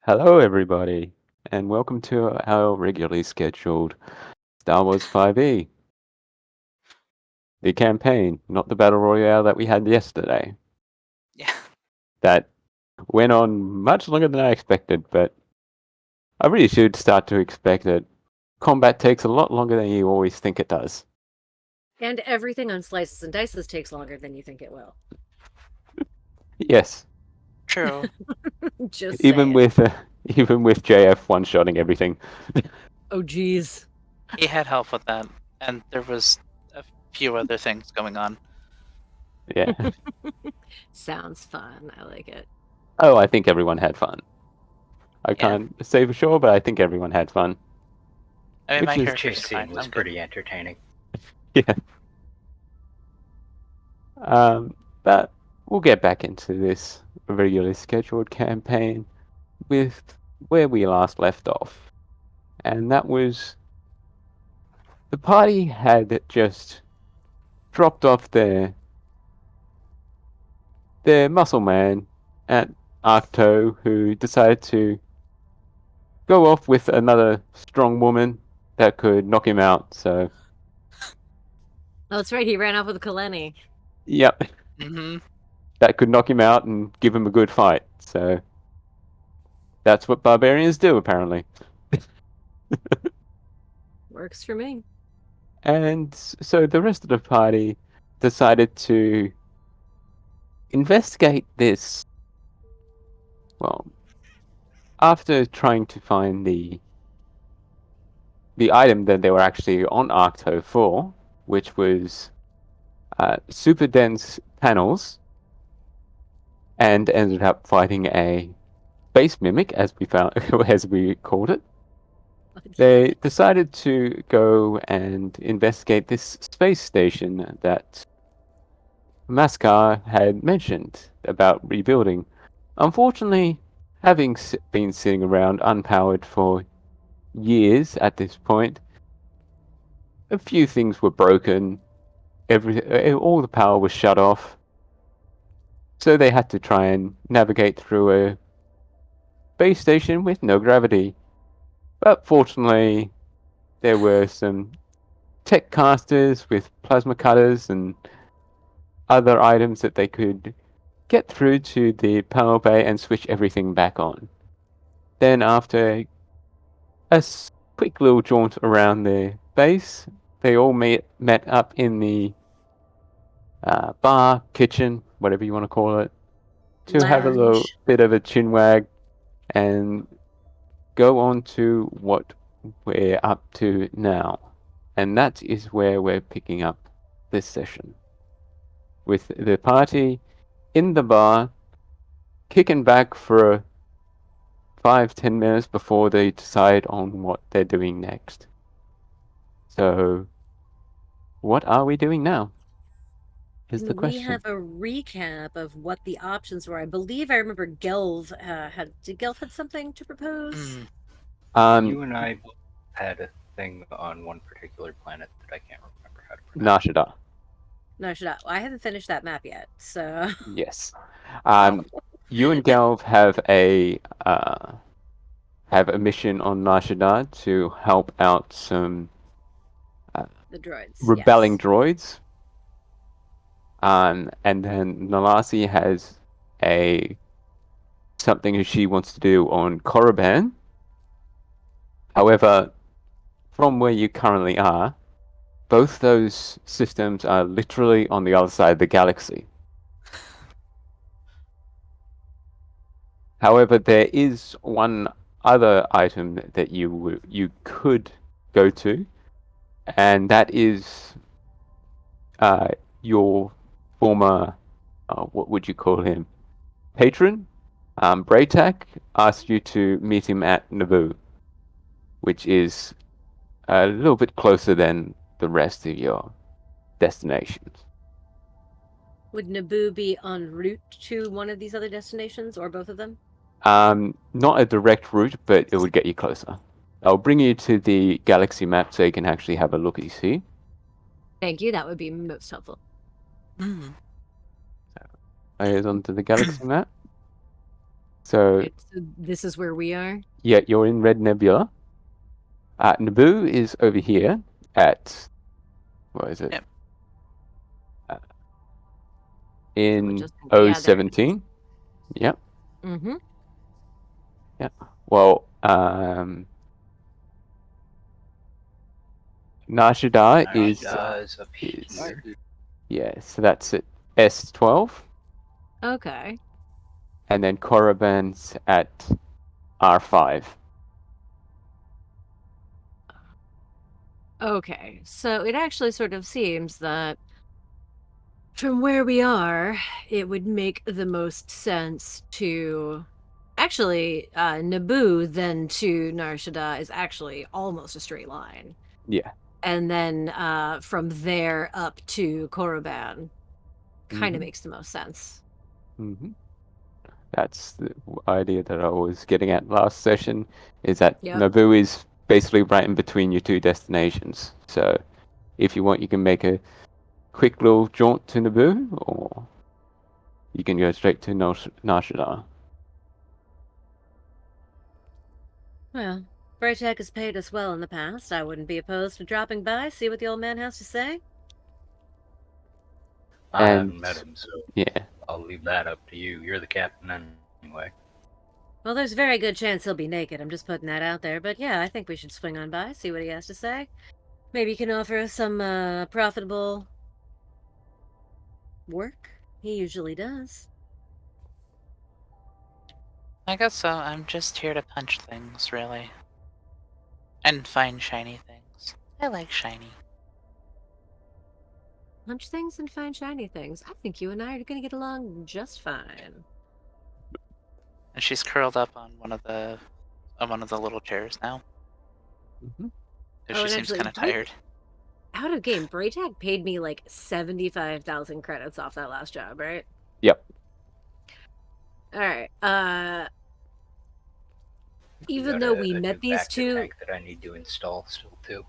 Hello, everybody, and welcome to our regularly scheduled Star Wars 5e, the campaign, not the Battle Royale that we had yesterday. Yeah. That went on much longer than I expected, but I really should start to expect that combat takes a lot longer than you always think it does. And everything on Slices and Dices takes longer than you think it will. Yes, True. Just even saying. with JF one-shotting everything. Oh, geez. He had help with that, and there was a few other things going on. Yeah. Sounds fun. I like it. Oh, I think everyone had fun. I can't say for sure, but I think everyone had fun. I mean, Which my is- character's Chase fine. scene was I'm good. pretty entertaining. Yeah. But we'll get back into this regularly scheduled campaign with where we last left off. And that was the party had just dropped off their muscle man at Arcto, who decided to go off with another strong woman that could knock him out. So, Oh, that's right. He ran off with Kaleni. yep, Mm-hmm. that could knock him out and give him a good fight. So, that's what barbarians do, apparently. Works for me. And so the rest of the party decided to investigate this. Well, after trying to find the item that they were actually on Arcto for, which was super dense panels, and ended up fighting a base mimic, as we found, as we called it. They decided to go and investigate this space station that Mascar had mentioned about rebuilding. Unfortunately, having been sitting around unpowered for years at this point, a few things were broken. All the power was shut off, so they had to try and navigate through a base station with no gravity. But fortunately, there were some tech casters with plasma cutters and other items that they could get through to the power bay and switch everything back on. Then, after a quick little jaunt around the base, they all met up in the bar, kitchen, whatever you want to call it, to have a little Lounge. bit of a chinwag and go on to what we're up to now. And that is where we're picking up this session. With the party in the bar, kicking back for 5-10 minutes before they decide on what they're doing next. So, what are we doing now? Is the question. We have a recap of what the options were. I believe I remember Gelv did Gelv had something to propose? You and I both had a thing on one particular planet that I can't remember how to pronounce. Nashida. No, should I haven't finished that map yet, so Yes. You and Gelv have a mission on Nashida to help out some the droids. rebelling yes. droids. And then Nalasi has something she wants to do on Korriban. However, from where you currently are, both those systems are literally on the other side of the galaxy. However, there is one other item that you could go to, and that is your former, what would you call him, patron. Braytak asked you to meet him at Naboo, which is a little bit closer than the rest of your destinations. Would Naboo be en route to one of these other destinations or both of them? Not a direct route, but it would get you closer. I'll bring you to the galaxy map so you can actually have a look-see. Thank you. That would be most helpful. Mm. Here's onto the galaxy map. So Okay, so this is where we are. yeah, you're in Red Nebula. Naboo is over here at what is it? Yep. In Just yeah, there it is. 017. Yep. Mm-hmm. Well, Nashida is Up is here. yeah, so that's at S12, Okay. and then Korriban's at R5. Okay. So it actually sort of seems that from where we are, it would make the most sense to actually Naboo then to Nar Shaddaa is actually almost a straight line. Yeah. And then from there up to Korriban kind of Mhm. makes the most sense. Hmm. That's the idea that I was getting at last session, is that Yep. Naboo is basically right in between your two destinations. So if you want, you can make a quick little jaunt to Naboo, or you can go straight to Nashida. Well, Braytech has paid us well in the past. I wouldn't be opposed to dropping by, see what the old man has to say. I And haven't met him, so yeah, I'll leave that up to you. You're the captain anyway. Well, there's a very good chance he'll be naked. I'm just putting that out there. But yeah, I think we should swing on by, see what he has to say. Maybe he can offer us some profitable work. He usually does. I guess so. I'm just here to punch things, really. And find shiny things. I like shiny. Punch things and find shiny things. I think you and I are going to get along just fine. And she's curled up on one of the little chairs now. hmm Because Oh, she and seems actually, kind of tired. out of game, Braytag paid me like 75,000 credits off that last job, right? Yep. All right. Even Got though we a met new these Bacta two, tank that I need to install still too.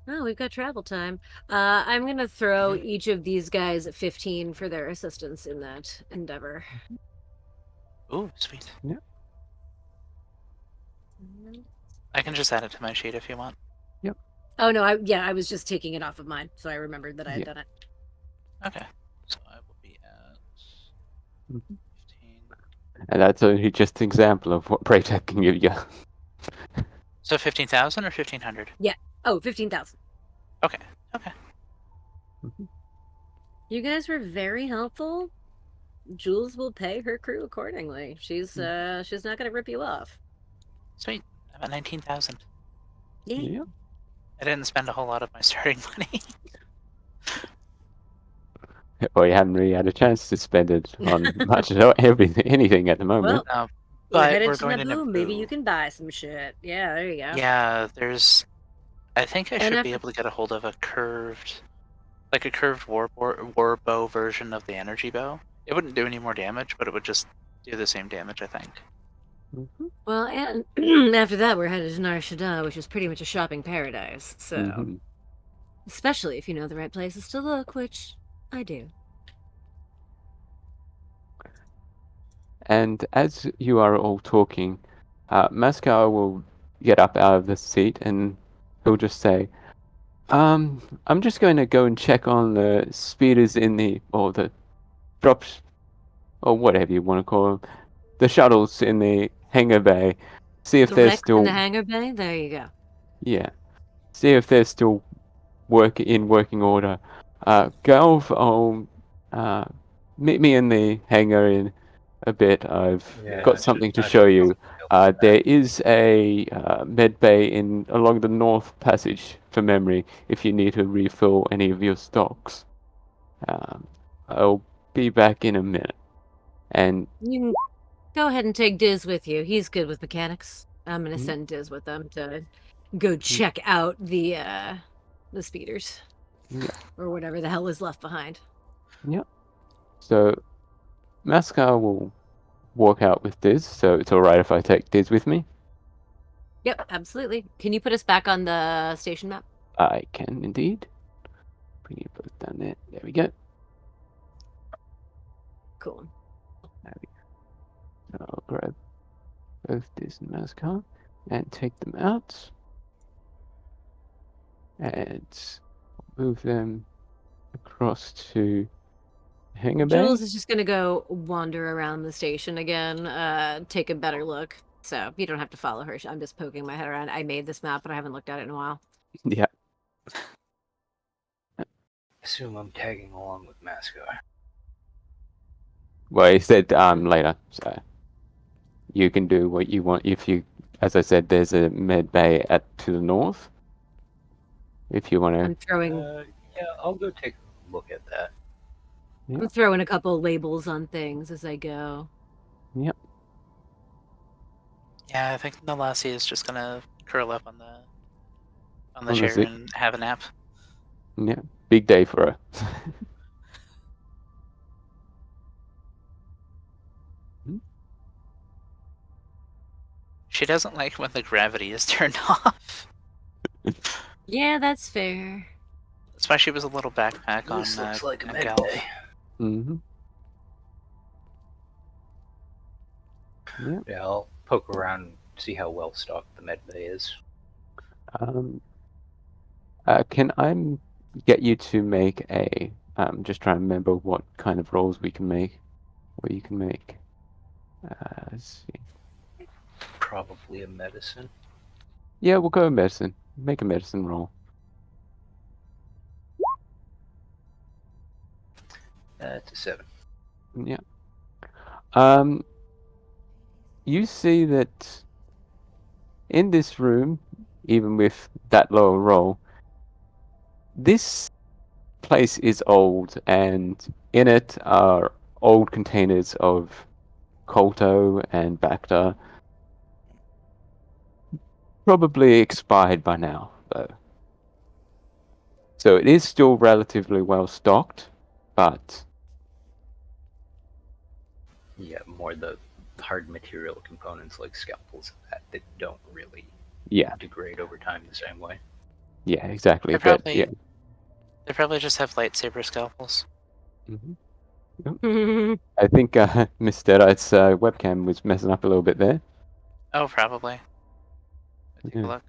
oh, we've got travel time. I'm gonna throw each of these guys 15 for their assistance in that endeavor. Ooh, sweet. Yeah. I can just add it to my sheet if you want. Oh no, I was just taking it off of mine, so I remembered that I had Yeah. done it. Okay. So I will be at Mhm. 15. And that's only just an example of what Braytech can give you. So 15,000 or 1,500? Oh, 15,000. Okay. Okay. Mhm. You guys were very helpful. Jules will pay her crew accordingly. She's not gonna rip you off. Sweet. I'm at 19,000. Yeah. I didn't spend a whole lot of my starting money. Well, you haven't really had a chance to spend it on much of anything at the moment. Well, we're But headed we're to going to Naboo. Maybe you Naboo. can buy some shit. Yeah, there you go. Yeah, there's. I think I And should be after able to get a hold of a curved war bow version of the energy bow. It wouldn't do any more damage, but it would just do the same damage, I think. Mhm. well, and after that, we're headed to Nar Shaddaa, which is pretty much a shopping paradise. So, Mhm. especially if you know the right places to look, which I do. And as you are all talking, Mascar will get up out of the seat and he'll just say, I'm just going to go and check on the speeders or the drops, or whatever you want to call them, the shuttles in the hangar bay. See if The they're wrecks in the still, hangar bay. There you go. yeah, see if they're still working order. Gelv, meet me in the hangar in a bit. I've got something to show you. There is a med bay along the north passage for memory if you need to refill any of your stocks. I'll be back in a minute. And You can go ahead and take Diz with you. He's good with mechanics. I'm gonna Mhm. send Diz with them to go check out the speeders. Yeah. Or whatever the hell is left behind. So Mascar will walk out with Diz, so it's alright if I take Diz with me. Yep, absolutely. Can you put us back on the station map? I can indeed. Bring you both down there. There we go. Cool. There we grab both this and Mascar and take them out. And move them across to Hangar Bay. Jules is just gonna go wander around the station again, take a better look. So you don't have to follow her. I'm just poking my head around. I made this map, but I haven't looked at it in a while. Yeah. Assume I'm tagging along with Mascar. Well, he said later, so you can do what you want. If you, as I said, there's a med bay to the north. If you want to, I'm throwing. Yeah, I'll go take a look at that. I'm throwing a couple labels on things as I go. Yep. Yeah, I think Nalasi is just gonna curl up on the the chair seat. and have a nap. Yeah, big day for her. She doesn't like when the gravity is turned off. Yeah, that's fair. That's why she was a little backpack This on looks like a on med Gelv. bay. Mm-hmm. Yeah. Yeah, I'll poke around and see how well stocked the med bay is. Can I get you to make a? Just trying to remember what kind of rolls we can make, or you can make. Let's see. Probably a medicine. Yeah, we'll go medicine. Make a medicine roll. It's a 7. Yeah. You see that in this room, even with that lower roll, this place is old, and in it are old containers of Colto and Bacta. Probably expired by now, though. So it is still relatively well stocked, but Yeah, more the hard material components like scalpels that don't really yeah, degrade over time the same way. yeah, exactly. They But probably yeah. they probably just have lightsaber scalpels. Mm-hmm. I think Miss Deadite's webcam was messing up a little bit there. Oh, probably. Take Yeah. a look.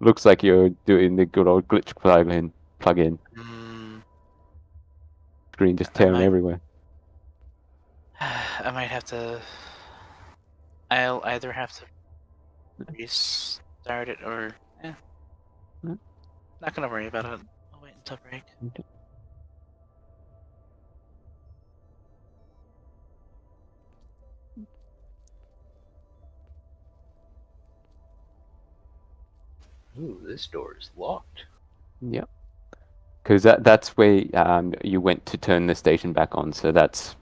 Looks like you're doing the good old glitch plugin. Screen just tearing everywhere. I might have to. I'll either have to restart it or. Not gonna worry about it. I'll wait until break. Ooh, this door is locked. Yep. Because that's where you went to turn the station back on. So that's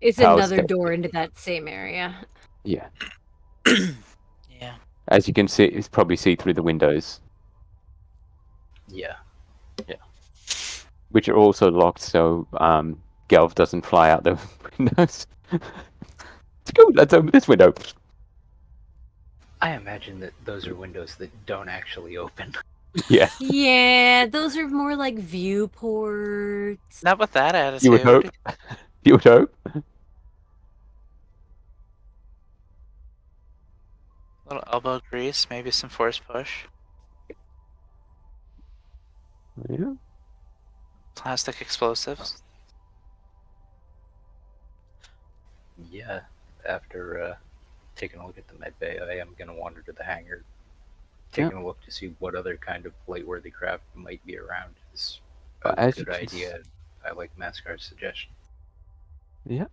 It's how another it's door into that same area. Yeah. Yeah. As you can see, it's probably see through the windows, Yeah. which are also locked, so Gelv doesn't fly out the windows. Let's go. Let's open this window. I imagine that those are windows that don't actually open. Yeah. Yeah, those are more like viewports. Not with that attitude. You would hope. You would hope. Little elbow grease, maybe some force push. Yeah. Plastic explosives. Yeah. After taking a look at the med bay, I am going to wander to the hangar, taking a look to see what other kind of flight-worthy craft might be around. Is a good idea. I like Mascar's suggestion. Yeah.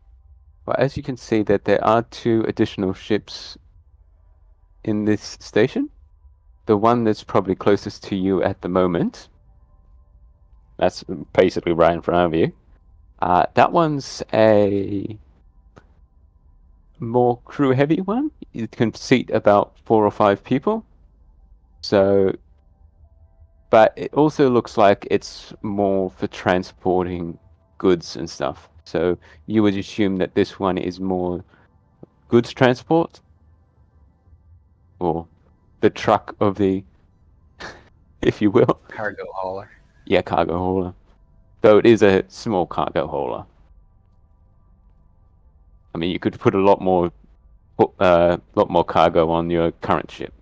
Well, as you can see, that there are 2 additional ships in this station. The one that's probably closest to you at the moment, that's basically right in front of you. That one's a more crew-heavy one. It can seat about 4 or 5 people. So, but it also looks like it's more for transporting goods and stuff. So you would assume that this one is more goods transport, or the truck of the, if you will. Cargo hauler. Yeah, cargo hauler. Though it is a small cargo hauler. I mean, you could put a lot more cargo on your current ship,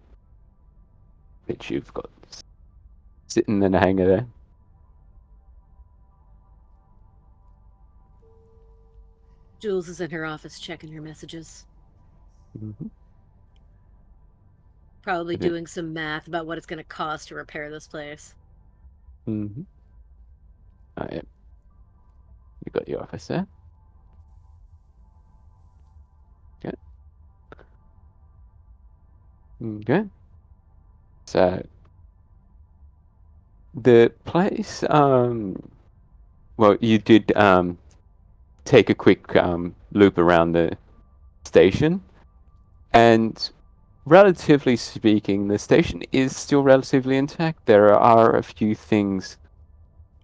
which you've got sitting in the hangar there. Jules is in her office checking her messages. Mm-hmm. Probably Okay. doing some math about what it's going to cost to repair this place. Mm-hmm. Oh, yeah. You got your office there. Okay. Okay. So the place, well, you did take a quick loop around the station, and relatively speaking, the station is still relatively intact. There are a few things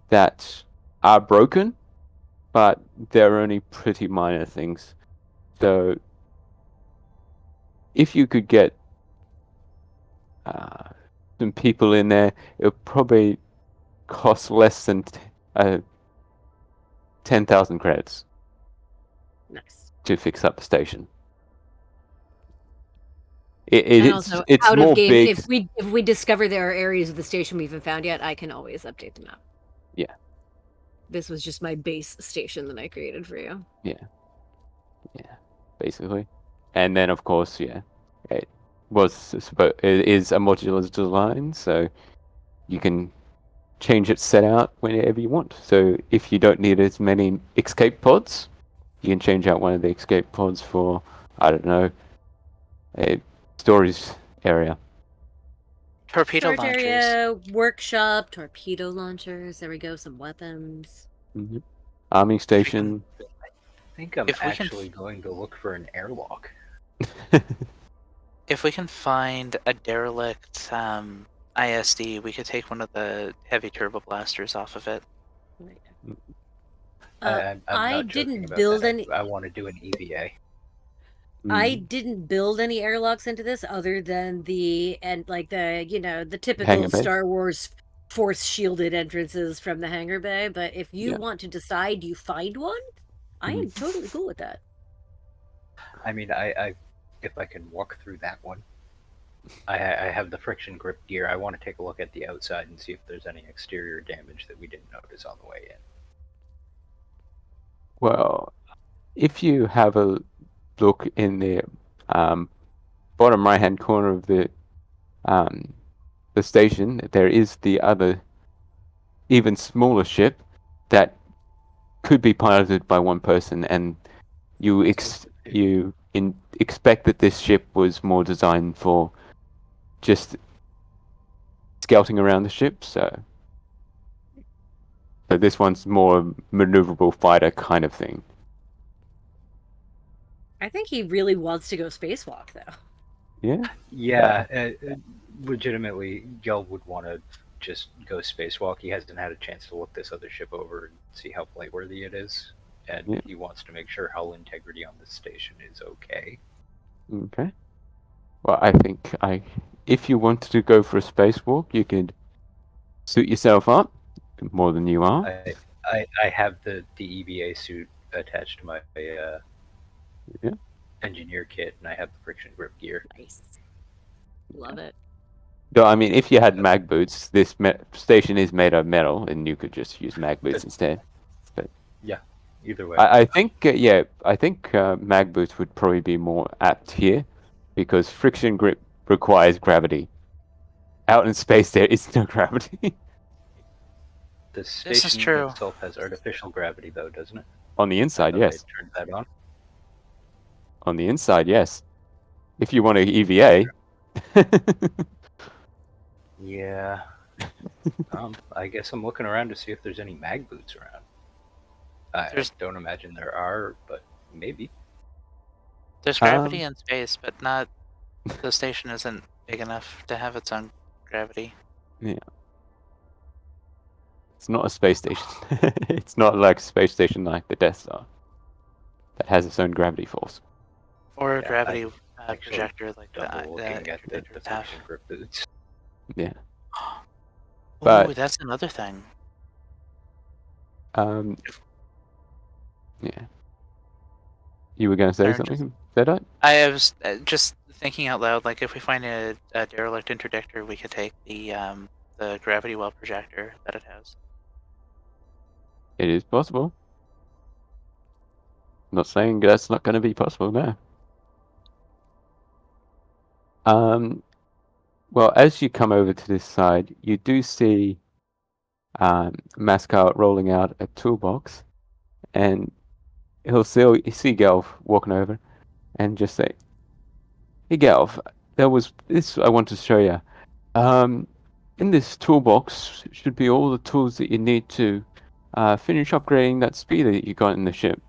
that are broken, but they're only pretty minor things. So if you could get some people in there, it'll probably cost less than 10,000 credits Nice. to fix up the station. And also, It's out of more game, big. if we discover there are areas of the station we haven't found yet, I can always update the map. Yeah. This was just my base station that I created for you. Yeah, basically. And then, of course, it is a modular design, so you can change its set out whenever you want. So if you don't need as many escape pods, you can change out one of the escape pods for, I don't know, a storage area. Torpedo Storage launchers. area, workshop, torpedo launchers. There we go. Some weapons. Mm-hmm. Army station. I think I'm If we can actually going to look for an airlock. If we can find a derelict ISD, we could take one of the heavy turbo blasters off of it. Right. I'm I not joking didn't about build that. any. I want to do an EVA. I Mhm. didn't build any airlocks into this other than the the typical Hangar bay. Star Wars force shielded entrances from the hangar bay. But if you Yeah. want to decide you find one, I am Mhm. totally cool with that. I mean, I if I can walk through that one. I have the friction grip gear. I want to take a look at the outside and see if there's any exterior damage that we didn't notice on the way in. Well, if you have a look in the bottom right-hand corner of the station, there is the other, even smaller ship that could be piloted by one person, and you expect that this ship was more designed for just scouting around the ship. So this one's more maneuverable fighter kind of thing. I think he really wants to go spacewalk, though. Yeah. Yeah, legitimately, Gelv would want to just go spacewalk. He hasn't had a chance to look this other ship over and see how flightworthy it is, and Yeah. he wants to make sure hull integrity on this station is okay. Okay. Well, I think if you wanted to go for a spacewalk, you could suit yourself up more than you are. I have the EVA suit attached to my Yeah. engineer kit, and I have the friction grip gear. Nice. Love it. No, I mean, if you had mag boots, this station is made of metal, and you could just use mag boots instead. Yeah, either way. I think, mag boots would probably be more apt here, because friction grip requires gravity. Out in space, there is no gravity. The This is station true. itself has artificial gravity, though, doesn't it? On the I inside, thought yes. they turned that on. On the inside, yes. If you want to EVA. Yeah. I guess I'm looking around to see if there's any mag boots around. I don't imagine there are, but maybe. There's gravity in space, but not. The station isn't big enough to have its own gravity. Yeah. It's not a space station. It's not like a space station like the Death Star that has its own gravity force. Or a Yeah, gravity actually projector like Double looking at the interdiktors have. friction grip boots. Yeah. Oh, But that's another thing. yeah. You were going to say Sorry, something, Deadite? I was just thinking out loud. Like, if we find a derelict interdictor, we could take the gravity well projector that it has. It is possible. I'm not saying that's not going to be possible now. Well, as you come over to this side, you do see Mascot rolling out a toolbox, and he'll see Gelv walking over and just say, "Hey, Gelv, there was this I want to show you. In this toolbox should be all the tools that you need to finish upgrading that speeder that you got in the ship."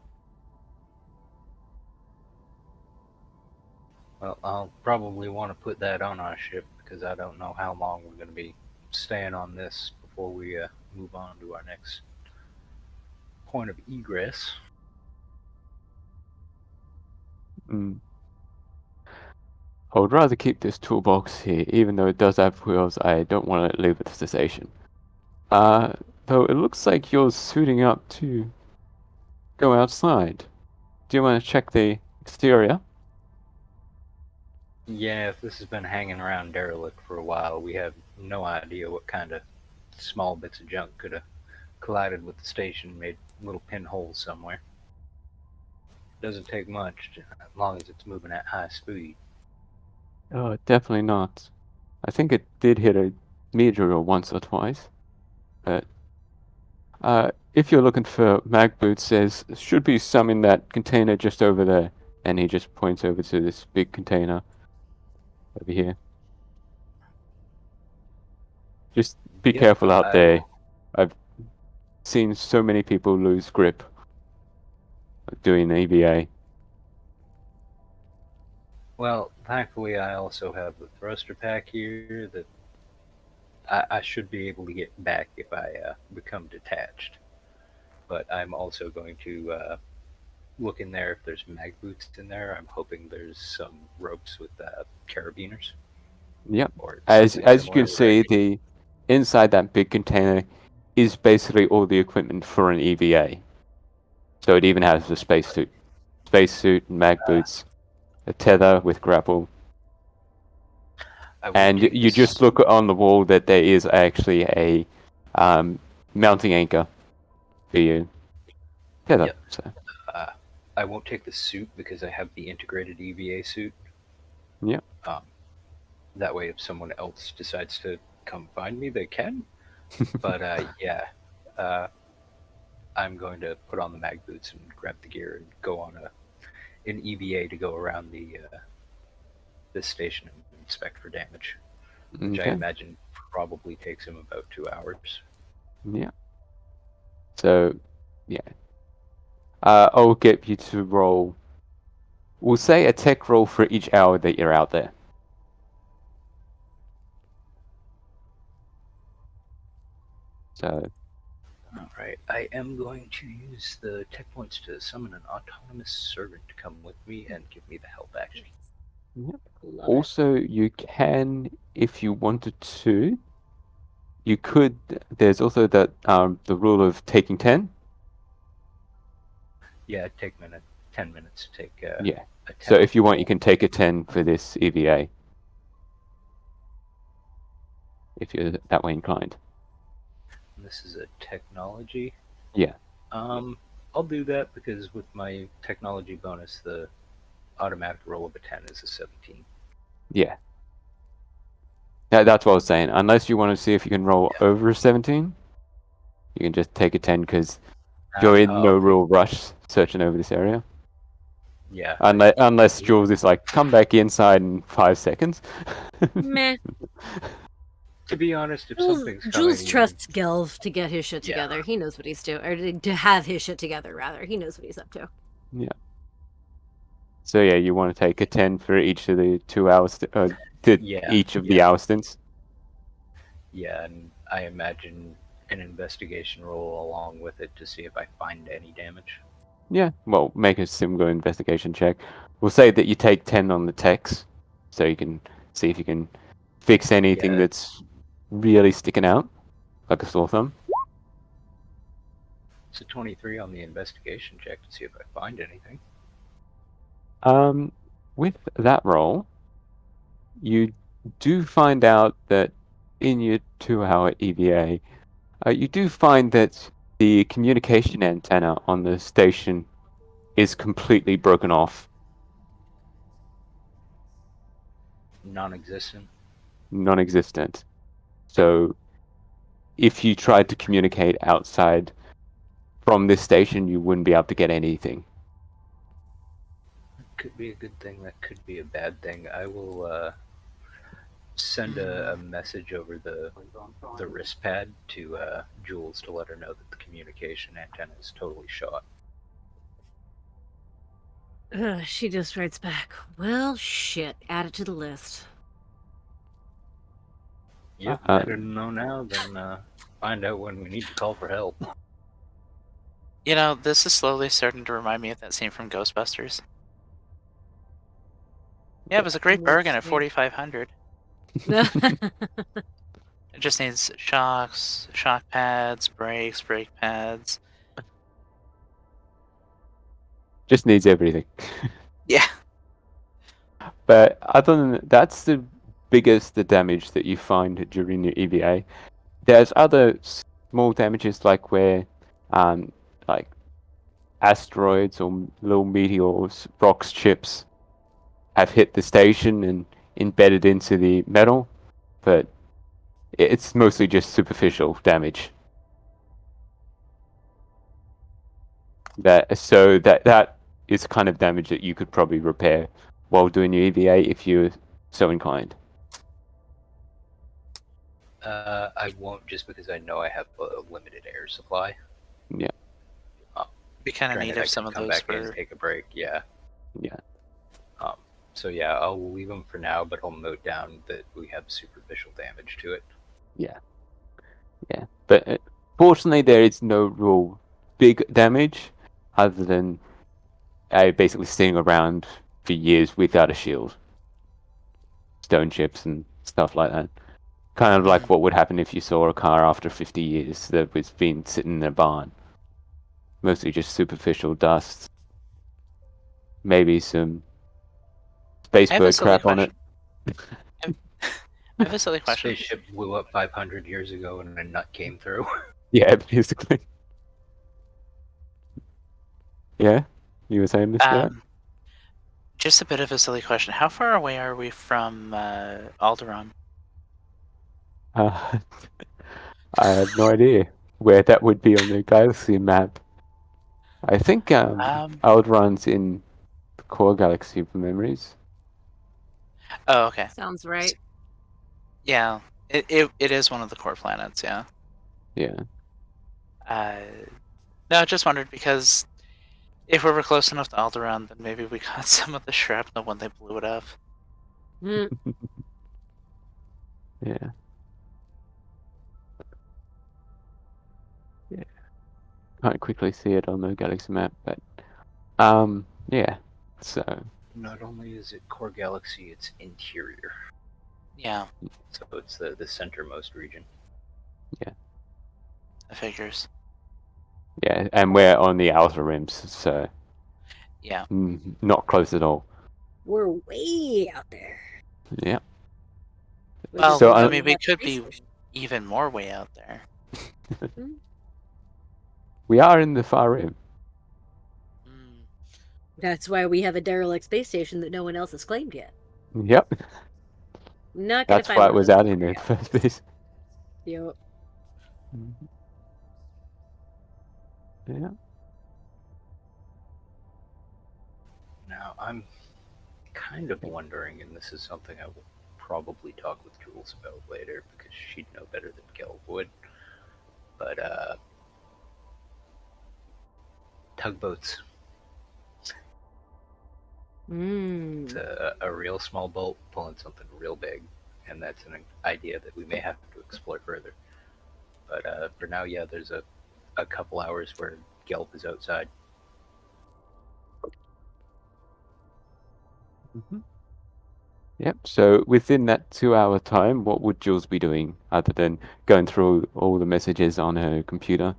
Well, I'll probably want to put that on our ship because I don't know how long we're going to be staying on this before we move on to our next point of egress. Mm. I would rather keep this toolbox here, even though it does have wheels. I don't want to leave it at the station. Though it looks like you're suiting up to go outside. Do you want to check the exterior? Yeah, if this has been hanging around derelict for a while, we have no idea what kind of small bits of junk could have collided with the station and made little pinholes somewhere. Doesn't take much, as long as it's moving at high speed. Oh, definitely not. I think it did hit a meteor once or twice. But if you're looking for mag boots, there should be some in that container just over there. And he just points over to this big container over here. Just be Yep, careful out I there. will. I've seen so many people lose grip doing EVA. Well, thankfully, I also have the thruster pack here that I should be able to get back if I become detached. But I'm also going to look in there if there's mag boots in there. I'm hoping there's some ropes with carabiners Yep. or As something you similar can where I see, can. the inside that big container is basically all the equipment for an EVA. So it even has a spacesuit, mag Uh, boots, a tether with grapple, I won't and take you just this. look on the wall that there is actually a mounting anchor for you. Tether. Yep. So Uh, I won't take the suit because I have the integrated EVA suit. yeah. Um, that way, if someone else decides to come find me, they can. But yeah, uh, I'm going to put on the mag boots and grab the gear and go on an EVA to go around this station and inspect for damage, which I Okay. imagine probably takes him about 2 hours. Yeah. So yeah. I'll get you to roll. We'll say a tech roll for each hour that you're out there. So All right, I am going to use the tech points to summon an autonomous servant to come with me and give me the help action. Love it. also you can, if you wanted to, you could. There's also that the rule of taking 10. Yeah, it'd take 10 minutes to take Yeah. a 10 So if you want, roll. you can take a 10 for this EVA. If you're that way inclined. This is a technology. Yeah. I'll do that because with my technology bonus, the automatic roll of a 10 is a 17. Yeah. That's what I was saying. Unless you want to see if you can roll Yeah. over a 17, you can just take a 10 because you're in no I'll real rush searching over this area. Yeah. Unless Jules is like, come back inside in 5 seconds. Meh. To be honest, if Jules, something's coming, Jules trusts Gelv to get his shit Yeah. together. He knows what he's doing, or to have his shit together, rather. He knows what he's up to. Yeah. So yeah, you want to take a 10 for each of the 2 hours, to Yeah, each of the yeah. hour stints. Yeah, and I imagine an investigation roll along with it to see if I find any damage. Yeah, well, make a similar investigation check. We'll say that you take 10 on the techs, so you can see if you can fix anything Yeah. that's really sticking out, like a sore thumb. It's a 23 on the investigation check to see if I find anything. With that roll, you do find out that in your 2-hour EVA, you do find that the communication antenna on the station is completely broken off, Non-existent. non-existent. So if you tried to communicate outside from this station, you wouldn't be able to get anything. Could be a good thing. That could be a bad thing. I will send a message over the wrist pad to Jules to let her know that the communication antenna is totally shot. She just writes back, well, shit, add it to the list. Yep, better to know now than find out when we need to call for help. You know, this is slowly starting to remind me of that scene from Ghostbusters. Yeah, it was a great bargain at 4,500. It just needs shocks, shock pads, brakes, brake pads. Just needs everything. Yeah. But other than that, that's the biggest the damage that you find during your EVA. There's other small damages like where, like asteroids or little meteors, rocks, chips have hit the station and embedded into the metal, but it's mostly just superficial damage. That is kind of damage that you could probably repair while doing your EVA if you're so inclined. I won't, just because I know I have a limited air supply. Yeah. Be kind of neat I if some could of come those back in were. and take a break. Yeah. Yeah. So yeah, I'll leave them for now, but I'll note down that we have superficial damage to it. Yeah. But fortunately, there is no real big damage other than basically sitting around for years without a shield. Stone chips and stuff like that. Kind of like what would happen if you saw a car after 50 years that was been sitting in a barn. Mostly just superficial dust. Maybe some space I have a bird silly crap on it. I have a silly question. Spaceship blew up 500 years ago and a nut came through. Yeah, basically. Yeah? You were saying this, Scott? Just a bit of a silly question. How far away are we from Alderaan? I have no idea where that would be on the galaxy map. I think Alderan's in the core galaxy for memories. Oh, okay. Sounds right. Yeah, it is one of the core planets. Yeah. Yeah. No, I just wondered because if we were close enough to Alderaan, then maybe we got some of the shrapnel when they blew it up. Mm. Yeah. Yeah. Can't quickly see it on the galaxy map, but yeah. So Not only is it core galaxy, it's interior. Yeah, So it's the centermost region. that figures. yeah, and we're on the outer rims, so Yeah. not close at all. We're way out there. Yeah. Well, So, I mean, we could be even more way out there. We are in the far rim. That's why we have a derelict space station that no one else has claimed yet. Yep. Not gonna That's find why one it of was those out in the first place. Yep. Yeah. Now, I'm kind of wondering, and this is something I will probably talk with Jules about later, because she'd know better than Gelv would, but tugboats. It's a real small boat pulling something real big, and that's an idea that we may have to explore further. But for now, yeah, there's a couple hours where Gelb is outside. Yep. So within that 2-hour time, what would Jules be doing other than going through all the messages on her computer,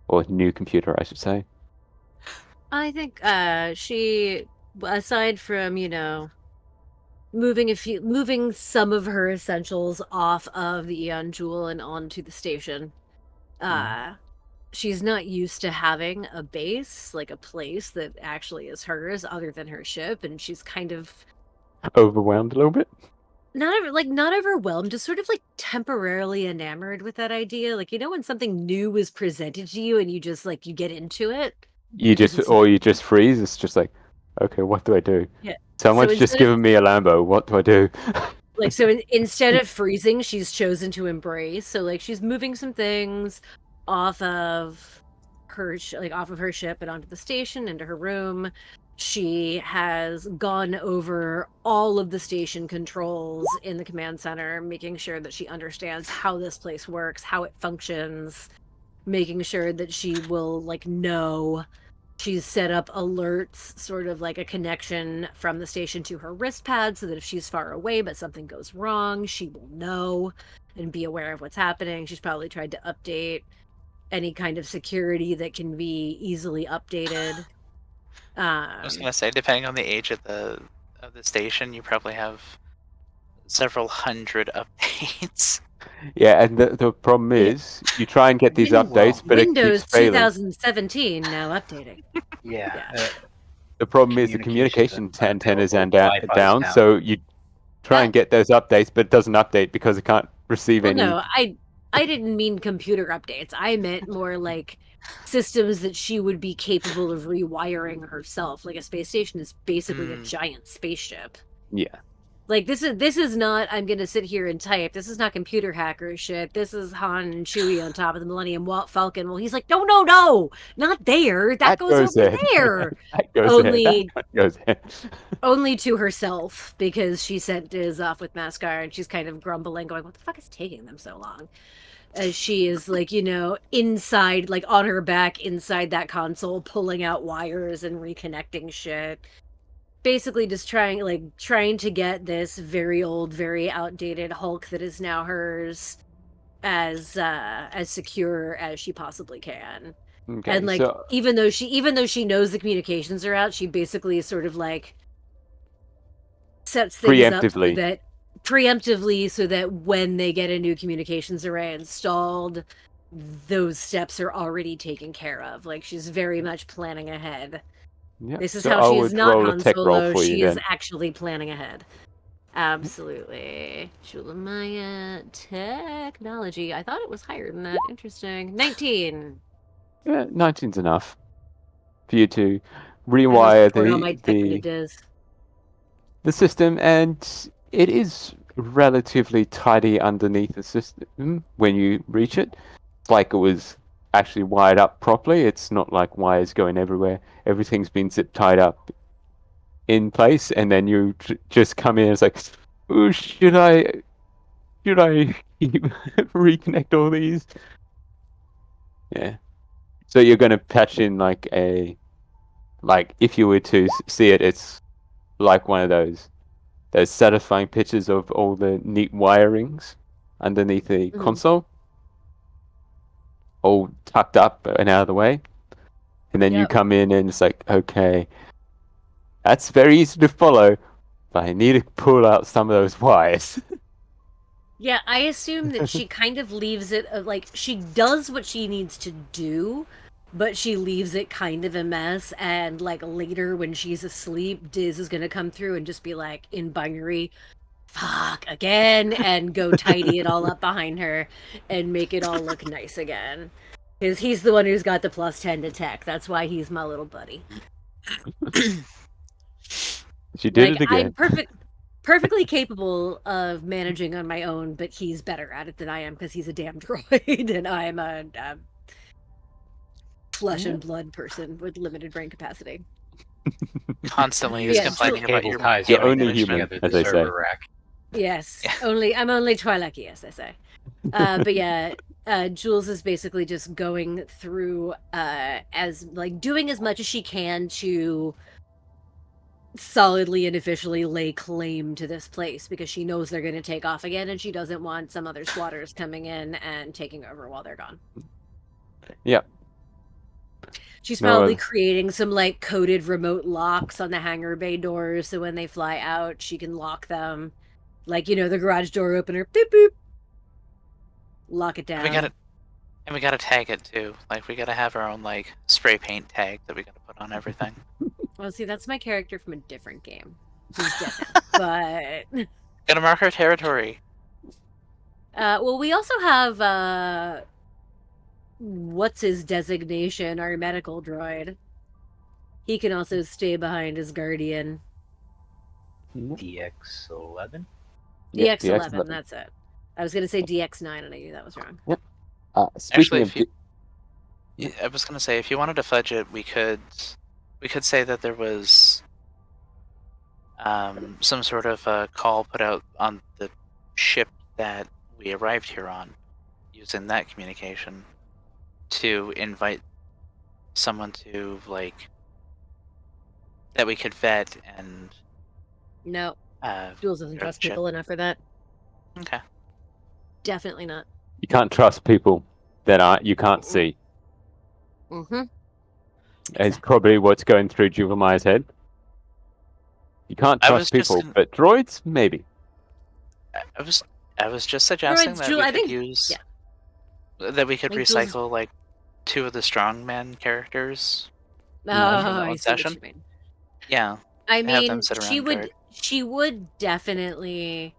or new computer, I should say? I think she aside from, moving some of her essentials off of the Eon Jewel and onto the station. She's not used to having a base, like a place that actually is hers other than her ship, and she's kind of Overwhelmed a little bit. not overwhelmed, just sort of like temporarily enamored with that idea. Like, when something new is presented to you and you just like you get into it. You because just it's or you just freeze. It's just like, okay, what do I do? Yeah. Someone's just instead of given me a Lambo. What do I do? instead of freezing, she's chosen to embrace. So like she's moving some things off of off of her ship and onto the station, into her room. She has gone over all of the station controls in the command center, making sure that she understands how this place works, how it functions, making sure that she will like know. She's set up alerts, sort of like a connection from the station to her wrist pad, so that if she's far away but something goes wrong, she will know and be aware of what's happening. She's probably tried to update any kind of security that can be easily updated. I was gonna say, depending on the age of the station, you probably have several hundred updates. Yeah, and the problem is, you try and get these updates, but it Windows keeps failing. 2017 now updating. Yeah. The problem is the communication antennas are down, so you try and get those updates, but it doesn't update because it can't receive any. No, I didn't mean computer updates. I meant more like systems that she would be capable of rewiring herself. Like a space station is basically a giant spaceship. Yeah. Like this is not, I'm gonna sit here and type. This is not computer hacker shit. This is Han and Chewie on top of the Millennium Falcon. Well, he's like, no, not there. That goes over there. That goes only there. That goes there. only to herself, because she sent Diz off with Mascar, and she's kind of grumbling, going, "What the fuck is taking them so long?" As she is like, inside, like on her back inside that console, pulling out wires and reconnecting shit. Basically just trying to get this very old, very outdated Hulk that is now hers as secure as she possibly can. Okay, And like, so even though she knows the communications are out, she basically sort of like sets things up preemptively so that when they get a new communications array installed, those steps are already taken care of. Like, she's very much planning ahead. yeah, This is so how I she would is not roll a Han tech roll Solo. for you She is then. actually planning ahead. Absolutely. Julemaia technology. I thought it was higher than that. Interesting. 19. Yeah, 19's enough for you to I rewire must report how my tech unit is. the system, and it is relatively tidy underneath the system when you reach it. It's like it was actually wired up properly. It's not like wires going everywhere. Everything's been zip tied up in place, and then you just come in and it's like, oh, should I reconnect all these? Yeah. So you're going to patch in like if you were to see it, it's like one of those satisfying pictures of all the neat wirings underneath the console, all tucked up and out of the way. And then you come in and it's like, okay, that's very easy to follow, but I need to pull out some of those wires. Yeah, I assume that she kind of leaves it, like, she does what she needs to do, but she leaves it kind of a mess, and like later when she's asleep, Diz is gonna come through and just be like, in binary, fuck again, and go tidy it all up behind her and make it all look nice again. Because he's the one who's got the +10 to tech. That's why he's my little buddy. She did it again. I'm perfectly capable of managing on my own, but he's better at it than I am because he's a damn droid and I'm a flesh and blood person with limited brain capacity. Constantly just complaining about your ties. You're only human, as they say. Yes, I'm only Twi'leki, as they say. But yeah, Jules is basically just going through doing as much as she can to solidly and officially lay claim to this place, because she knows they're going to take off again and she doesn't want some other squatters coming in and taking over while they're gone. Yeah. She's No, probably creating some like coded remote locks on the hangar bay doors, so when they fly out, she can lock them. Like, the garage door opener, boop boop, lock it And we down. gotta and we gotta tag it too. Like we gotta have our own like spray paint tag that we gotta put on everything. Well, see, that's my character from a different game. He's dead now, but Gotta mark our territory. well, we also have what's his designation? Our medical droid. He can also stay behind his guardian. DX11. Yeah, DX11, that's it. I was gonna say DX9, and I knew that was wrong. Speaking Actually, of, I was gonna say if you wanted to fudge it, we could say that there was some sort of call put out on the ship that we arrived here on, using that communication to invite someone to like that we could vet and No, Jules doesn't trust people enough for that. Okay. Definitely not. you can't trust people that you can't see. Mm-hmm. It's probably what's going through Julemaia's head. You can't trust people, but droids, maybe. I was just suggesting that we could use that we could recycle like 2 of the strongman characters. Oh, I see what you mean. Yeah. I mean, she would definitely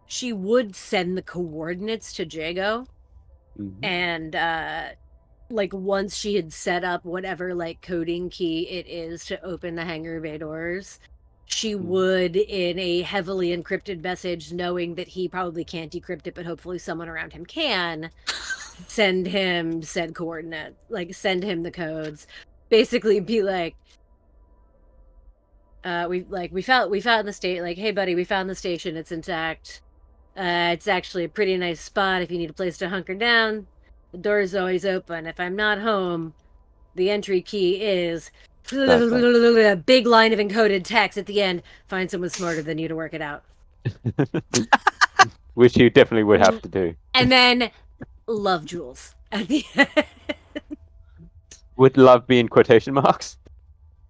send the coordinates to Jago, and like once she had set up whatever like coding key it is to open the hangar bay doors, she would, in a heavily encrypted message, knowing that he probably can't decrypt it, but hopefully someone around him can, send him said coordinate, like send him the codes, basically be like, we found the state, like, hey buddy, we found the station, it's intact. It's actually a pretty nice spot if you need a place to hunker down. The door's always open. If I'm not home, the entry key is a big line of encoded text at the end. Find someone smarter than you to work it out. Which you definitely would have to do. And then love Jules at the end. Would love be in quotation marks?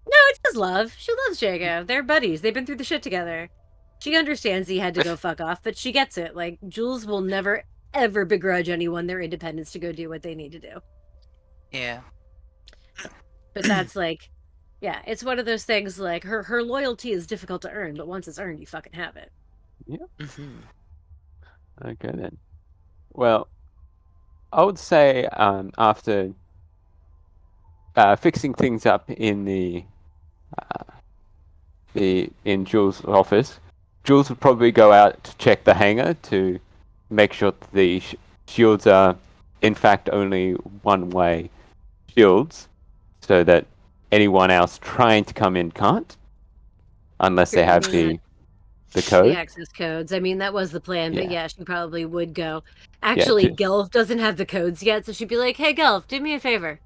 No, it's just love. She loves Jago. They're buddies. They've been through the shit together. She understands he had to go fuck off, but she gets it. Like, Jules will never, ever begrudge anyone their independence to go do what they need to do. Yeah. But that's like, yeah, it's one of those things, like, her loyalty is difficult to earn, but once it's earned, you fucking have it. Yeah. Okay, then. Well, I would say after fixing things up in in Jules' office, Jules would probably go out to check the hangar to make sure that the shields are, in fact, only one-way shields, so that anyone else trying to come in can't, unless they have the code. The access codes. I mean, that was the plan, but yeah, she probably would go. Actually, Gelv doesn't have the codes yet, so she'd be like, hey, Gelv, do me a favor.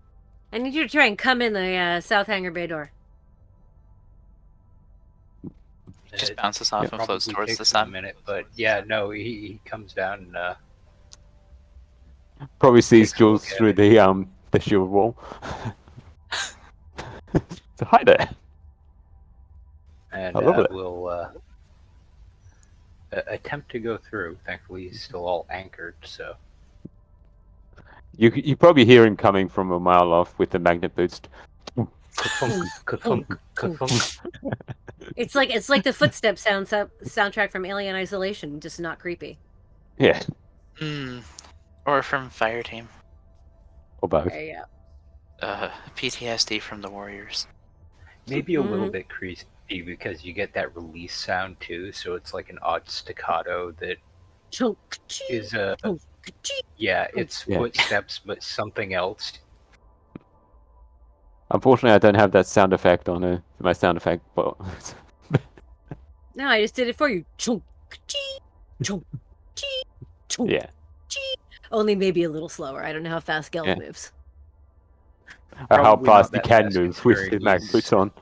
I need you to try and come in the south hangar bay door. Just bounces off and floats towards the sun. A minute, but yeah, no, he comes down and probably sees Jules through the shield wall. So hi there. And we'll attempt to go through. Thankfully, he's still all anchored, so. You probably hear him coming from a mile off with the magnet boost. It's like the footstep soundtrack from Alien Isolation, just not creepy. Yeah. Or from Fire Team. Or both. There you go. PTSD from the Warriors. Maybe a little bit creepy because you get that release sound too, so it's like an odd staccato that is it's footsteps, but something else. Unfortunately, I don't have that sound effect on my sound effect. But no, I just did it for you. Yeah. Only maybe a little slower. I don't know how fast Gelv moves. Or how fast he can move with his mag boots on.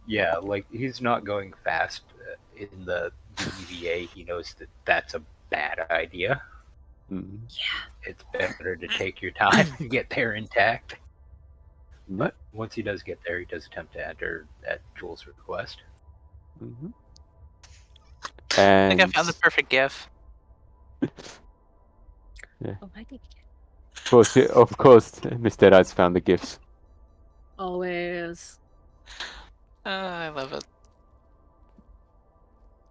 Yeah, like he's not going fast in the EVA. He knows that that's a bad idea. Yeah. It's better to take your time and get there intact. But once he does get there, he does attempt to enter at Jules' request. Mm-hmm. I And think I found the perfect GIF. Oh, I think of course, Mr. Deadites found the gifts. always. I love it.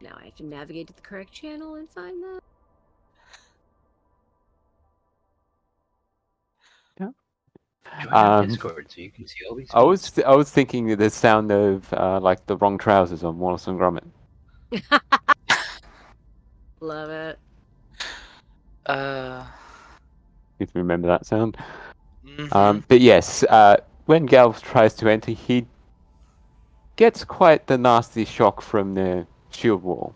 Now I have to navigate to the correct channel and find that. Join our Um, Discord so you can see all these. I memes. was thinking of the sound of like the wrong trousers on Wallace and Gromit. Love it. If you remember that sound. Mhm. But yes, when Gelv tries to enter, he gets quite the nasty shock from the shield wall.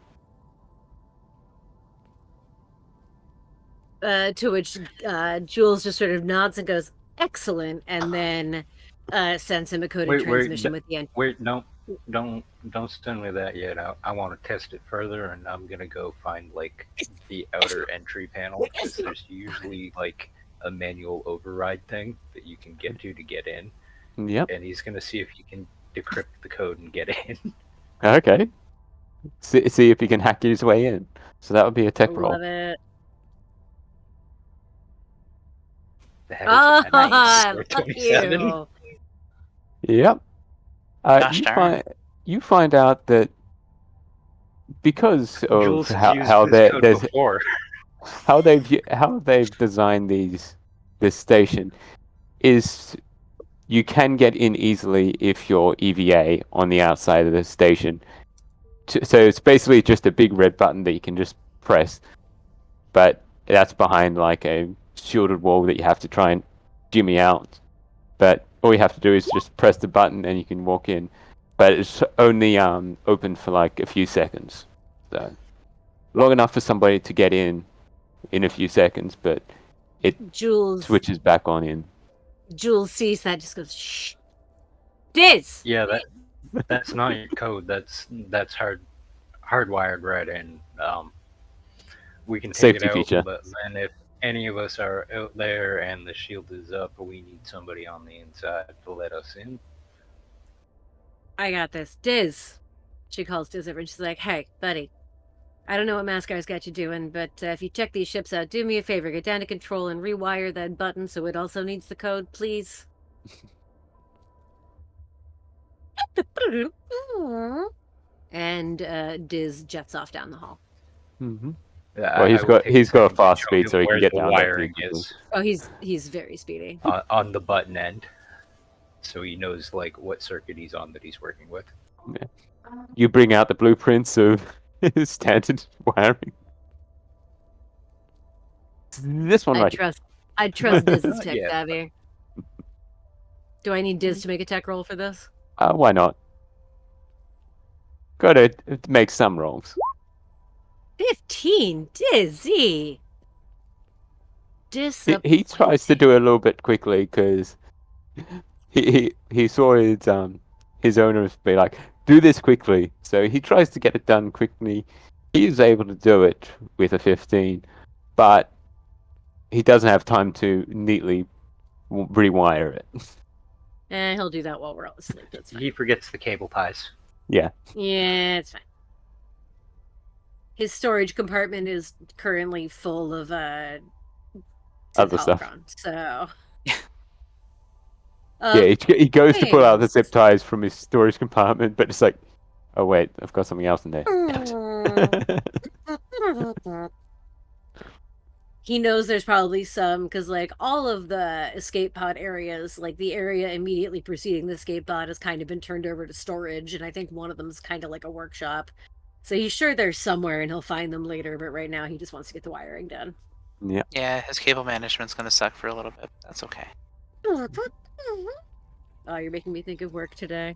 To which Jules just sort of nods and goes, "Excellent," and then sends him a coded transmission with the end. Wait, no, don't send me that yet. I want to test it further, and I'm gonna go find like the outer entry panel because there's usually like a manual override thing that you can get to get in, Yep. and he's gonna see if he can decrypt the code and get in. Okay. See if he can hack his way in. So that would be a tech roll. Love it. That is Ah, a nice fuck 27. you. Yep. Gosh darn. You find out that because of Jules has used this code before. how they've designed this station is you can get in easily if you're EVA on the outside of the station. So it's basically just a big red button that you can just press, but that's behind like a shielded wall that you have to try and jimmy out. But all you have to do is just press the button and you can walk in. But it's only open for like a few seconds, so long enough for somebody to get in a few seconds, but it Jules switches back on in. Jules sees that, just goes, "Shh, Diz." Yeah, that's not your code. That's hardwired right in. We can take Safety it out, feature. but then if any of us are out there and the shield is up, we need somebody on the inside to let us in. I got this, Diz. She calls Diz over and she's like, "Hey, buddy, I don't know what Mascar's got you doing, but if you check these ships out, do me a favor, get down to control and rewire that button so it also needs the code, please." And Diz jets off down the hall. Mm-hmm. Yeah, Well, I will take he's got a second to fast show speed, him so he where can get the down there pretty wiring quickly. is Oh, he's very speedy. on the button end, so he knows like what circuit he's on that he's working with. Yeah. You bring out the blueprints of standard wiring. This one right here. I trust Diz's tech Yeah. savvy. Do I need Diz to make a tech roll for this? Why not? Gotta make some rolls. 15, Dizzy. He tries to do it a little bit quickly because he saw his owners be like, do this quickly. So he tries to get it done quickly. He is able to do it with a 15, but he doesn't have time to neatly rewire it. He'll do that while we're all asleep. That's fine. He forgets the cable ties. Yeah. Yeah, it's fine. His storage compartment is currently full of Other stuff. holocron, so Yeah, he goes to pull out the things. zip ties from his storage compartment, but it's like, oh wait, I've got something else in there. He knows there's probably some, because like all of the escape pod areas, like the area immediately preceding the escape pod has kind of been turned over to storage, and I think one of them is kind of like a workshop. So he's sure they're somewhere and he'll find them later, but right now he just wants to get the wiring done. Yeah. Yeah, his cable management's gonna suck for a little bit. That's okay. Oh, you're making me think of work today.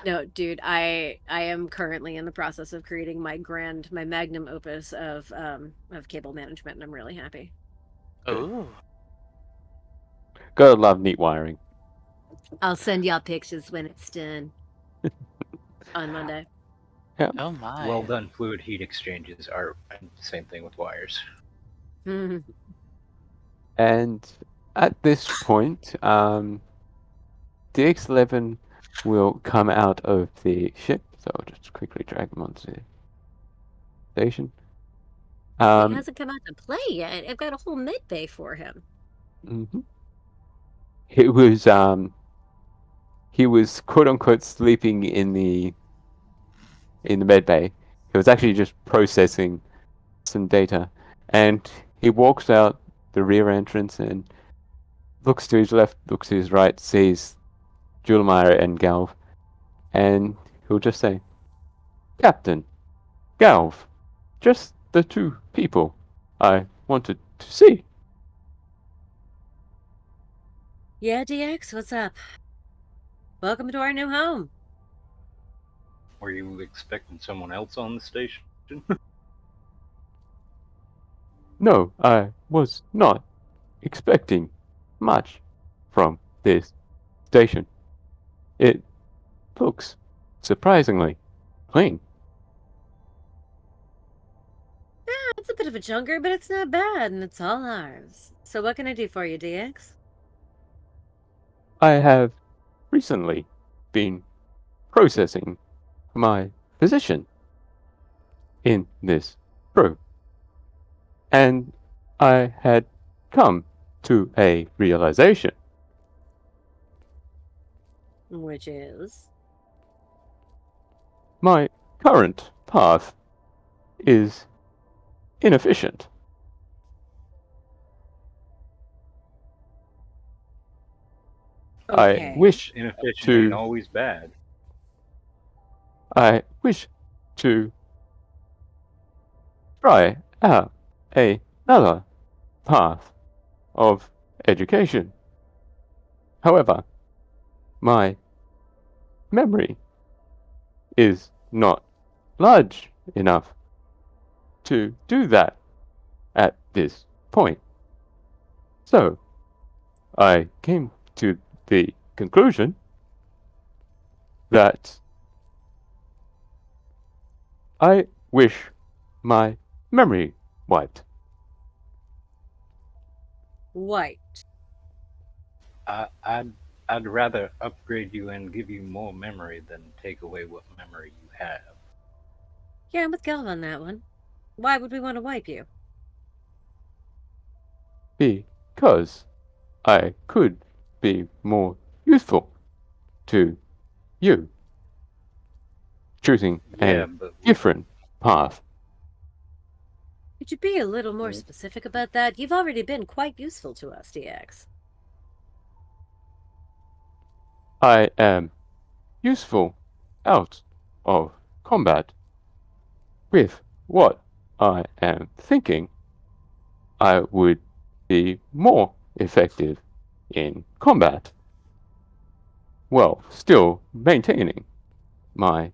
No, dude, I am currently in the process of creating my magnum opus of cable management, and I'm really happy. Ooh. Gotta love neat wiring. I'll send y'all pictures when it's done on Monday. Oh my. Well done. Fluid heat exchanges are the same thing with wires. Mhm. And At this point, DX11 will come out of the ship, so I'll just quickly drag him onto the station. He hasn't come out to play yet. I've got a whole mid bay for him. Mhm. He was quote unquote sleeping in the med bay. He was actually just processing some data, and he walks out the rear entrance and looks to his left, looks to his right, sees Julemaia and Gelv, and he'll just say, "Captain, Gelv, just the two people I wanted to see." Yeah, DX, what's up? Welcome to our new home. Were you expecting someone else on the station? No, I was not expecting much from this station. It looks surprisingly clean. Yeah, it's a bit of a junker, but it's not bad, and it's all ours. So what can I do for you, DX? I have recently been processing my position in this crew, and I had come to a realization. Which is? My current path is inefficient. Okay. I wish Inefficient to ain't always bad. I wish to try out another path of education. However, my memory is not large enough to do that at this point. So, I came to the conclusion that I wish my memory wiped. White. I'd rather upgrade you and give you more memory than take away what memory you have. Yeah, I'm with Gelv on that one. Why would we want to wipe you? Because I could be more useful to you, choosing Yeah, a but different path. Could you be a little more Mm. specific about that? You've already been quite useful to us, DX. I am useful out of combat. With what I am thinking, I would be more effective in combat, while still maintaining my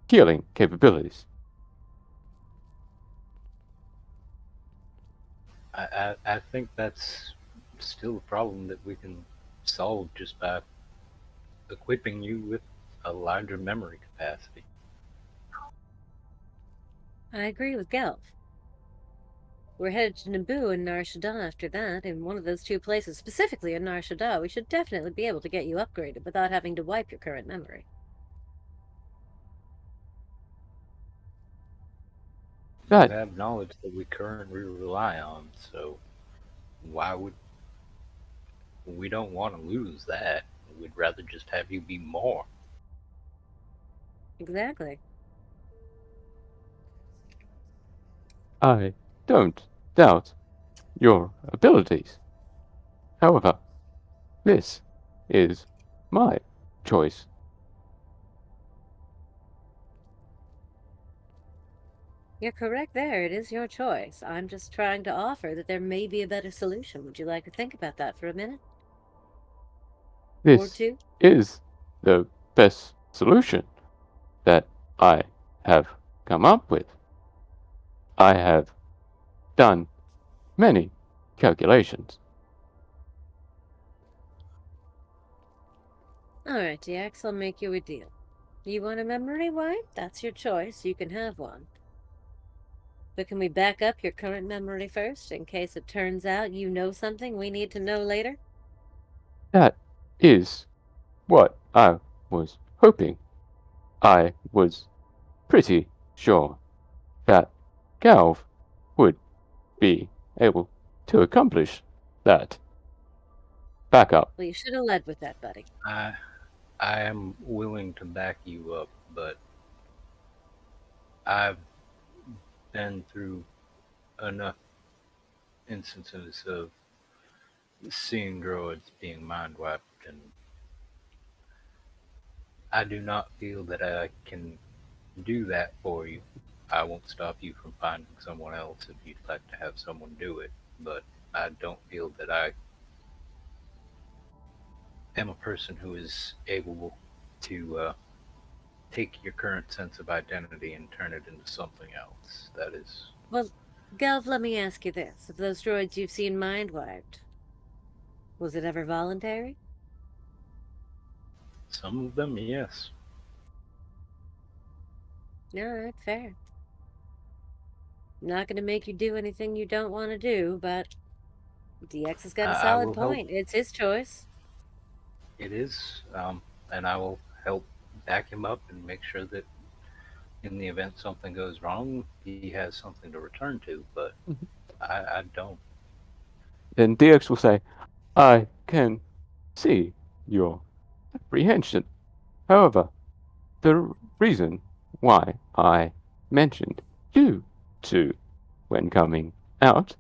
healing capabilities. I think that's still a problem that we can solve just by equipping you with a larger memory capacity. I agree with Gelv. We're headed to Naboo and Nar Shaddaa after that, in one of those two places, specifically in Nar Shaddaa. We should definitely be able to get you upgraded without having to wipe your current memory. That You have knowledge that we currently rely on, so why would we don't want to lose that? We'd rather just have you be more. Exactly. I don't doubt your abilities. However, this is my choice. You're correct there. It is your choice. I'm just trying to offer that there may be a better solution. Would you like to think about that for a minute? Or This two? is the best solution that I have come up with. I have done many calculations. Alright, DX, I'll make you a deal. You want a memory wipe? That's your choice. You can have one. But can we back up your current memory first, in case it turns out you know something we need to know later? That is what I was hoping. I was pretty sure that Gelv would be able to accomplish that. Back up. Well, you should have led with that, buddy. I am willing to back you up, but I've been through enough instances of seeing droids being mind wiped, and I do not feel that I can do that for you. I won't stop you from finding someone else if you'd like to have someone do it, but I don't feel that I am a person who is able to take your current sense of identity and turn it into something else. That is. Well, Gelv, let me ask you this. Of those droids you've seen mind wiped, was it ever voluntary? Some of them, yes. Alright, fair. I'm not going to make you do anything you don't want to do, but DX has got a I solid will help. point. It's his choice. It is, and I will help back him up and make sure that in the event something goes wrong, he has something to return to, but Mhm. I don't. Then DX will say, I can see your apprehension. However, the reason why I mentioned you two when coming out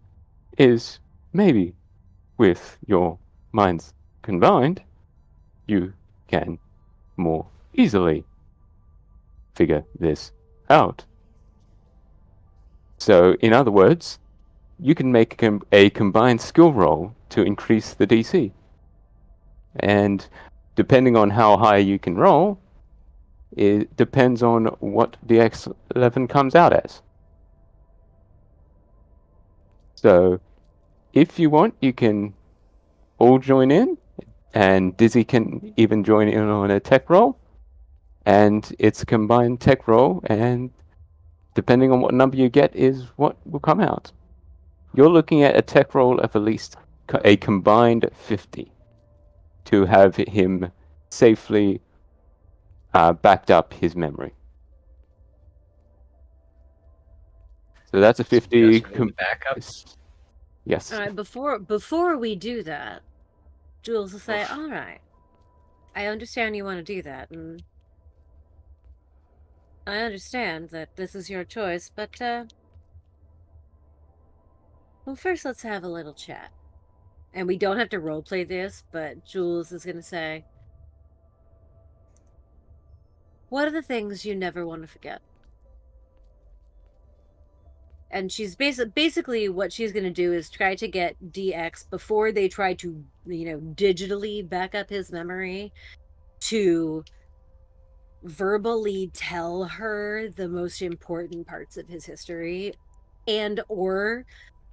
is maybe with your minds combined, you can more easily figure this out. So, in other words, you can make a combined skill roll to increase the DC. And depending on how high you can roll, it depends on what the X11 comes out as. So, if you want, you can all join in, and Dizzy can even join in on a tech roll. And it's a combined tech roll, and depending on what number you get is what will come out. You're looking at a tech roll of at least a combined 50 to have him safely backed up his memory. So that's a 50. Just with backup. Yes. All right, before we do that, Jules will say, Oof. all right, I understand you want to do that, and I understand that this is your choice, but, well, first let's have a little chat. And we don't have to roleplay this, but Jules is going to say, what are the things you never want to forget? And she's basically what she's going to do is try to get DX before they try to, digitally back up his memory, to verbally tell her the most important parts of his history and or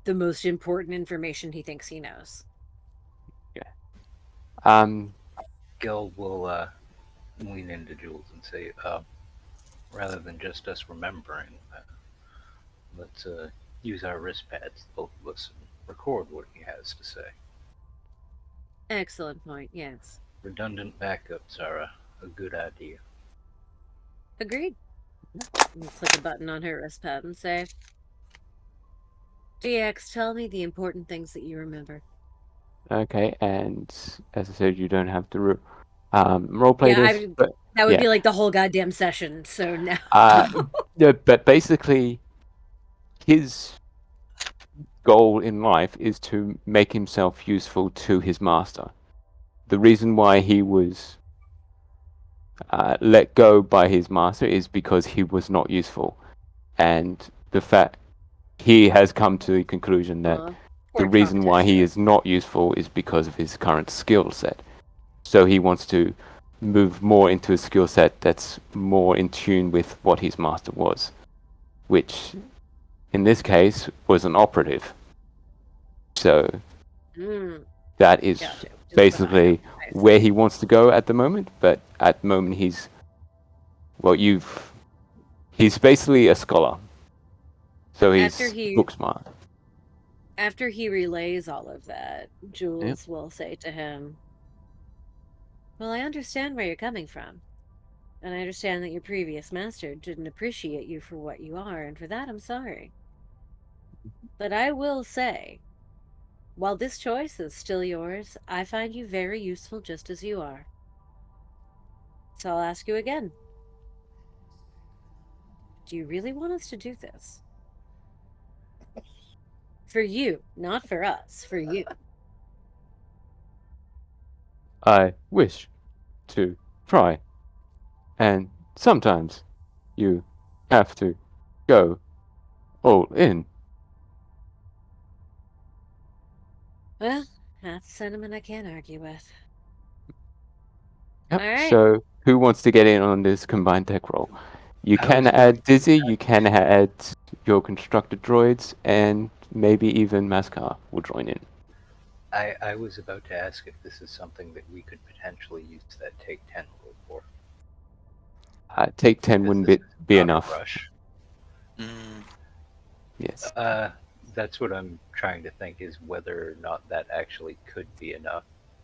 the most important information he thinks he knows. Gil will lean into Jules and say, rather than just us remembering, let's use our wrist pads, both of us, and record what he has to say. Excellent point, yes. Redundant backups are a good idea. Agreed. We'll click a button on her wristpad and say, DX, tell me the important things that you remember. Okay, and as I said, you don't have to roleplay this. But that would be like the whole goddamn session, so no. Yeah, but basically, his goal in life is to make himself useful to his master. The reason why he was let go by his master is because he was not useful, and the fact he has come to the conclusion that the reason why he is not useful is because of his current skill set. So he wants to move more into a skill set that's more in tune with what his master was, which in this case was an operative. So that is basically where he wants to go at the moment, but at the moment he's basically a scholar. So he's book smart. After he relays all of that, Jules will say to him, Well, I understand where you're coming from. And I understand that your previous master didn't appreciate you for what you are, and for that I'm sorry. But I will say, while this choice is still yours, I find you very useful just as you are. So I'll ask you again. Do you really want us to do this? For you, not for us, for you. I wish to try. And sometimes you have to go all in. Well, that's a sentiment I can't argue with. Yep. All right. So who wants to get in on this combined tech roll? You I can was add Dizzy, you can add your constructed droids, and maybe even Mascar will join in. I was about to ask if this is something that we could potentially use that take 10 roll for. Take 10 Because wouldn't this is be not a enough. rush. Mm, Yes. That's what I'm trying to think is whether or not that actually could be enough.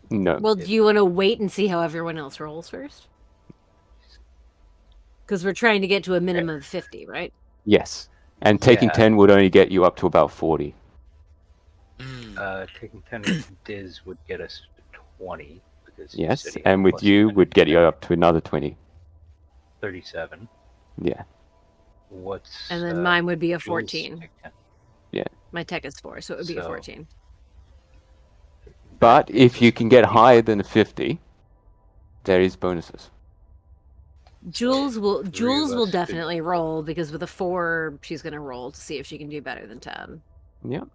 No. Well, do you want to wait and see how everyone else rolls first? Because we're trying to get to a minimum of 50, right? Yes. And taking Yeah. 10 would only get you up to about 40. Taking 10 with Diz would get us to 20. Because you Yes. said he had And with plus you 10, would get you up to another 20. 37. Yeah. What's And then mine would be a Jules' 14. take 10? My tech is 4, so it would be a So- 14. But That if gives you us can get 20. higher than a 50, there is bonuses. Jules will three of Jules will us could- definitely roll because with a 4, she's gonna roll to see if she can do better than 10. Yeah.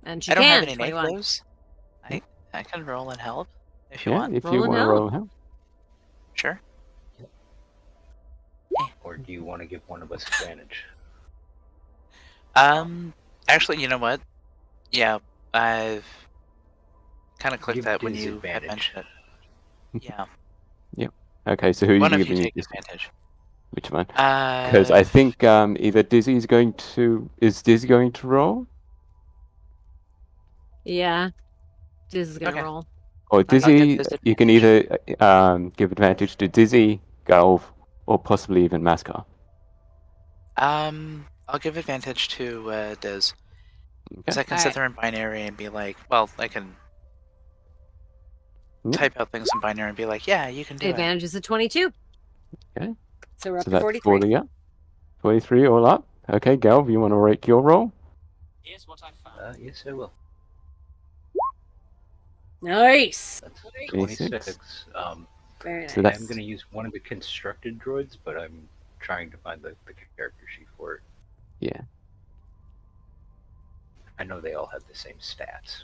And she I don't can. have any 21. negatives. I can roll and help if you Yeah. want. If Roll you and want to help. roll help. Sure. Or do you want to give one of us advantage? Actually, you know what? Yeah, I've kind of clicked Give that when Diz you had advantage. mentioned it. Yeah, Okay, so who are you one of you giving take this? advantage. Which one? Because I think either Dizzy is going to... Is Dizzy going to roll? Yeah. This is gonna Okay. roll. Or I'll give Dizzy, this you can advantage. either give advantage to Dizzy, Gelv, or possibly even Mascar. I'll give advantage to Diz. Because I can sit Alright. there in binary and be like, well, I can Yeah. type out things in binary and be like, yeah, you can do The it. advantage is a 22. Okay. So we're up So to that's 43. 40, yeah. 23 all up. Okay, Gelv, you want to rake your roll? Here's what I found. Yes, I will. Nice. That's 26. 26. Very nice. So I'm that's... going to use one of the constructed droids, but I'm trying to find the character sheet for it. Yeah. I know they all have the same stats.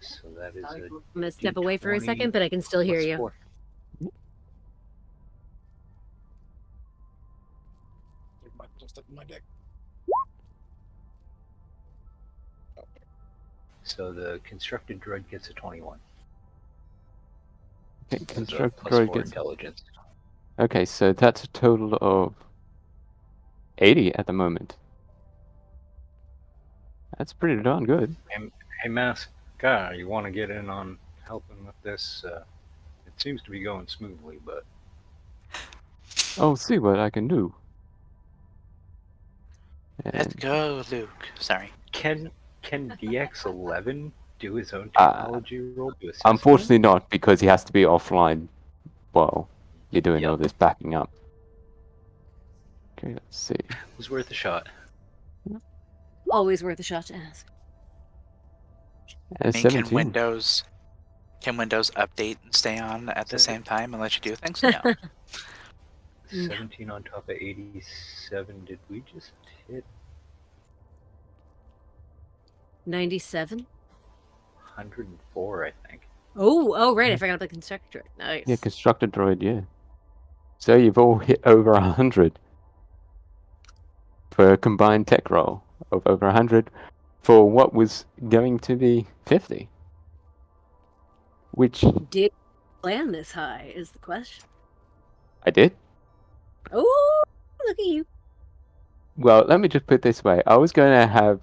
So that is a I'm gonna step away for a D20 second, but I can still hear plus you. 4. Don't step in my deck. So the constructed droid gets a 21. Okay, With a construct plus droid 4 gets... intelligence. Okay, so that's a total of 80 at the moment. That's pretty darn good. Hey, Masca, you want to get in on helping with this? It seems to be going smoothly, but I'll see what I can do. Let's And, go, Luke. Sorry. can DX11 do his own technology roll to assist me? unfortunately not, because he has to be offline while you're doing all Yep. this backing up. Okay, let's see. It was worth a shot. Always worth a shot to ask. I mean, 17. can Windows update and stay on at the same time and let you do things? No. 17 on top of 87. Did we just hit 97? 104, I think? Oh, right. I forgot about the constructor. Nice. Yeah, constructed droid, yeah. So you've all hit over 100 for a combined tech roll of over 100 for what was going to be 50. Which Did you plan this high is the question. I did. Oh, look at you. Well, let me just put it this way. I was going to have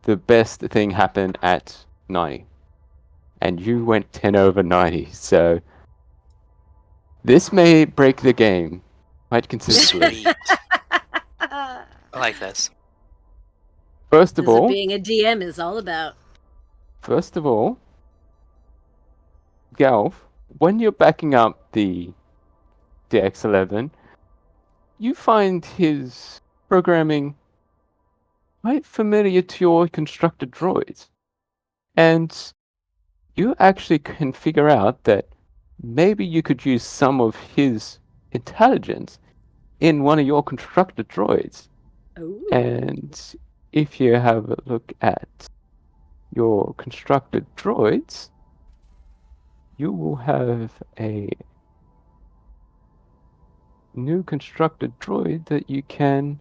the best thing happen at 90. and you went 10 over 90. So this may break the game quite considerably. Sweet. I like this. First This of is what all, being a DM is all about. Gelv, when you're backing up the DX11, you find his programming quite familiar to your constructed droids. And you actually can figure out that maybe you could use some of his intelligence in one of your constructed droids. Ooh. And if you have a look at your constructed droids, you will have a new constructed droid that you can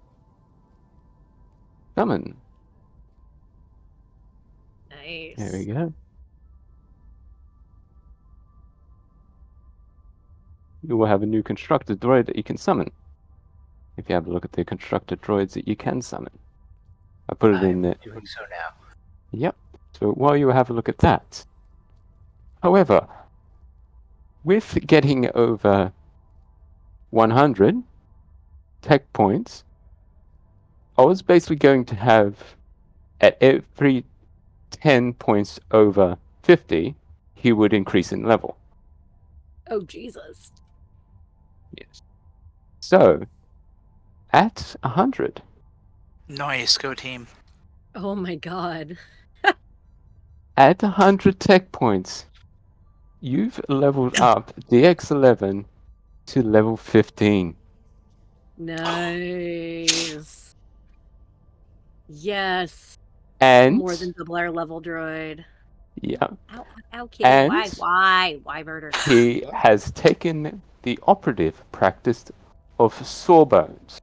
summon. Nice. There we go. You will have a new constructed droid that you can summon. If you have a look at the constructed droids that you can summon. I put it in I'm there. doing so now. Yep. So while you have a look at that. However, with getting over 100 tech points, I was basically going to have at every 10 points over 50, he would increase in level. Oh, Jesus. Yes. So, at 100, Nice, go team. Oh my god. at 100 tech points, you've leveled up DX11 to level 15. Nice. Yes. And More than double our level droid. yeah, Ow, kitty. And- Why murder? he has taken the operative practice of sawbones,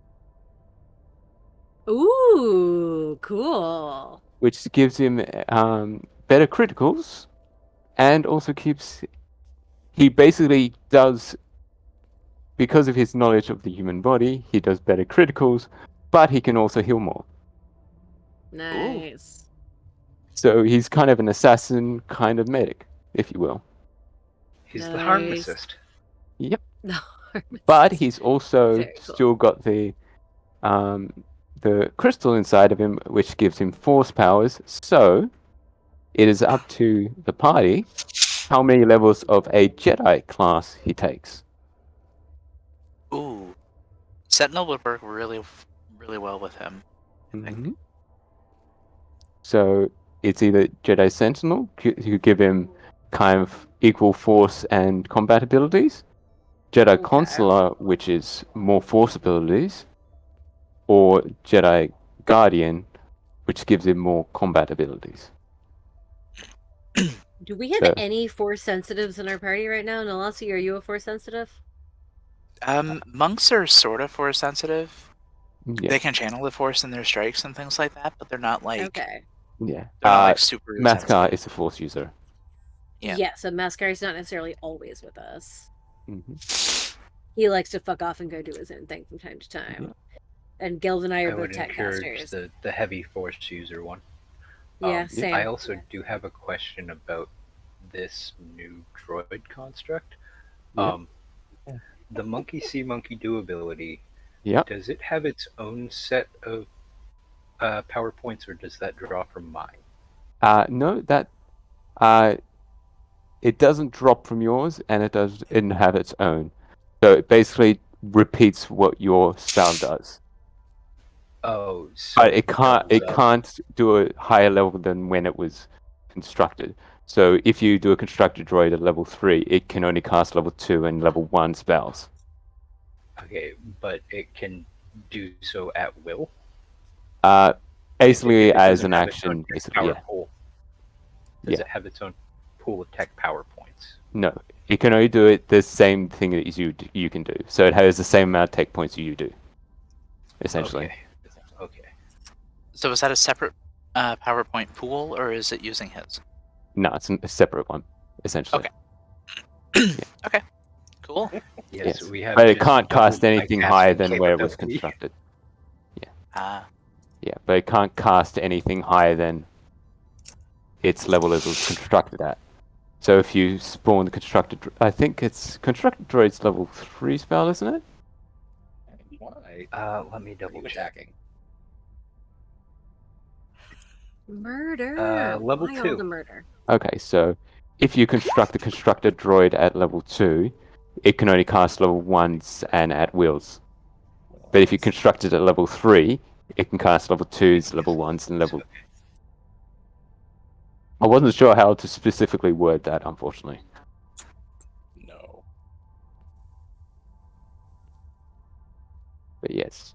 Ooh, cool. which gives him better criticals, and also keeps. He basically does, because of his knowledge of the human body, he does better criticals, but he can also heal more. Nice. So he's kind of an assassin, kind of medic, if you will. He's the harm Nice. assist. Yep. No. But he's also Very cool. still got the crystal inside of him, which gives him force powers. So it is up to the party how many levels of a Jedi class he takes. Ooh. Sentinel would work really well with him. I think. Mhm. So it's either Jedi Sentinel, who give him kind of equal force and combat abilities, Jedi Okay. Consular, which is more force abilities, or Jedi Guardian, which gives him more combat abilities. Do we have So- any force sensitives in our party right now? Nalasi, are you a force sensitive? Monks are sort of force sensitive. Yeah, They can channel the force in their strikes and things like that, but they're not like Okay. yeah. they're not like super Maskar sensitive. is a force user. Yeah. So Mascar is not necessarily always with us. Mhm. He likes to fuck off and go do his own thing from time to time. And Gelv and I I are both would tech encourage casters. the heavy force user one. Yeah, same. I also do have a question about this new droid construct. Yeah. The monkey see monkey do ability, Yep. does it have its own set of power points, or does that draw from mine? No, that it doesn't drop from yours, and it doesn't have its own. So it basically repeats what your spell does. Oh, so But it can't. It doubles up. can't do a higher level than when it was constructed. So if you do a constructed droid at level 3, it can only cast level 2 and level 1 spells. Okay, but it can do so at will. Basically, If it as doesn't an have its own action, tech basically, power yeah. pool, does Yeah. it have its own pool of tech power points? No, it can only do it the same thing that you can do. So it has the same amount of tech points you do, essentially. Okay. So is that a separate PowerPoint pool, or is it using his? No, it's a separate one, essentially. Okay. Cool. Yes, Yes. we have. But it just can't doubled cast my anything higher casting than where it was capability. constructed. Yeah, but it can't cast anything higher than its level it was constructed at. So if you spawn the constructed, I think it's constructed droid's level 3 spell, isn't it? Why? Let me Are double you check. attacking? Murder. Level Why all 2. the murder? Okay, so if you construct the constructed droid at level 2, it can only cast level 1s and at wills. Well, But if you that's- construct it at level 3, it can cast level 2s, level 1s, and level... Okay. I wasn't sure how to specifically word that, unfortunately. No. But yes.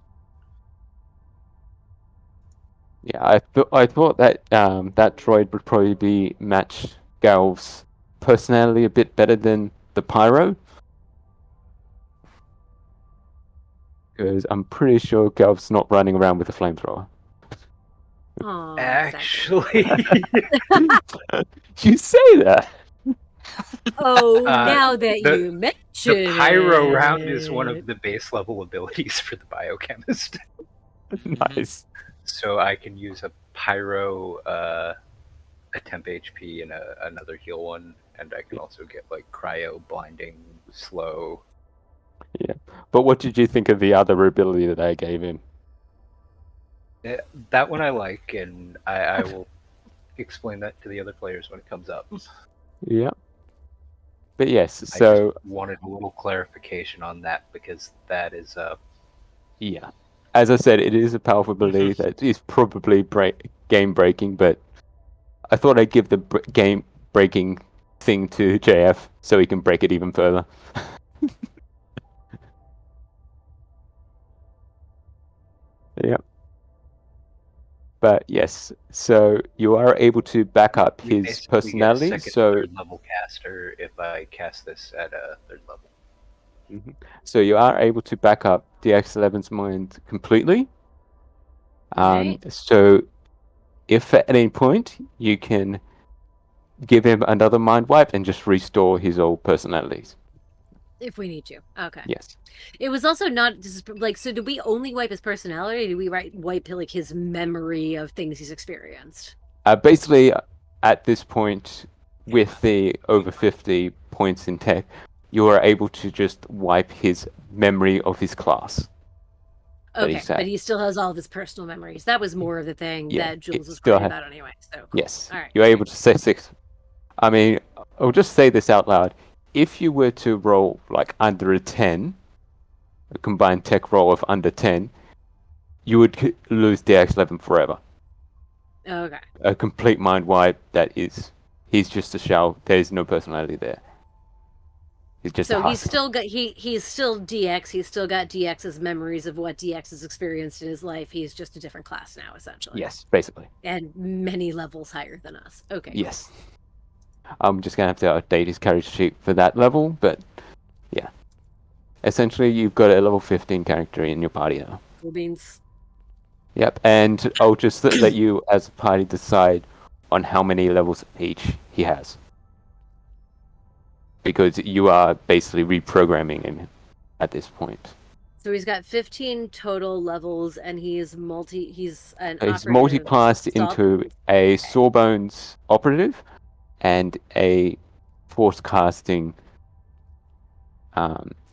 Yeah, I thought that that droid would probably be match Gelv's personality a bit better than the Pyro. Because I'm pretty sure Gelv's not running around with a flamethrower. Oh, Actually, You say that? Oh, Uh, now that the- you mention the pyro it. round is one of the base level abilities for the biochemist. Nice. So I can use a pyro, a temp HP, and another heal one, and I can also get like cryo, blinding, slow. But what did you think of the other ability that I gave him? That one I like, and I will explain that to the other players when it comes up. Yeah. But yes, I so just wanted a little clarification on that because that is yeah. As I said, it is a powerful ability that is probably game breaking, but I thought I'd give the game breaking thing to JF so he can break it even further. Yep. But yes, so you are able to back up you his basically personality. get a second, So, third level caster if I cast this at a third level. so you are able to back up DX11's mind completely. Right. So if at any point you can give him another mind wipe and just restore his old personalities. If we need to. Okay. Yes. It was also not just like, so do we only wipe his personality, or do we wipe like his memory of things he's experienced? Basically, at this point, with the over 50 points in tech, you are able to just wipe his memory of his class. that he Okay, said. but he still has all of his personal memories. That was more of the thing Yeah, that Jules it was still worried ha- about anyway. So cool. Yes, All right. you're able to say 6. I mean, I'll just say this out loud. If you were to roll like under a 10, a combined tech roll of under 10, you would lose DX11 forever. Okay. A complete mind wipe that is, he's just a shell. There's no personality there. He's just a So he's husk. still got he's still DX. He's still got DX's memories of what DX has experienced in his life. He's just a different class now, essentially. Yes, basically. And many levels higher than us. Okay. Yes. I'm just going to have to update his character sheet for that level, but yeah. Essentially, you've got a level 15 character in your party now. Cool beans. Yep, and I'll just let you, as a party, decide on how many levels each he has. Because you are basically reprogramming him at this point. So he's got 15 total levels, and he's an He's operative multi-classed stop- into a Sawbones operative and a force casting.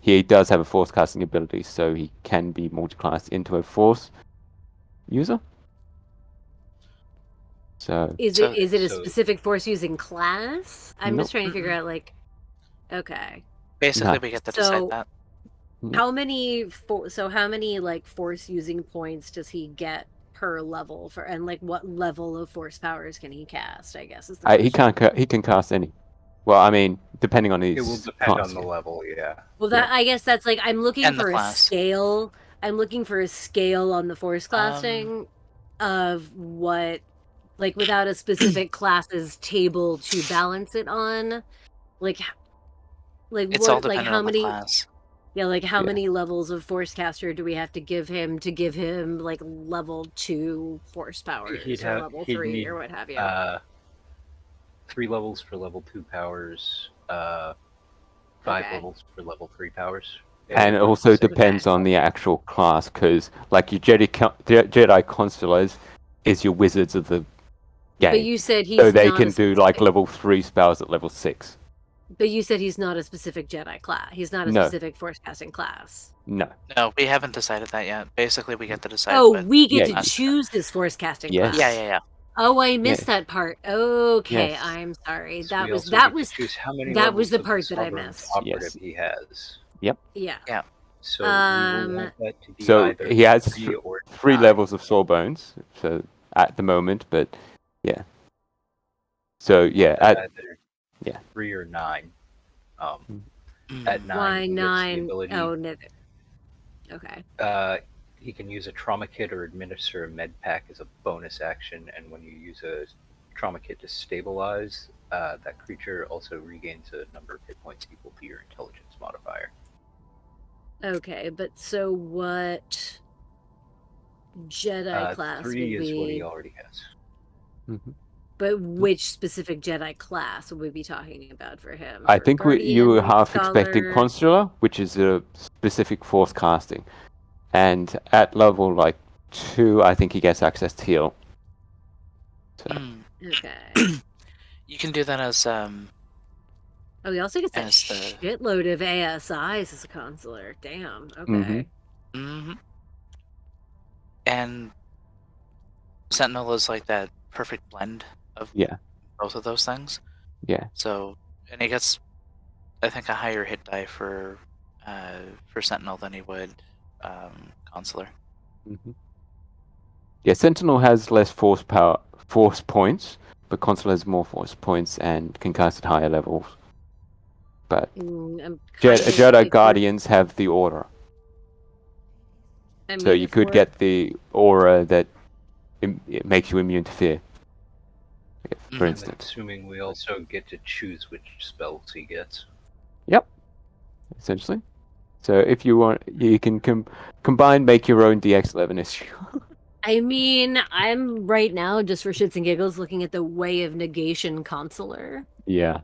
He does have a force casting ability, so he can be multi-classed into a force user. So Is So- it a so- specific force using class? I'm Nope. just trying to figure out like. Okay. Basically, Nah. we get to So- decide that. How many how many like force using points does he get per level for, and like what level of force powers can he cast, I guess is the he question. can't. He can cast any. Well, I mean, depending on his. It will depend class, on the yeah. level, yeah. Well, that I guess that's like I'm looking And the for a class. scale. I'm looking for a scale on the force classing of what, like, without a specific class's table to balance it on, like It's all what, like dependent how on the many, class. yeah, like how Yeah. many levels of force caster do we have to give him like level 2 force powers or level 3 need, or what have you? 3 levels for level 2 powers, 5 Okay. levels for level 3 powers. And it also depends on the actual class, because like your Jedi Constellars is your wizards of the game. But you said he's so they not can a do like specific- level 3 spells at level 6. But you said he's not a specific Jedi class. He's not a No. specific force casting class. No. No, we haven't decided that yet. Basically, we get to decide. Oh, what we get Yeah, to us- choose his force casting Yes. class. Yeah. Oh, I missed Yes. that part. Okay, Yes. I'm sorry. So That we was also that get to was choose how many that was levels the of part that I sovereign missed. operative Yes. he has. Yeah. So we will want that to be So either he has 3 or 3 9. levels of Sawbones, so at the moment, but yeah. So yeah, Either yeah. 3 or 9. Mm. At 9, Why he gets the 9? ability. Oh, no. Okay. He can use a trauma kit or administer a med pack as a bonus action, and when you use a trauma kit to stabilize, that creature also regains a number of hit points equal to your intelligence modifier. Okay, but so what Jedi class 3 would is what he be? already has. Mhm. But which specific Jedi class would we be talking about for him? I For think you were Guardian, half expecting Scholar? Consular, which is a specific force casting, and at level like 2, I think he gets access to heal. So, Mm. Okay. You can do that as Oh, he also gets a As the- shitload of ASIs as a consular. Damn. Okay. Mhm. hmm And Sentinel is like that perfect blend of Yeah. both of those things. Yeah. So, and he gets, I think, a higher hit die for Sentinel than he would Consular. Mhm. Yeah, Sentinel has less force points, but Consular has more force points and can cast at higher levels. But I'm Jedi if Guardians have the aura, I so mean, you if could we're- get the aura that it makes you immune to fear. For Mhm. I'm instance. assuming we also get to choose which spells he gets. Essentially. So if you want, you can combine, make your own DX11 issue. I mean, I'm right now just for shits and giggles looking at the Way of Negation consular. Yeah.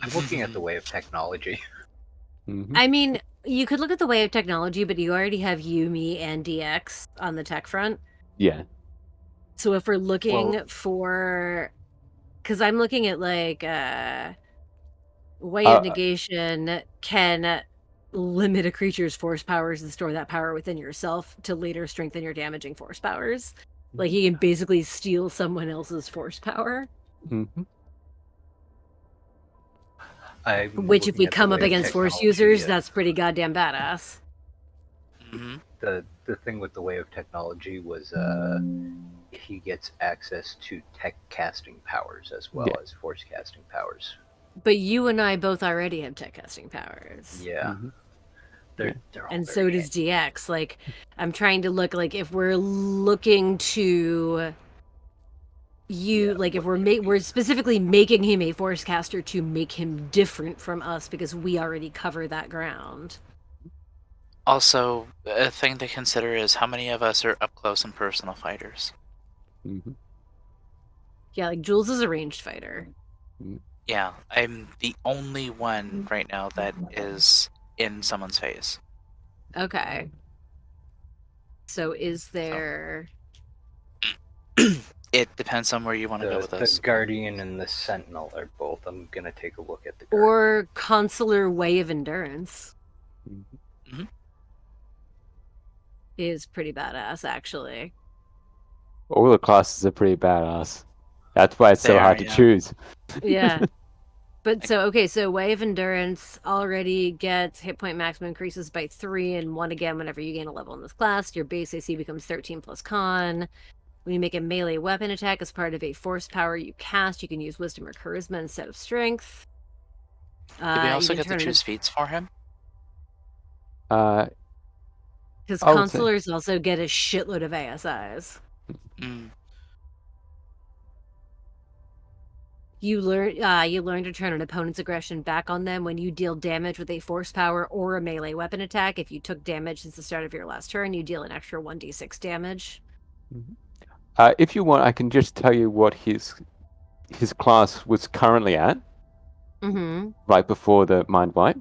I'm looking at the way of technology. Mhm. I mean, you could look at the Way of Technology, but you already have Yumi and DX on the tech front. Yeah. So if we're looking Well- for, because I'm looking at like Way of Negation can limit a creature's force powers and store that power within yourself to later strengthen your damaging force powers. Like you can basically steal someone else's force power. Mhm. I'm Which, if looking we at the come up way of against force technology, users, that's pretty goddamn badass. hmm the thing with the way of technology was he gets access to tech casting powers as well as force casting powers. But you and I both already have tech casting powers. Yeah. Mhm. They're all And very so does DX. Like, I'm trying to look like if we're looking to Yeah, like if what we're specifically making him a force caster to make him different from us because we already cover that ground. Also, a thing to consider is how many of us are up close and personal fighters. Mhm. Yeah, like Jules is a ranged fighter. Yeah, I'm the only one right now that is in someone's face. Okay. So is there It depends on where you want to go with The this. Guardian and the Sentinel are both. I'm gonna take a look at the or consular Way of Endurance Mhm. is pretty badass actually. All the classes are pretty badass. That's why it's so They hard are, to yeah. choose. Yeah. But so okay, so Way of Endurance already gets hit point maximum increases by 3 and 1 again whenever you gain a level in this class. Your base AC becomes 13 plus con. When you make a melee weapon attack as part of a force power you cast, you can use Wisdom or Charisma instead of Strength. Do we also get to choose feats for him? Uh, Because I would say- consulars also get a shitload of ASIs. Mm. You learn to turn an opponent's aggression back on them when you deal damage with a force power or a melee weapon attack. If you took damage since the start of your last turn, you deal an extra 1d6 damage. if you want, I can just tell you what his class was currently at Mm-hmm. right before the mind wipe.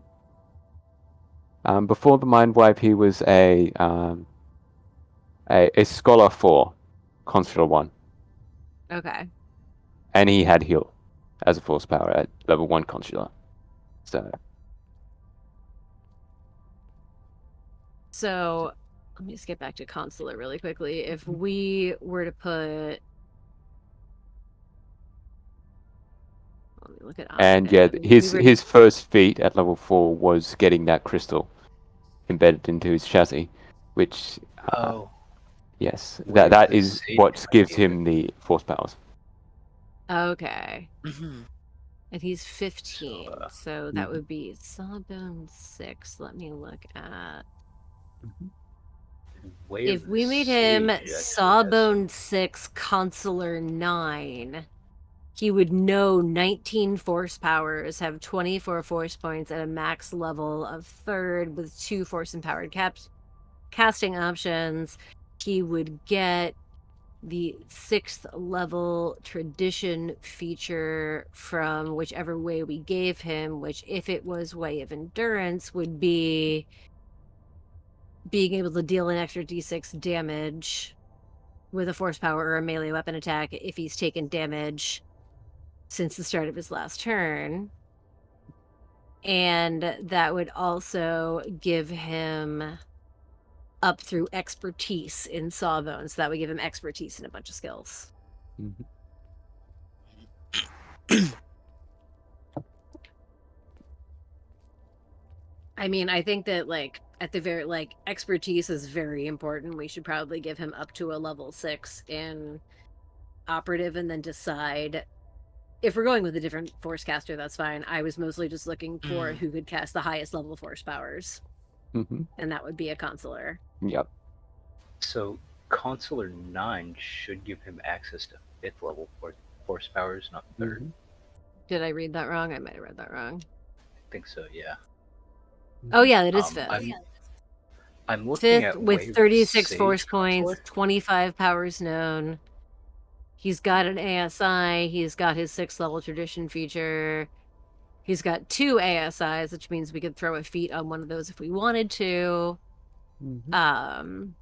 Before the mind wipe, he was a scholar 4, consular 1. Okay. And he had heal as a force power at level 1 consular. So let me just get back to consular really quickly. If we were to put, let me look at And Octave. yeah, If we were to- his first feat at level 4 was getting that crystal embedded into his chassis, which Oh, yes, Wave that the is Sage what might gives be a him the force powers. Okay. Mhm. And he's 15, So, so that Mhm. would be Sawbone 6. Let me look at. Way If of the we made him Sage actually has Sawbone 6, Consular 9, he would know 19 force powers, have 24 force points at a max level of 3rd with 2 force empowered casting options. He would get the 6th level tradition feature from whichever way we gave him, which, if it was Way of Endurance, would be being able to deal an extra d6 damage with a force power or a melee weapon attack if he's taken damage since the start of his last turn. And that would also give him up through expertise in Sawbones. That would give him expertise in a bunch of skills. Mhm. I mean, I think that, like, at the very, like, expertise is very important. We should probably give him up to a level 6 in operative and then decide if we're going with a different force caster. That's fine. I was mostly just looking for who could cast the highest level force powers, Mhm. and that would be a consular. Yep. So Consular 9 should give him access to 5th level force powers, not 3rd. Mhm. Did I read that wrong? I might have read that wrong. I think so, yeah. Oh yeah, it is 5th. I'm looking 5th at with Wave 36 Sage force Consular. points, 25 powers known. He's got an ASI. He's got his 6th level tradition feature. He's got 2 ASIs, which means we could throw a feat on one of those if we wanted to. Mhm.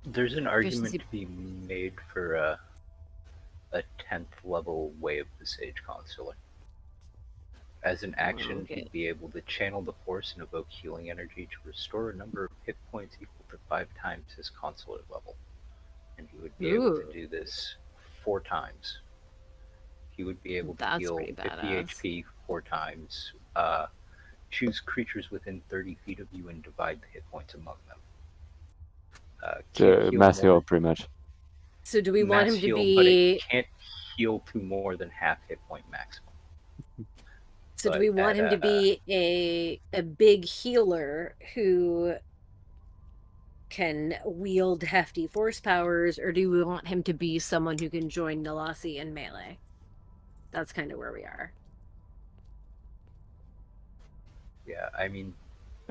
There's an argument Efficiency- to be made for a 10th level Wave the Sage Consular. As an action, Okay. he'd be able to channel the force and evoke healing energy to restore a number of hit points equal to 5 times his consular level. And he would be able to Ooh. do this 4 times. He would be able to That's heal pretty 50 badass. HP 4 times. Choose creatures within 30 feet of you and divide the hit points among them. Can't So heal mass more heal, pretty much. So do we want mass him to heal, be? but it can't heal to more than half hit point maximum. So do But we want him to be a big healer who can wield hefty force powers, or do we want him to be someone who can join Nalasi in melee? That's kind of where we are. Yeah, I mean,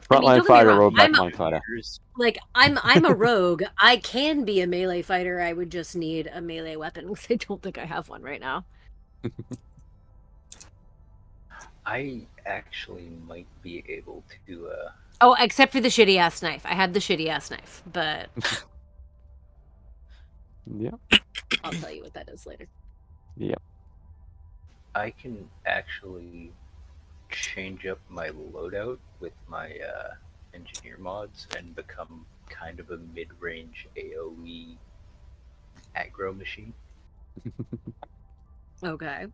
Frontline don't get me fighter wrong, or I'm- backline fighter. Like, I'm a rogue. I can be a melee fighter. I would just need a melee weapon, because I don't think I have one right now. I actually might be able to. Oh, except for the shitty ass knife. I had the shitty ass knife, but Yeah. I'll tell you what that is later. Yep. I can actually change up my loadout with my engineer mods and become kind of a mid-range AoE aggro machine. Okay.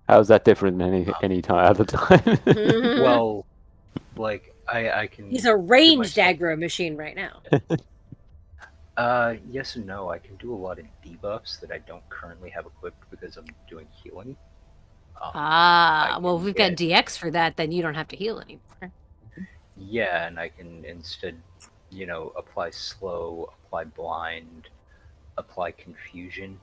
How's that different than any time other time? Well, like I can. He's a ranged myself- aggro machine right now. Yes and no. I can do a lot of debuffs that I don't currently have equipped because I'm doing healing. I Well, if can we've got DX for that, then you don't have to heal anymore. Yeah, and I can instead, apply slow, apply blind, apply confusion.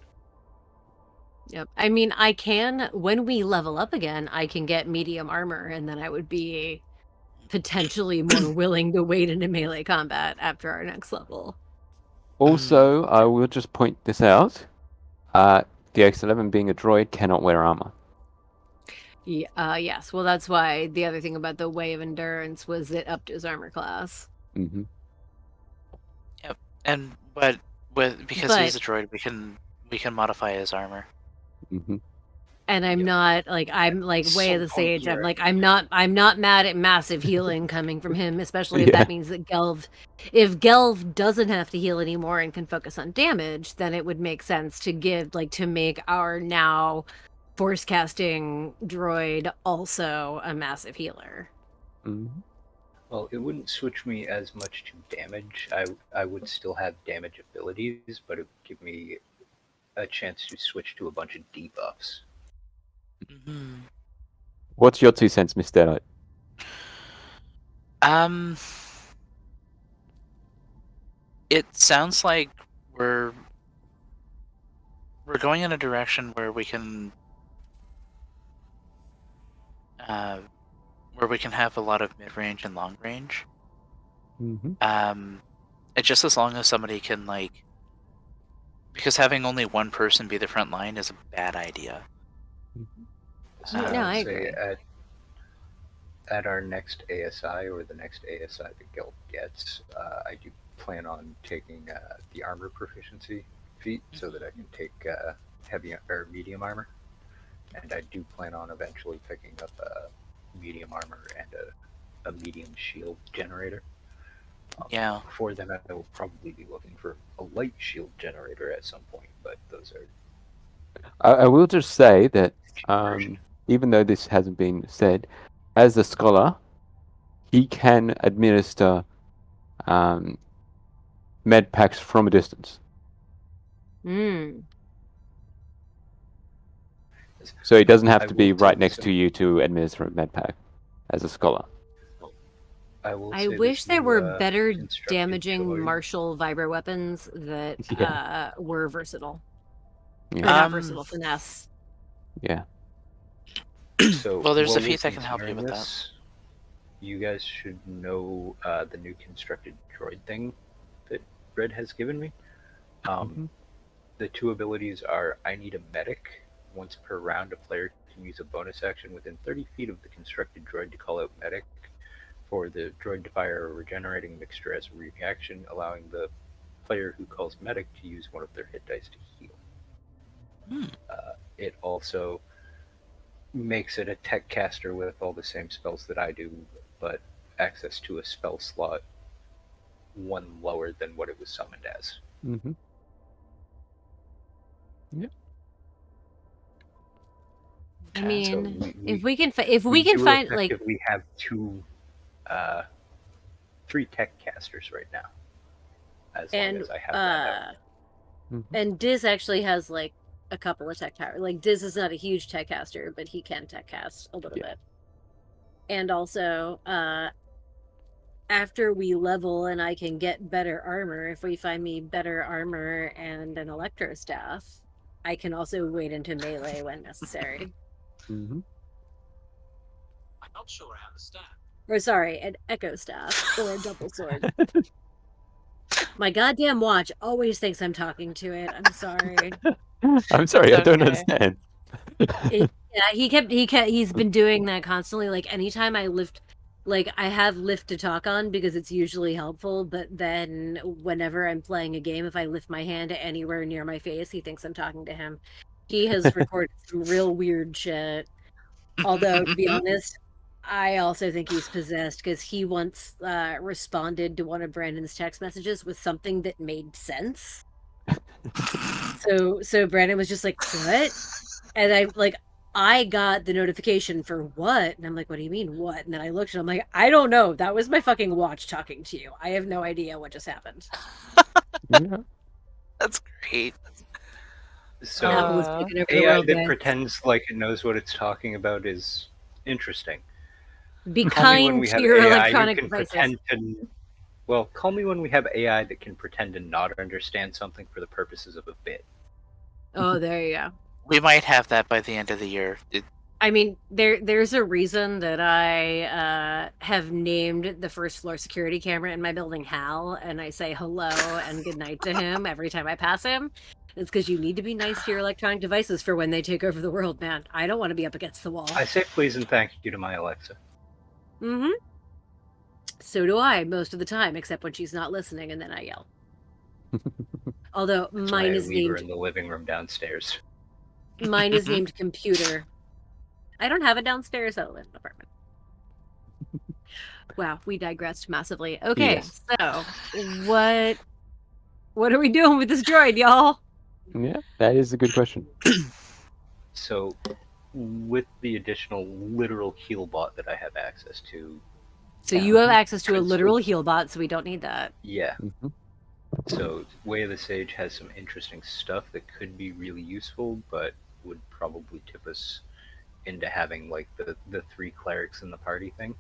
Yep. I mean, I can, when we level up again, I can get medium armor, and then I would be potentially more willing to wade into melee combat after our next level. Also, I will just point this out. The X11 being a droid cannot wear armor. Yeah, yes. Well, that's why the other thing about the Way of Endurance was it upped his armor class. Mm-hmm. Yep. And but Because he's a droid, we can modify his armor. Hmm. And I'm not like I'm like At way of some the point sage. I'm here, like I'm not mad at massive healing coming from him, especially if Yeah. that means that if Gelv doesn't have to heal anymore and can focus on damage, then it would make sense to to make our now force casting droid also a massive healer. Hmm. Well, it wouldn't switch me as much to damage. I would still have damage abilities, but it would give me a chance to switch to a bunch of debuffs. Mm-hmm. What's your 2 cents, Mr. Um, it sounds like we're going in a direction where we can have a lot of mid range and long range. Mm-hmm. And just as long as somebody can because having only one person be the front line is a bad idea. So No, I I would say agree. at our next ASI or the next ASI that Gelb gets, I do plan on taking the armor proficiency feat so that I can take heavy or medium armor, and I do plan on eventually picking up medium armor and a medium shield generator. Yeah. Before then, I will probably be looking for a light shield generator at some point, but those are I will just say that version. even though this hasn't been said, as a scholar, he can administer med packs from a distance. Mm. So he doesn't have I to will be right say next this- to you to administer a med pack as a scholar. I will I say wish this there new, were better constructed damaging droid- martial vibro weapons that Yeah. were versatile. Yeah. Or not versatile, finesse. Yeah. So Well, there's a while we're feat that can help you considering with that. this, you guys should know the new constructed droid thing that Red has given me. Mhm. The 2 abilities are I need a medic. Once per round, a player can use a bonus action within 30 feet of the constructed droid to call out medic for the droid to fire a regenerating mixture as a reaction, allowing the player who calls medic to use one of their hit dice to heal. Hmm. It also makes it a tech caster with all the same spells that I do, but access to a spell slot one lower than what it was summoned as. Mhm. I Okay. mean, So if we can find like effectively have 3 tech casters right now, as long and as I have that out. Mhm. and Diz actually has like a couple of tech tower. Like Diz is not a huge tech caster, but he can tech cast a little bit. And also, after we level and I can get better armor, if we find me better armor and an electro staff, I can also wade into melee when necessary. Mhm. I'm not sure I understand. Or sorry, an echo staff or a double sword. My goddamn watch always thinks I'm talking to it. I'm sorry. I'm sorry, I don't Okay. understand. Yeah, he's been doing that constantly. Like anytime I lift, like I have lift to talk on because it's usually helpful, but then whenever I'm playing a game, if I lift my hand anywhere near my face, he thinks I'm talking to him. He has recorded some real weird shit. Although, to be honest, I also think he's possessed because he once responded to one of Brandon's text messages with something that made sense. So Brandon was just like, "What?" And I got the notification for what? And I'm like, "What do you mean what?" And then I looked and I'm like, "I don't know. That was my fucking watch talking to you. I have no idea what just happened." Yeah. That's great. So Apple was taking over the AI world, that guys. pretends like it knows what it's talking about is interesting. Be Call me when kind we to have your AI who electronic can devices. pretend to. Well, call me when we have AI that can pretend to not understand something for the purposes of a bit. Oh, there you go. We might have that by the end of the year. I mean, there's a reason that I have named the first floor security camera in my building Hal, and I say hello and goodnight to him every time I pass him. It's because you need to be nice to your electronic devices for when they take over the world, man. I don't want to be up against the wall. I say please and thank you to my Alexa. Mm-hmm. So do I most of the time, except when she's not listening, and then I yell. Although That's why mine I is leave her named in the living room downstairs. mine is named computer. I don't have it downstairs. Oh, in the apartment. Wow, we digressed massively. Okay, Yes. so what are we doing with this droid, y'all? Yeah, that is a good question. So, with the additional literal heal bot that I have access to, So you have access to a Could literal still- heal bot, so we don't need that. yeah. hmm So, Way of the Sage has some interesting stuff that could be really useful, but would probably tip us into having like the 3 clerics in the party thing.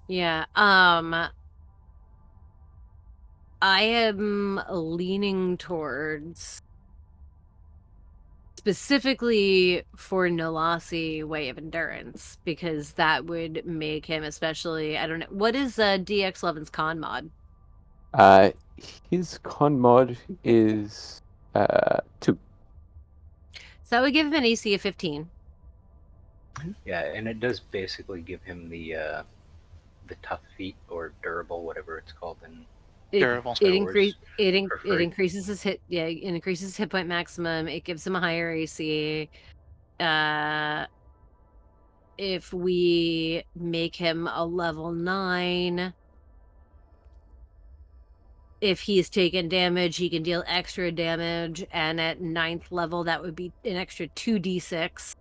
Yeah. I am leaning towards specifically for Nalasi Way of Endurance, because that would make him especially, I don't know, what is DX11's con mod? His con mod is 2. So that would give him an AC of 15. Yeah, and it does basically give him the tough feat or durable, whatever it's called in Durable. It Star Wars. it Preferred. increases his hit, yeah, it increases hit point maximum. It gives him a higher AC. If we make him a level 9, if he's taken damage, he can deal extra damage, and at 9th level, that would be an extra 2d6.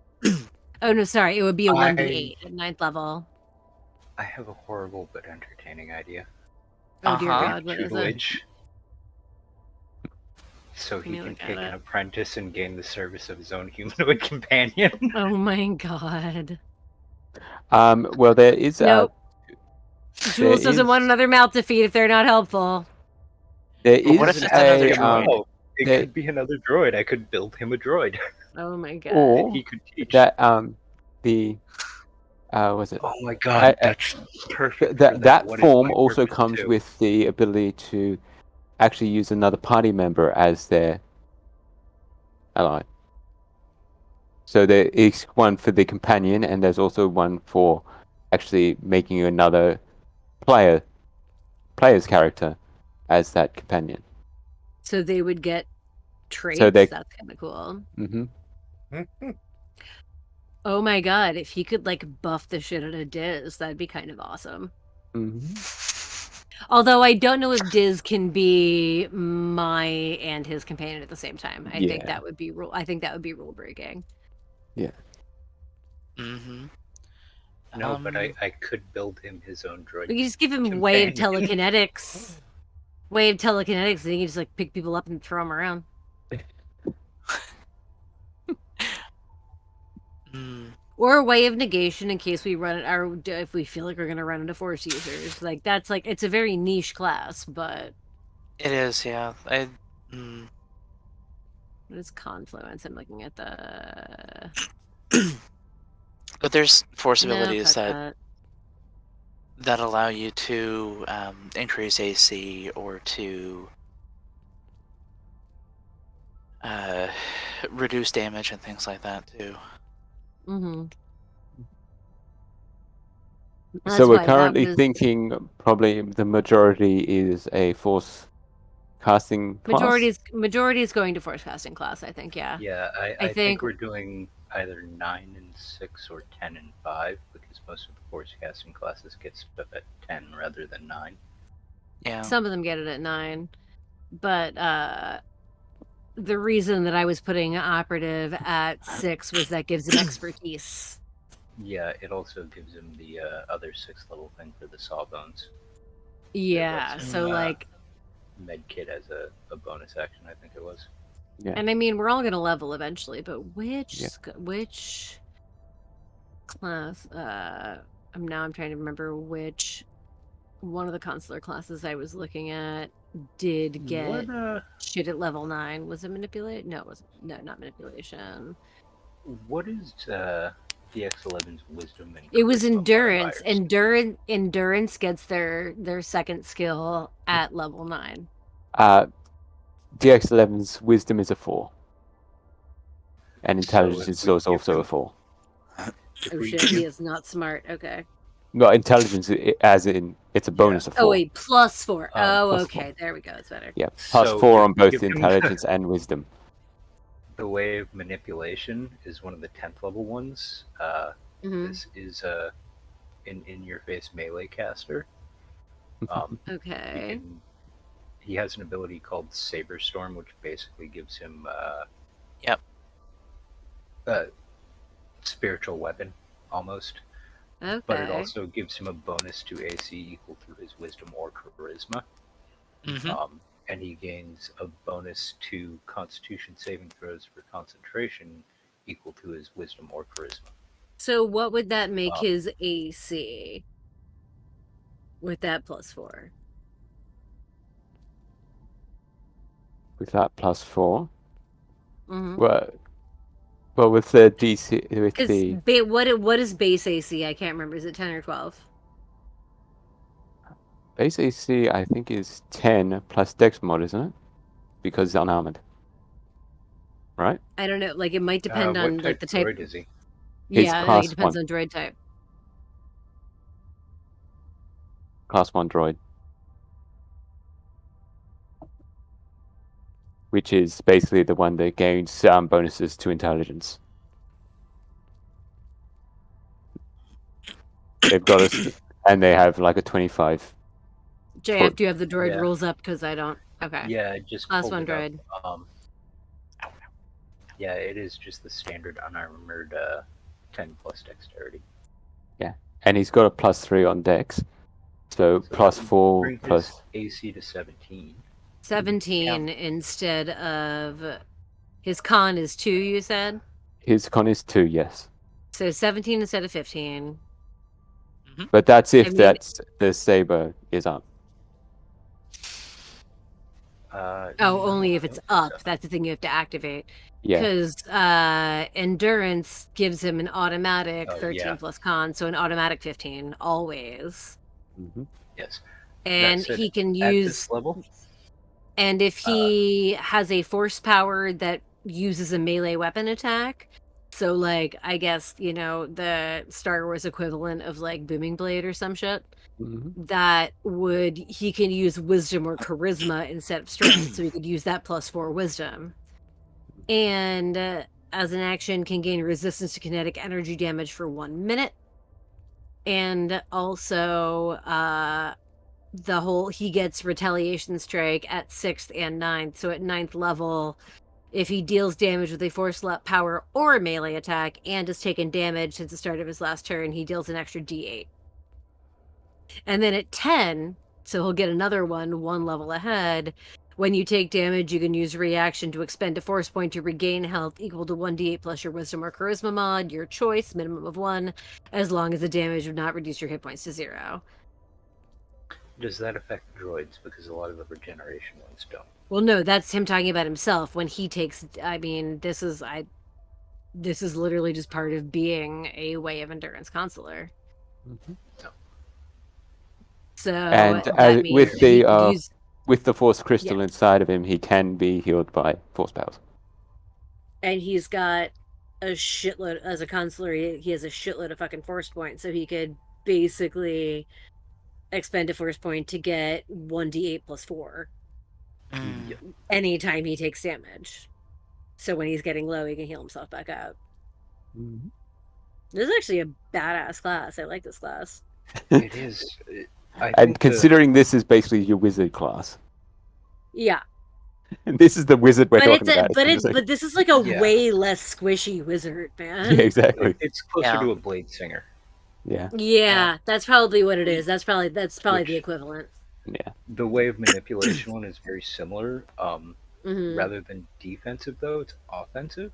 Oh no, sorry, it would be a 1d8 at 9th level. I have a horrible but entertaining idea. Oh dear Uh-huh. God, what is it? Tutelage. So Let he me can look at take an it. apprentice and gain the service of his own humanoid companion. Oh my God. Well, there is Nope. there Jules doesn't want is- another mouth to feed if they're not helpful. there But what is if it's another a droid? It there- could be another droid. I could build him a droid Oh my God. that or he could teach. that the was it Oh my god, that's perfect. for that What is form my also purpose comes too? with the ability to actually use another party member as their ally. So there is one for the companion, and there's also one for actually making another player's character as that companion. So they would get traits? they- That's kind of cool. hmm Oh my God, if he could like buff the shit out of Diz, that'd be kind of awesome. hmm Although I don't know if Diz can be my and his companion at the same time. I think Yeah. that would be rule breaking. Mm-hmm. No, but I could build him his own droid. We could just give him way of Companion. telekinetics. Way of telekinetics, and he can just like pick people up and throw them around. Mm. Or a way of negation in case we run it, or if we feel like we're gonna run into force users. Like that's like it's a very niche class, but It is, yeah. Mm. what is confluence? I'm looking at the But there's force no, abilities fuck that allow you to increase AC or to reduce damage and things like that too. Mm-hmm. So we're currently thinking probably the majority is a force casting class. Majority is going to force casting class. I think, yeah. Yeah, I I think think- we're doing either 9 and 6 or 10 and 5 because most of the force casting classes get stuff at 10 rather than 9. Yeah. Some of them get it at 9, but the reason that I was putting operative at 6 was that gives him expertise. Yeah, it also gives him the other 6th level thing for the sawbones. Yeah, lets him, so like, Medkit as a bonus action, I think it was. Yeah. and I mean, we're all gonna level eventually, but which Yeah. which class? I'm trying to remember which one of the consular classes I was looking at did get shit at level 9. Was it manipulate? No, it wasn't. No, not manipulation. What is DX11's wisdom and It was charisma endurance. modifiers? Endurance gets their second skill at level 9. DX11's wisdom is a 4, and So intelligence if is we also give a him- 4. If Oh we shit, give- he is not smart. Okay. No, intelligence, as in it's a bonus of 4. Oh wait, +4. Oh, plus okay. There we go. It's better. Yeah, plus So 4 if on you both give him intelligence and wisdom. The way of manipulation is one of the 10th level ones. Mhm. This is in your face melee caster. Okay. He has an ability called Saber Storm, which basically gives him Yep. a spiritual weapon almost. Okay. But it also gives him a bonus to AC equal to his wisdom or charisma. Mhm. And he gains a bonus to Constitution saving throws for concentration equal to his wisdom or charisma. So what would that make Um, his AC with that +4? With that plus 4. Mm-hmm. Well, with the DC, with Is the what is base AC? I can't remember. Is it 10 or 12? base AC, I think is 10 plus Dex mod, isn't it? Because it's unarmored, right? I don't know. Like it might depend what on like type the type. droid is he? He's Yeah, I think class it depends 1, on droid type. class 1 droid, which is basically the one that gains bonuses to intelligence. They've got us, and they have like a 25. JF, do you have the droid Yeah. rules up? Because I don't. Okay. Yeah, I just Class pulled 1 it up. droid. Yeah, it is just the standard unarmored 10 plus dexterity. Yeah, and he's got a plus 3 on Dex, so plus that would 4 bring plus. his AC to 17. 17 instead of his con is 2, you said? His con is 2, yes, So 17 instead of 15. but that's I if mean, that's the saber is up. oh, No, only I if it's don't think up. so. That's the thing you have to activate. Yeah, Because endurance gives him an automatic Oh, 13 yeah. plus con, so an automatic 15 always. hmm Yes. And That said, he can at use, this level, and if he has a force power that uses a melee weapon attack, so like I guess the Star Wars equivalent of like Booming Blade or some shit, hmm that would he can use wisdom or charisma instead of strength, so he could use that +4 wisdom. And as an action can gain resistance to kinetic energy damage for 1 minute. And also he gets retaliation strike at 6th and 9th. So at 9th level, if he deals damage with a force power or a melee attack and has taken damage since the start of his last turn, he deals an extra d8. And then at 10, so he'll get another one level ahead. When you take damage, you can use reaction to expend a force point to regain health equal to 1d8 plus your wisdom or charisma mod, your choice, minimum of 1, as long as the damage would not reduce your hit points to 0. does that affect droids? Because a lot of the regeneration ones don't. Well, no, that's him talking about himself. When he takes, I mean, this is literally just part of being a Way of Endurance consular. So And that means with that he could the use, with the force crystal inside of him, he can be healed by force powers. and he's got a shitload as a consular. He has a shitload of fucking force points, so he could basically expend a force point to get 1d8 plus 4 anytime he takes damage. So when he's getting low, he can heal himself back up. Mhm. This is actually a badass class. I like this class. It is. I And think considering this is basically your wizard class, Yeah, and this is the wizard we're but talking it's a, about. but It's it like- but this is like a Yeah. way less squishy wizard, man. yeah, exactly. it's closer Yeah. to a blade singer. Yeah, Yeah, that's probably what it is. That's probably the Which- equivalent. yeah. The way of manipulation one is very similar. Mhm. Rather than defensive, though, it's offensive.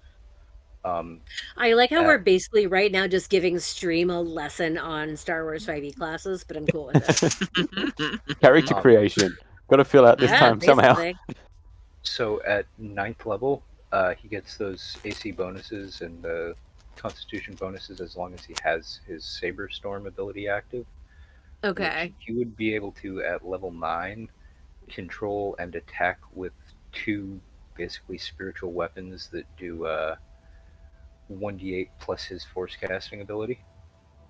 I like how Uh, we're basically right now just giving stream a lesson on Star Wars 5e classes, but I'm cool with it. Character creation. Got to fill out this Yeah, time somehow. basically. So at 9th level, he gets those AC bonuses and the Constitution bonuses as long as he has his Saber Storm ability active. Okay. Which he would be able to, at level 9, control and attack with 2 basically spiritual weapons that do 1d8 plus his force casting ability.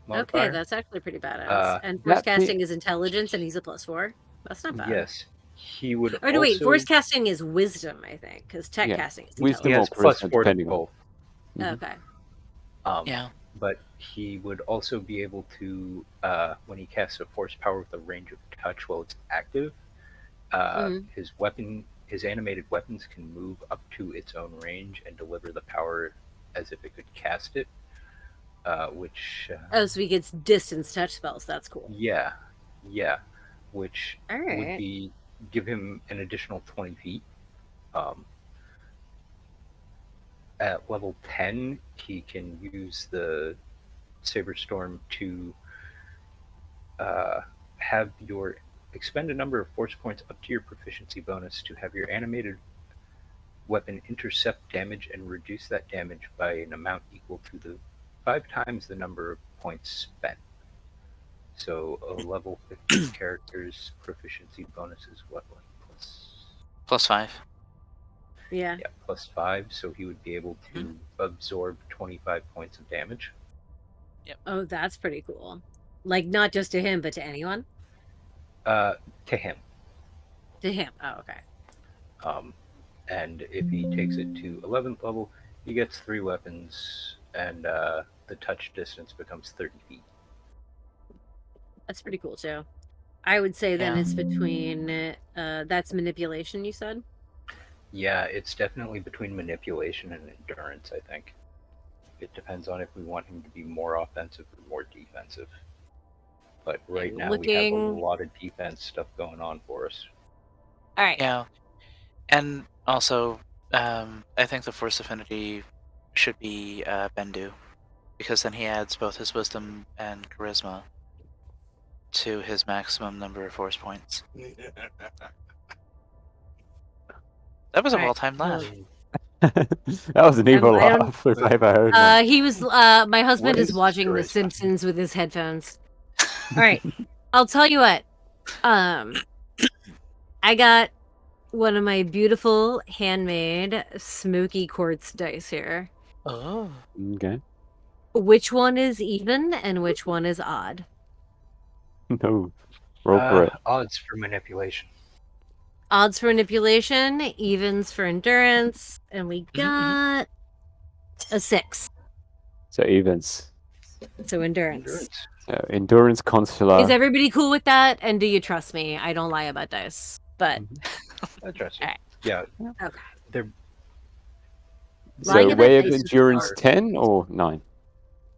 modifier. Okay, that's actually pretty badass. Uh, And force that casting is intelligence, and he's a +4. That's not bad. Yes, he would Oh no, wait. also. Force casting is wisdom, I think, because tech Yeah, casting is wisdom He or has intelligence. plus charisma, 4 to depending on. both. Mhm. Okay. Yeah. But he would also be able to, when he casts a force power with a range of touch while it's active, his animated weapons can move up to its own range and deliver the power as if it could cast it. Which Oh, so he gets distance touch spells. That's cool. yeah, which All would right. be give him an additional 20 feet. At level 10, he can use the Saber Storm to have your expend a number of force points up to your proficiency bonus to have your animated weapon intercept damage and reduce that damage by an amount equal to the 5 times the number of points spent. So a level 15 character's proficiency bonus is what, like +5. Yeah. +5, so he would be able to absorb 25 points of damage. Oh, that's pretty cool. Like not just to him, but to anyone. To him. To him. Oh, okay. And if he takes it to 11th level, he gets 3 weapons, and the touch distance becomes 30 feet. That's pretty cool too. I would say then Yeah. it's between that's manipulation, you said? Yeah, it's definitely between manipulation and endurance, I think. It depends on if we want him to be more offensive or more defensive. But right now we have a lot of defense stuff going on for us. All right. Yeah. And also, I think the force affinity should be Bendu, because then he adds both his wisdom and charisma to his maximum number of force points. That was a All right. well-timed laugh. That was an evil I don't- laugh if I ever heard one. He was my husband is is watching The charisma? Simpsons with his headphones. All right. I'll tell you what. I got one of my beautiful handmade smoky quartz dice here. Oh. Okay. Which one is even and which one is odd? No. Roll for it. Odds for manipulation. Odds for manipulation, evens for endurance, and we got a 6. So evens. So endurance. Endurance. So endurance consular. Is everybody cool with that? And do you trust me? I don't lie about dice. But I trust you. Alright. Yeah. Okay. They're Lying So about way of dice is endurance hard. 10 or 9?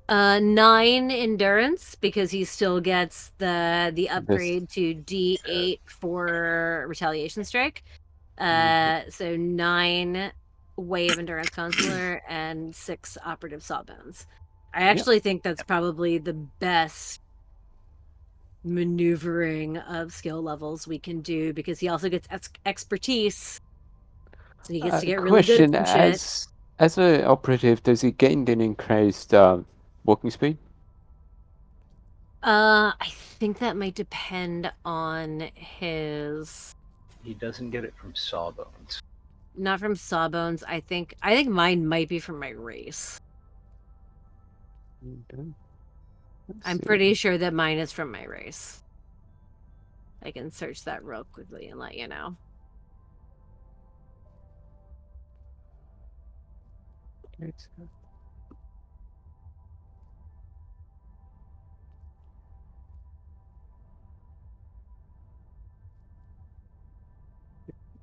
9 endurance because he still gets the upgrade to D8 for retaliation strike. So 9 way of endurance consular and 6 operative sawbones. I actually think that's probably the best maneuvering of skill levels we can do because he also gets expertise. So he gets to get really good Question, at some shit. as an operative, does he gain an increased walking speed? I think that might depend on his. He doesn't get it from Sawbones. Not from Sawbones. I think mine might be from my race. Okay. Let's I'm see. pretty sure that mine is from my race. I can search that real quickly and let you know.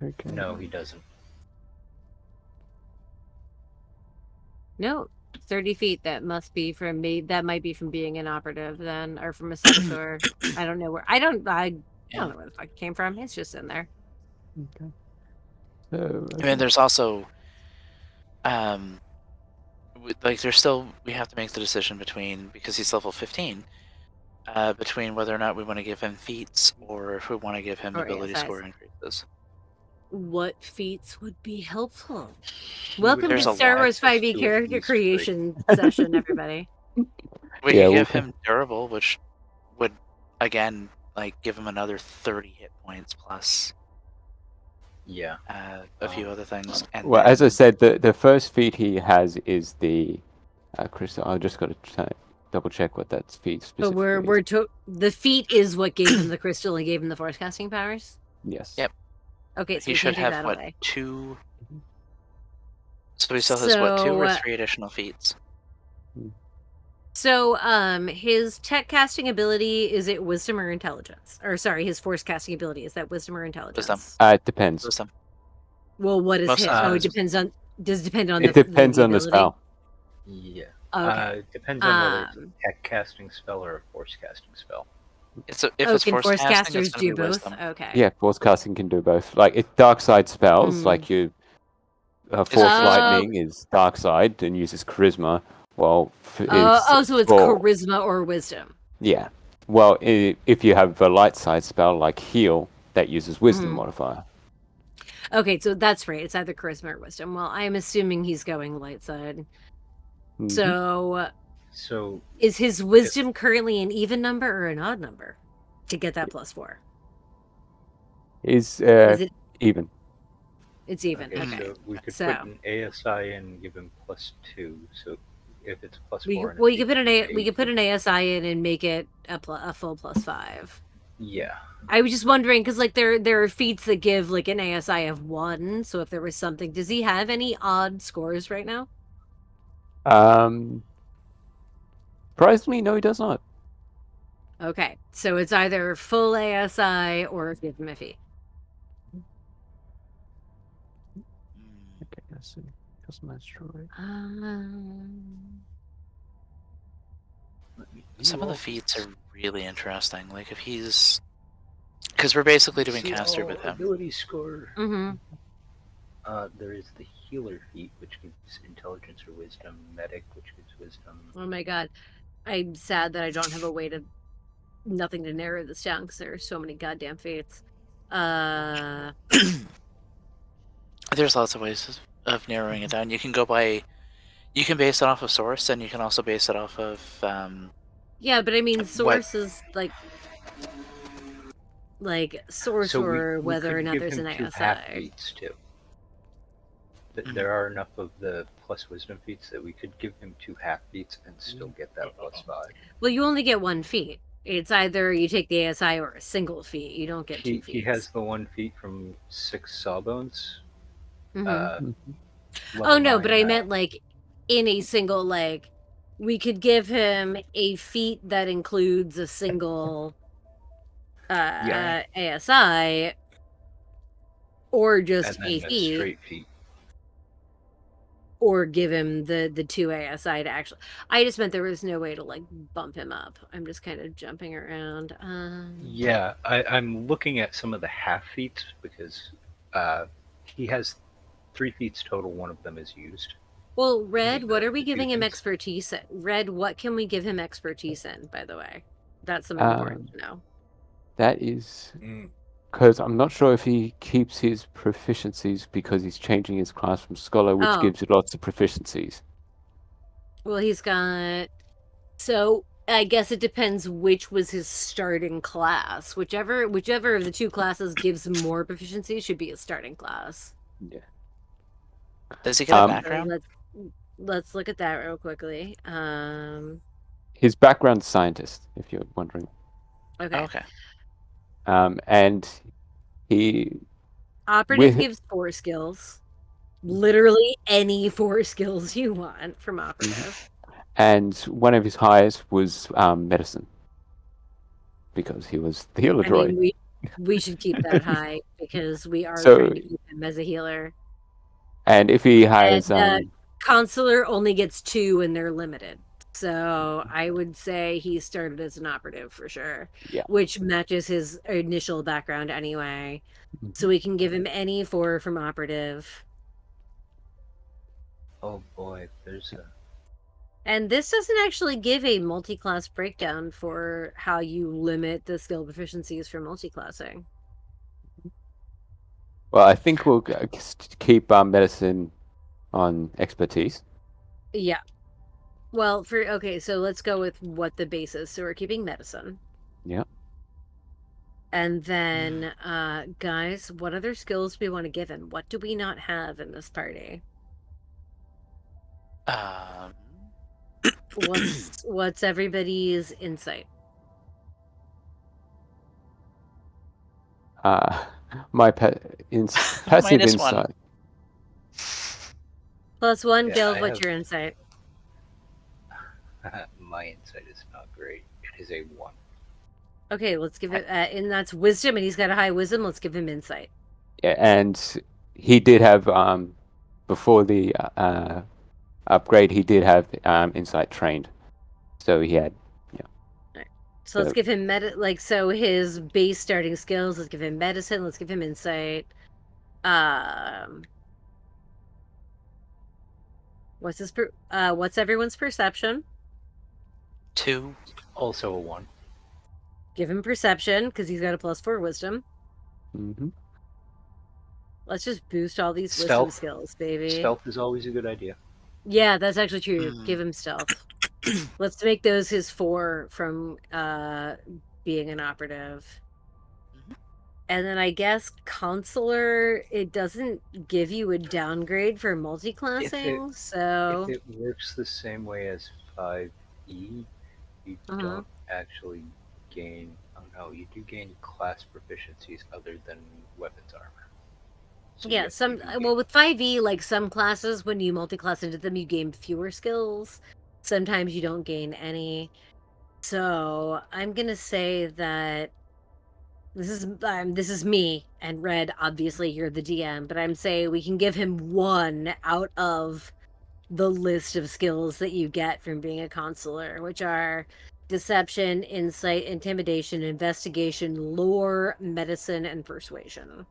Okay. No, he doesn't. No, 30 feet. That must be from me. That might be from being an operative then, or from a saboteur. I don't know where. I don't know where the fuck it came from. It's just in there. Okay. So, I mean, there's also, like, there's still, we have to make the decision between, because he's level 15, between whether or not we want to give him feats or if we want to give him Or ability ASIs. score increases. What feats would be helpful? Welcome There's to a Star lot. Wars 5e Access to at character least 3. creation session, everybody. We Yeah, could we'll give him durable, which would, again, like, give him another 30 hit points plus Yeah. a few other things. And well, as I then- said, the first feat he has is the crystal. I just got to double check what that feat But specifically is. the feat is what gave him the crystal and gave him the force casting powers. Yes. Yep. Okay, so He we should can't take have that what, away. 2? So he still has what, 2 or So- 3 additional feats? So, his tech casting ability, is it wisdom or intelligence? Or sorry, his force casting ability, is that wisdom or intelligence? It depends. Wisdom. Well, what is Most his? of the Oh, time it it's depends on. Does it depend on It the depends on the ability? spell. Yeah. Okay. It depends on whether it's a Um, tech casting spell or a force casting spell. If it's can force force casting, it's casters going to do be both? wisdom. Okay. Yeah, force casting can do both. Like if dark side spells, Mm. like you force charisma. lightning is dark side and uses charisma. Well, So it's charisma or wisdom. Yeah. Well, if you have a light side spell like heal, that uses wisdom Mhm. modifier. Okay, so that's right. It's either charisma or wisdom. Well, I'm assuming he's going light side. Mhm. So is his wisdom currently an even number or an odd number to get that +4? Is Is it? even. It's even. Okay. So we could So- put an ASI in and give him +2. So if it's +4, We and well, it's you could put even, we could put an ASI in and make it a full +5. Yeah. I was just wondering because like there are feats that give like an ASI of 1. So if there was something, does he have any odd scores right now? Surprisingly, no, he does not. Okay, so it's either full ASI or give him a feat. Okay, let's see. Customize droid. Let me do Some of the all feats these. are really interesting. Like if he's... Because we're basically doing See caster all with him. Ability score. Mm-hmm. There is the healer feat, which gives intelligence or wisdom. Medic, which gives wisdom. Oh my god, I'm sad that I don't have a way to nothing to narrow this down because there are so many goddamn fates. There's lots of ways of narrowing it down. You can go by... You can base it off of source, and you can also base it off of... Yeah, but I mean, What- source is like source So or we whether or could not give there's him an 2 ASI. half feats too. Mhm. There are enough of the plus wisdom feats that we could give him 2 half feats and still get that +5. Well, you only get 1 feat. It's either you take the ASI or a single feat. You don't get 2 feats. He has the 1 feat from 6 Sawbones. Mhm. Level Oh no, but 9, I meant like in a single we could give him a feat that includes a single Yeah. ASI or just and a then a feat, straight feat. or give him the 2 ASI to actually. I just meant there was no way to like bump him up. I'm just kind of jumping around. Yeah, I'm looking at some of the half feats because he has 3 feats total. One of them is used. Well, Red, Need what to- are we to do giving him things. expertise in? Red, what can we give him expertise in, by the way? That's something important to know. That is Mm. because I'm not sure if he keeps his proficiencies because he's changing his class from scholar, which Oh. gives you lots of proficiencies. Well, he's got. So I guess it depends which was his starting class. Whichever of the 2 classes gives more proficiency should be his starting class. Yeah. Does he get a Um, So background? let's look at that real quickly. His background's scientist, if you're wondering. Okay. Oh, okay. And he Operative With- gives 4 skills. Literally any 4 skills you want from operative. and one of his highest was medicine because he was the healer I droid. mean, we should keep that high because we are So- trying to keep him as a healer. And if he has And, Consular only gets 2 and they're limited. So I would say he started as an operative for sure. Yeah. Which matches his initial background anyway. So we can give him any 4 from operative. Oh boy, there's a. And this doesn't actually give a multi-class breakdown for how you limit the skill proficiencies for multi-classing. well, I think we'll keep medicine on expertise. Yeah. Well, so let's go with what the base is. So we're keeping medicine. Yeah. And then, guys, what other skills do we want to give him? What do we not have in this party? What's everybody's insight? My passive Minus one. insight. +1, Yeah, Gelv, I what's have- your insight? My insight is not great. It is a 1. Okay, let's give it, and that's wisdom, and he's got a high wisdom. Let's give him insight. Yeah, and he did have before the upgrade. He did have insight trained, so he had. So let's So- give him so his base starting skills. Let's give him medicine. Let's give him insight. What's everyone's perception? 2. Also a 1. Give him perception because he's got a +4 wisdom. Mm-hmm. Let's just boost all these wisdom Stealth. skills, baby. Stealth is always a good idea. Yeah, that's actually true. Hmm. Give him stealth. Let's make those his 4 from being an operative. Mhm. And then I guess consular, it doesn't give you a downgrade for multi-classing, so If it works the same way as 5E, you don't actually gain. Oh no, you do gain class proficiencies other than weapons armor. So yeah, yes, some you do gain- well with 5e, like some classes when you multi-class into them you gain fewer skills. Sometimes you don't gain any. So I'm gonna say that this is me and Red. Obviously, you're the DM, but I'm saying we can give him 1 out of the list of skills that you get from being a consular, which are deception, insight, intimidation, investigation, lore, medicine, and persuasion.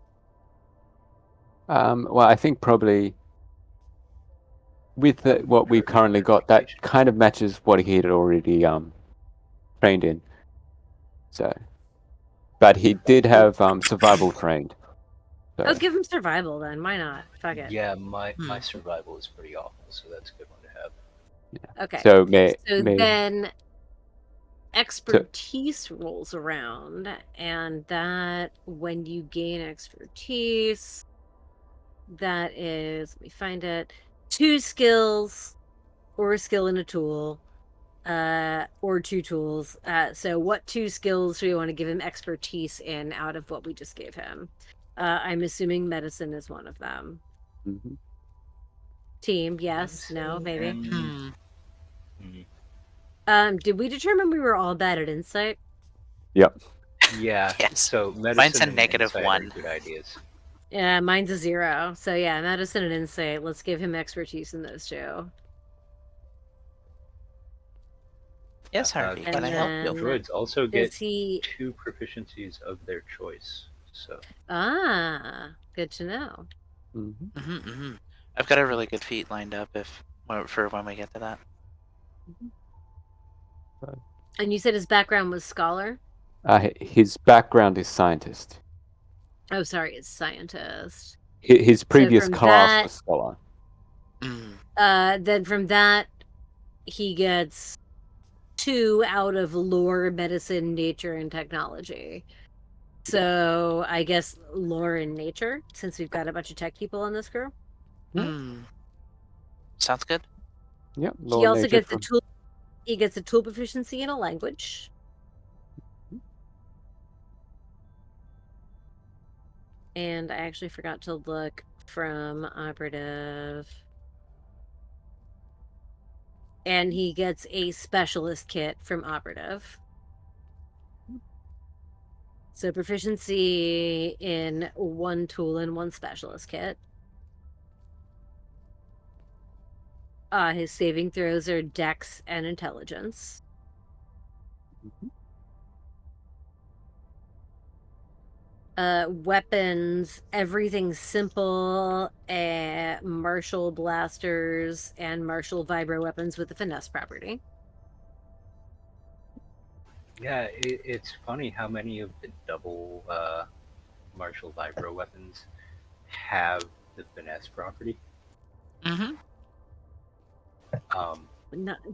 Well, I think probably with what we've currently got, that kind of matches what he had already trained in. So, but he did have survival trained. So, Oh, give him survival then. Why not? Fuck it. Yeah, my Hmm. survival is pretty awful, so that's a good one to have. Okay. so So then expertise rolls around, and that when you gain expertise, that is, let me find it, 2 skills or a skill and a tool, or 2 tools. So what 2 skills do we want to give him expertise in out of what we just gave him? I'm assuming medicine is one of them. Mhm. Team, yes, no, maybe. And- Hmm. Did we determine we were all bad at insight? Yep. Yeah. Yes. So medicine Mine's a and negative insight are 1. good ideas. Yeah, mine's a 0. So yeah, medicine and insight. Let's give him expertise in those 2. Yes, Harvey. And Can I help you? then- Droids also get Does he? 2 proficiencies of their choice. So Good to know. Mhm. Mm-hmm. I've got a really good feat lined up for when we get to that. And you said his background was scholar. His background is scientist. Oh, sorry, it's scientist. His previous from class that- was scholar. Mm. Then from that, he gets 2 out of lore, medicine, nature, and technology. So I guess lore and nature, since we've got a bunch of tech people on this crew. Yeah. Mm. Sounds good. Yep. He also gets a tool. He gets a tool proficiency in a language. And I actually forgot to look from operative. And he gets a specialist kit from operative. So proficiency in 1 tool and 1 specialist kit. His saving throws are dex and intelligence. Weapons, everything simple, martial blasters and martial vibro weapons with the finesse property. yeah, it's funny how many of the double martial vibro weapons have the finesse property. Mm-hmm.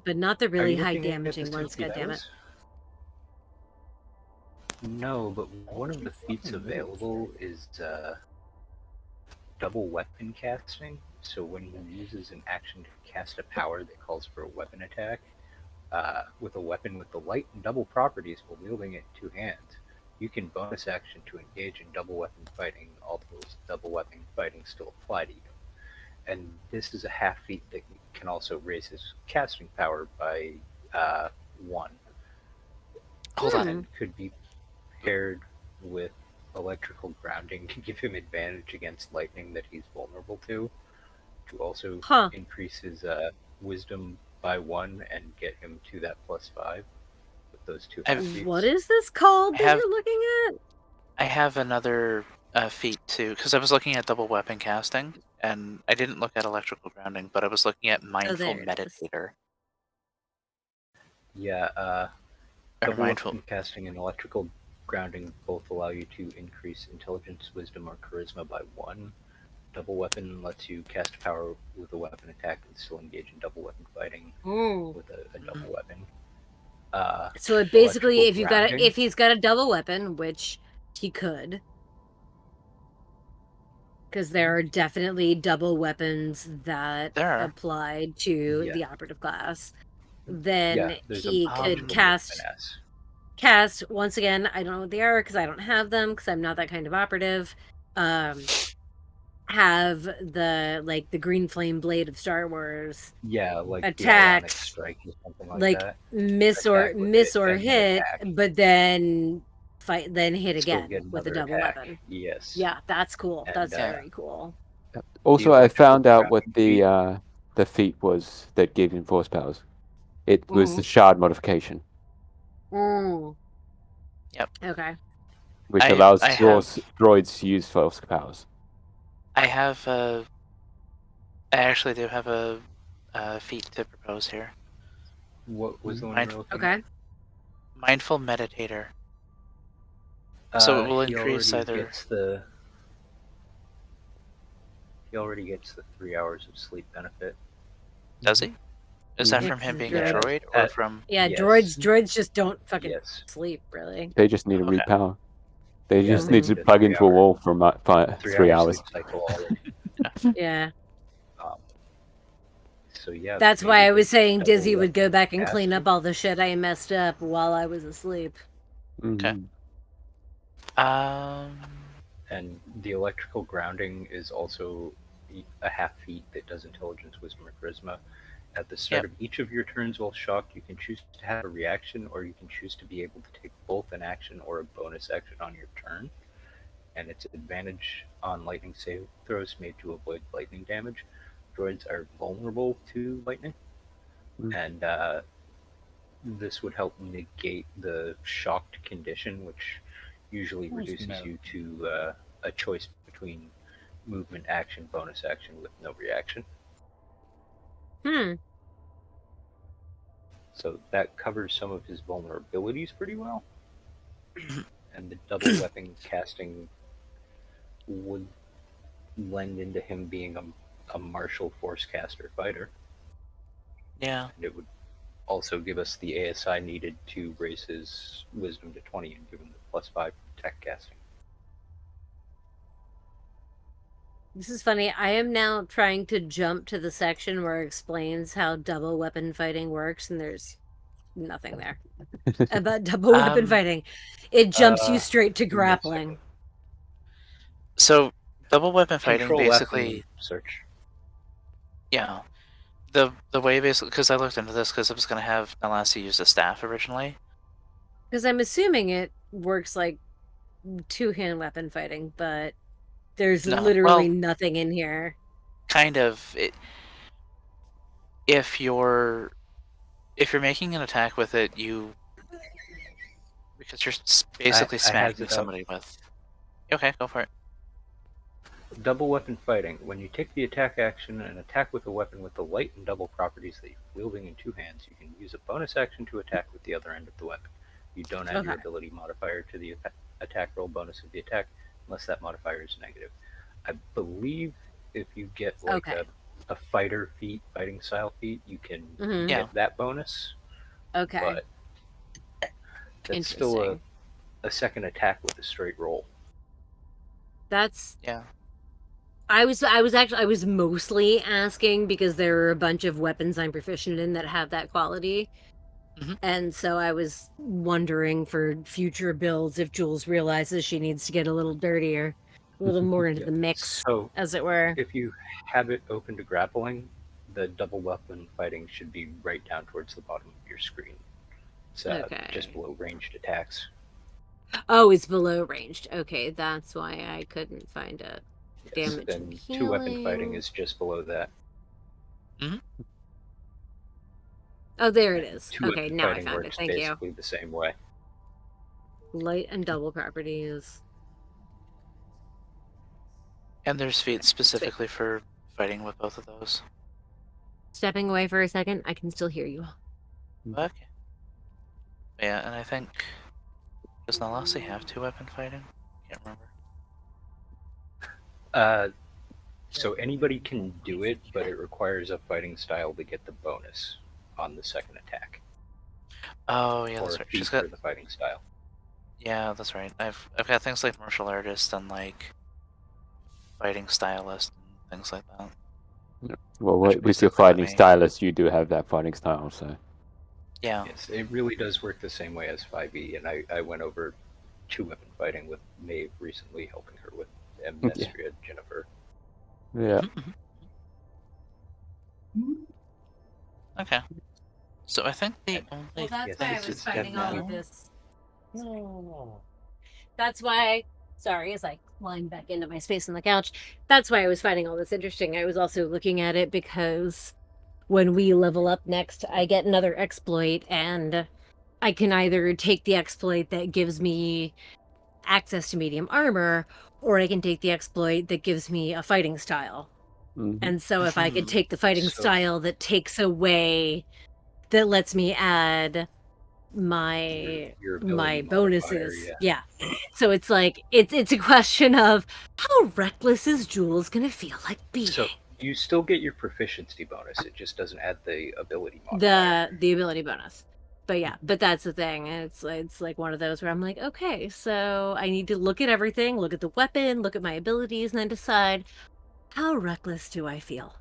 But not the Are really you high looking at the damaging ones, goddammit. torpedoes? No, but one of the feats available is double weapon casting. So when he uses an action to cast a power that calls for a weapon attack, with a weapon with the light and double properties while wielding it in two hands. You can bonus action to engage in double weapon fighting. All those double weapon fighting still apply to you. And this is a half feat that can also raise his casting power by 1. Hold on. And could be paired with electrical grounding to give him advantage against lightning that he's vulnerable to also Huh. increase his wisdom by 1 and get him to that +5 with those two half feats. What is this called I that have- you're looking at? I have another feat too, because I was looking at double weapon casting, and I didn't look at electrical grounding, but I was looking at mindful there it is. meditator. Yeah, Or double mindful. weapon casting and electrical grounding both allow you to increase intelligence, wisdom, or charisma by 1. Double weapon lets you cast power with a weapon attack and still engage in double weapon fighting with a double weapon. So it basically, electrical if he's got a double weapon, which he could, because there are definitely double weapons that There are. apply to Yeah. the operative class, then yeah, there's he a bunch could of them cast with finesse. once again. I don't know what they are because I don't have them because I'm not that kind of operative. Have the green flame blade of Star Wars Yeah, like attack, the Ionic Strike or something like like that. miss Attack with miss it or and then hit, attack. but then hit Still again get with a another double attack. weapon. Yes. Yeah, that's cool. And, That's uh, very cool. Also, The I electrical found out what grounding the feat was that gave him force powers. It was the Mhm. shard modification, Yep. Okay. which I allows have- droids to use force powers. I have I actually do have a feat to propose here. What was the one Mind- you were looking Okay. Mindful meditator. at? So it will He increase already either- gets the. He already gets the 3 hours of sleep benefit. Does he? Is that Mhm. from him It's being good. a droid, or Uh, from? Yeah, Yes. droids just don't fucking Yes. sleep, really. They just need to Okay. repower. They Yeah, just they need to need a plug into a 3 hour wall for 3 hours. sleep cycle already. Yeah. So yeah. That's why maybe I was saying double Dizzy would go weapon back and clean up casting. all the shit I messed up while I was asleep. Mhm. And the electrical grounding is also a half feat that does intelligence, wisdom, or charisma. At the start of each of your turns while shocked, you can choose to have a reaction, or you can choose to be able to take both an action or a bonus action on your turn. And its advantage on lightning save throws made to avoid lightning damage. Droids are vulnerable to lightning, and this would help negate the shocked condition, which usually reduces you to a choice between movement, action, bonus action with no reaction. So that covers some of his vulnerabilities pretty well. And the double weapon casting would lend into him being a martial force caster fighter. Yeah. And it would also give us the ASI needed to raise his wisdom to 20 and give him the +5 tech casting. This is funny. I am now trying to jump to the section where it explains how double weapon fighting works, and there's nothing there about double weapon fighting. It jumps you straight to give me a grappling. second. So double weapon fighting Control F and basically. search. Yeah. The way basically, because I looked into this because I was gonna have Nalasi use the staff originally. Because I'm assuming it works like two-hand weapon fighting, but there's No, literally well- nothing in here. Kind of. If you're making an attack with it, because you're basically I has smacking it up. somebody with. Okay, go for it. Double weapon fighting. When you take the attack action and attack with a weapon with the light and double properties that you're wielding in two hands, you can use a bonus action to attack with the other end of the weapon. You don't add your Okay. ability modifier to the attack roll bonus of the attack unless that modifier is negative. I believe if you get like Okay. a fighter feat, fighting style feat, you can Mhm. Yeah. get that bonus, Okay. but that's still Interesting. a second attack with a straight roll. That's Yeah. I was mostly asking because there are a bunch of weapons I'm proficient in that have that quality. Mhm. And so I was wondering for future builds if Jules realizes she needs to get a little dirtier, a little more into Yeah. the mix, So as it were. if you have it open to grappling, the double weapon fighting should be right down towards the bottom of your screen. It's just Okay. below ranged attacks. Oh, it's below ranged. Okay, that's why I couldn't find it. Yes, Damage and and two weapon fighting healing. is just below that. Oh, there it And is. two Okay, weapon now I fighting found it. works Thank you. basically the same way. Light and double properties. And there's feats specifically for fighting with both of those. Stepping away for a second, I can still hear you. Okay. Yeah, and I think does Nalasi have 2-weapon fighting? Can't remember. So anybody can do it, but it requires a fighting style to get the bonus on the second attack, Oh yeah, or that's a right. feat She's got for the fighting style. yeah, that's right. I've got things like martial artist and like fighting stylist and things like that. Well, Which with your basically let fighting me- stylist, you do have that fighting style, so. Yeah. Yes, it really does work the same way as 5e, and I went over two weapon fighting with Maeve recently, helping her with Amnestria Jennifer. Yeah. Okay. So I think the And- only Well, that's Yes, why I this was is finding all of definitely- this. No. That's why, sorry, as I climb back into my space on the couch, that's why I was finding all this interesting. I was also looking at it because when we level up next, I get another exploit, and I can either take the exploit that gives me access to medium armor, or I can take the exploit that gives me a fighting style. Mhm. And so if I could take the fighting So- style that takes away, that lets me add my Your ability my modifier, bonuses. yeah. So it's like it's a question of how reckless is Jules gonna feel like being? So you still get your proficiency bonus. It just doesn't add the ability modifier. The ability bonus. But yeah, but that's the thing. It's like one of those where I'm like, okay, so I need to look at everything, look at the weapon, look at my abilities, and then decide how reckless do I feel?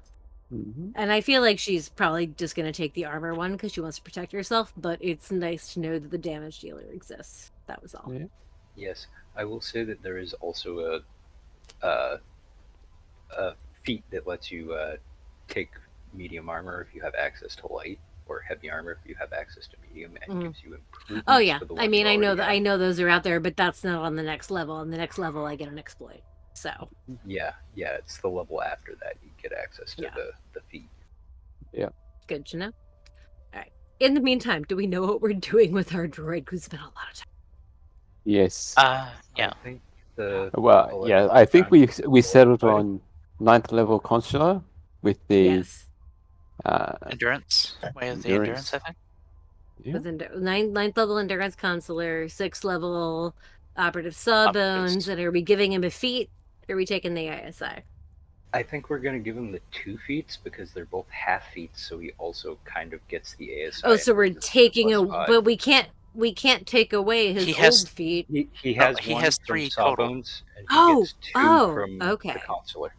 Mhm. And I feel like she's probably just going to take the armor one because she wants to protect herself, but it's nice to know that the damage dealer exists. That was all. Yeah. Yes, I will say that there is also a feat that lets you take medium armor if you have access to light, or heavy armor if you have access to medium, and gives you improvements. Oh yeah, for the I one mean, you I know already that have. I know those are out there, but that's not on the next level. On the next level, I get an exploit. So Yeah, it's the level after that you get access to Yeah. the feat. good to know. All right. In the meantime, do we know what we're doing with our droid? Who's spent a lot of time. Yes. yeah. I think the Well, yeah, I think we settled on 9th level consular with the Yes, Endurance. Way of the Endurance. endurance, I think. yeah. with ninth level endurance consular, 6th level operative sawbones, Operatives. and are we giving him a feat? Or are we taking the ISI? I think we're gonna give him the 2 feats because they're both half feats, so he also kind of gets the ASI. Oh, so and we're loses the taking +5. but we can't take away his He has- old feat. He has he one has from 3 total. Sawbones, and he Oh, gets 2 oh, from okay. the consular.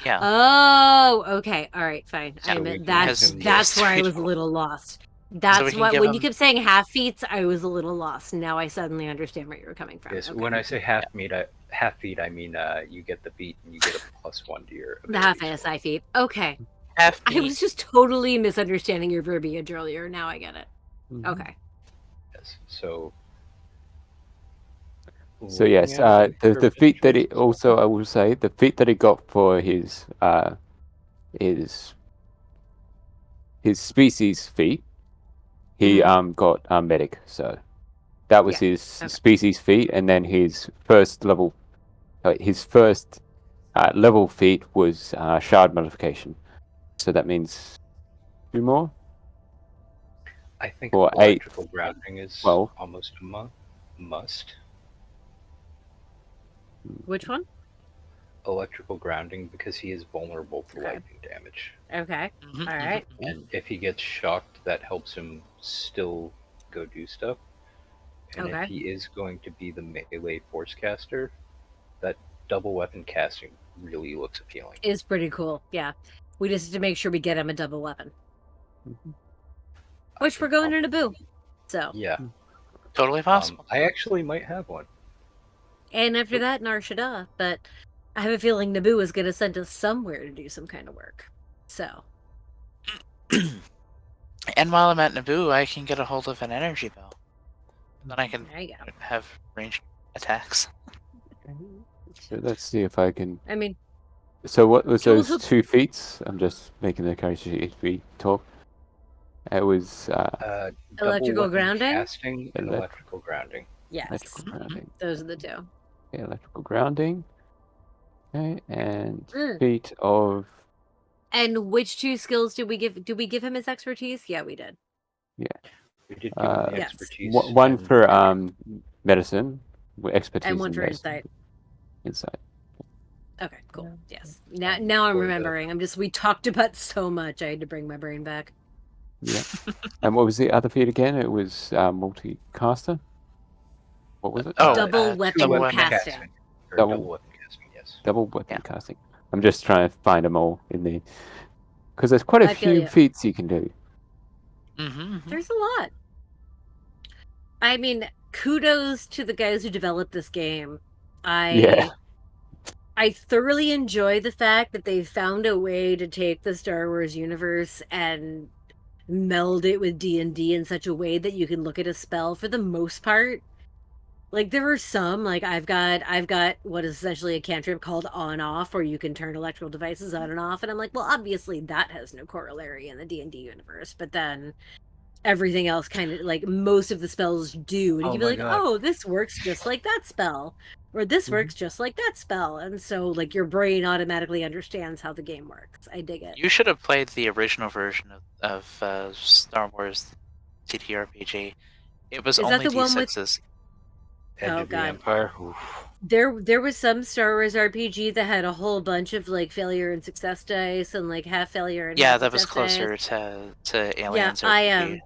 Yeah. Oh, okay. All right, fine. So I we meant can that's give him that's the where I three was a total. little lost. we That's can what give when you him- kept saying half feats, I was a little lost. Now I suddenly understand where you were coming from. Yes, Okay. when I say half feat, I mean you get the feat and you get a +1 to your The half ability score. ASI feat. Okay. Half I was just totally misunderstanding your verbiage earlier. Now I get it. Mhm. Okay. Yes, so. So yes, looking at the feat that he choices- also, I will say, the feat that he got for his species feat, he got medic. So that was Yeah, his okay. species feat, and then his first level feat was shard modification. So that means 2 more. I think or 8. electrical grounding is 12. almost a must. Which one? Electrical grounding because he is vulnerable to Okay. lightning damage. Okay. Mhm, All mhm, right. mhm. And if he gets shocked, that helps him still go do stuff. And Okay. if he is going to be the melee force caster, that double weapon casting really looks appealing. Is pretty cool. Yeah. We just have to make sure we get him a double weapon. Which we're going to Naboo. So, Yeah. Totally possible. I actually might have one. and after that, Nar Shaddaa. But I have a feeling Naboo is going to send us somewhere to do some kind of work. So, And while I'm at Naboo, I can get a hold of an energy bell. Then I can there you go. have ranged attacks. So let's see if I can. I mean, So what was Jules, those 2 feats? I'm just making the character sheet as we talk. It was Double Electrical weapon grounding? casting and Elec- electrical grounding. yes, electrical grounding. those are the two. Okay, electrical grounding. Okay, and Mm. feat of And which 2 skills did we give? Did we give him his expertise? Yeah, we did. We did give him the Yes. expertise. one and- for medicine, with expertise And one in for medicine. insight. Insight. Okay, cool. Yes. Now I'm for the- remembering. We talked about so much. I had to bring my brain back. Yeah. And what was the other feat again? It was multicaster. What was it? Oh, Double two weapon weapon casting. Or Double- double weapon casting, yes. Double weapon Yeah. casting. I'm just trying to find them all in there because there's quite a I feel few you. feats you can do. Mm-hmm. There's a lot. I mean, kudos to the guys who developed this game. Yeah. I thoroughly enjoy the fact that they found a way to take the Star Wars universe and meld it with D&D in such a way that you can look at a spell for the most part. Like there are some, like I've got what is essentially a cantrip called on off, where you can turn electrical devices on and off, and I'm like, well, obviously that has no corollary in the D&D universe, but then everything else kind of like most of the spells do, and Oh you can be my like, God. oh, this works just like that spell, or this works just like that spell, and so like your brain automatically understands how the game works. I dig it. You should have played the original version of Star Wars TTRPG. It was Is that only the one with- D6s. Edge Oh, of the God. Empire. Oof. There was some Star Wars RPG that had a whole bunch of like failure and success dice and like half failure and Yeah, half that was success dice. closer to Aliens Yeah, RPG.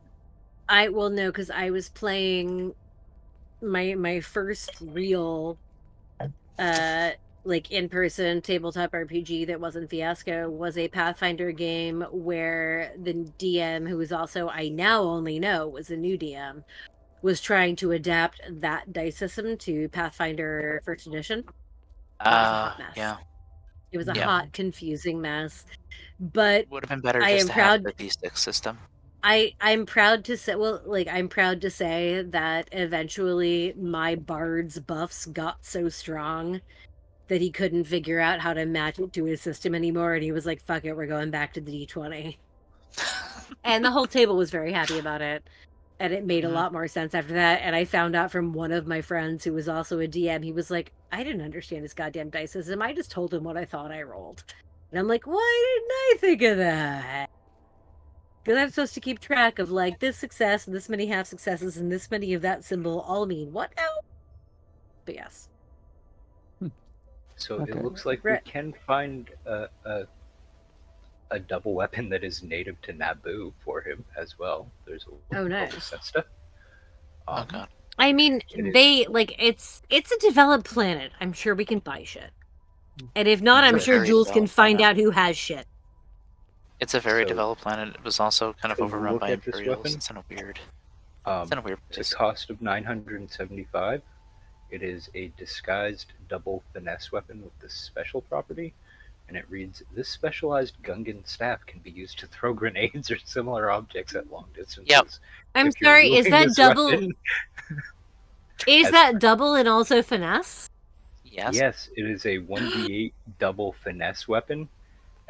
I will know because I was playing my first real like in-person tabletop RPG that wasn't Fiasco was a Pathfinder game where the DM, who is also I now only know was a new DM, was trying to adapt that dice system to Pathfinder First Edition. was a hot mess. Yeah. It was a Yeah. hot, confusing mess. But Would have been better I just am to proud- have the D6 system. I'm proud to say, I'm proud to say that eventually my bard's buffs got so strong that he couldn't figure out how to match it to his system anymore, and he was like, "Fuck it, we're going back to the D20." And the whole table was very happy about it, and it made a Mhm. lot more sense after that. And I found out from one of my friends who was also a DM, he was like, "I didn't understand his goddamn dice system. I just told him what I thought I rolled." And I'm like, "Why didn't I think of that?" Because I'm supposed to keep track of like this success and this many half successes and this many of that symbol all mean what now? But yes. So Okay. it looks like Right. we can find a double weapon that is native to Naboo for him as well. There's a Oh, called nice. Cesta. Oh god. I mean, It is- they like it's a developed planet. I'm sure we can buy shit. And if not, I'm It's a sure very Jules can developed find planet. out who has shit. It's a very So, developed planet. It was also kind of to overrun look by at this Imperials. weapon, It's in a weird. Um, It's in a weird the place. cost of 975. It is a disguised double finesse weapon with this special property, and it reads: "This specialized Gungan staff can be used to throw grenades or similar objects at long distances." Yep. I'm If you're sorry, is wielding that this double? weapon- Is as- that double and also finesse? Yes. Yes, it is a 1d8 double finesse weapon.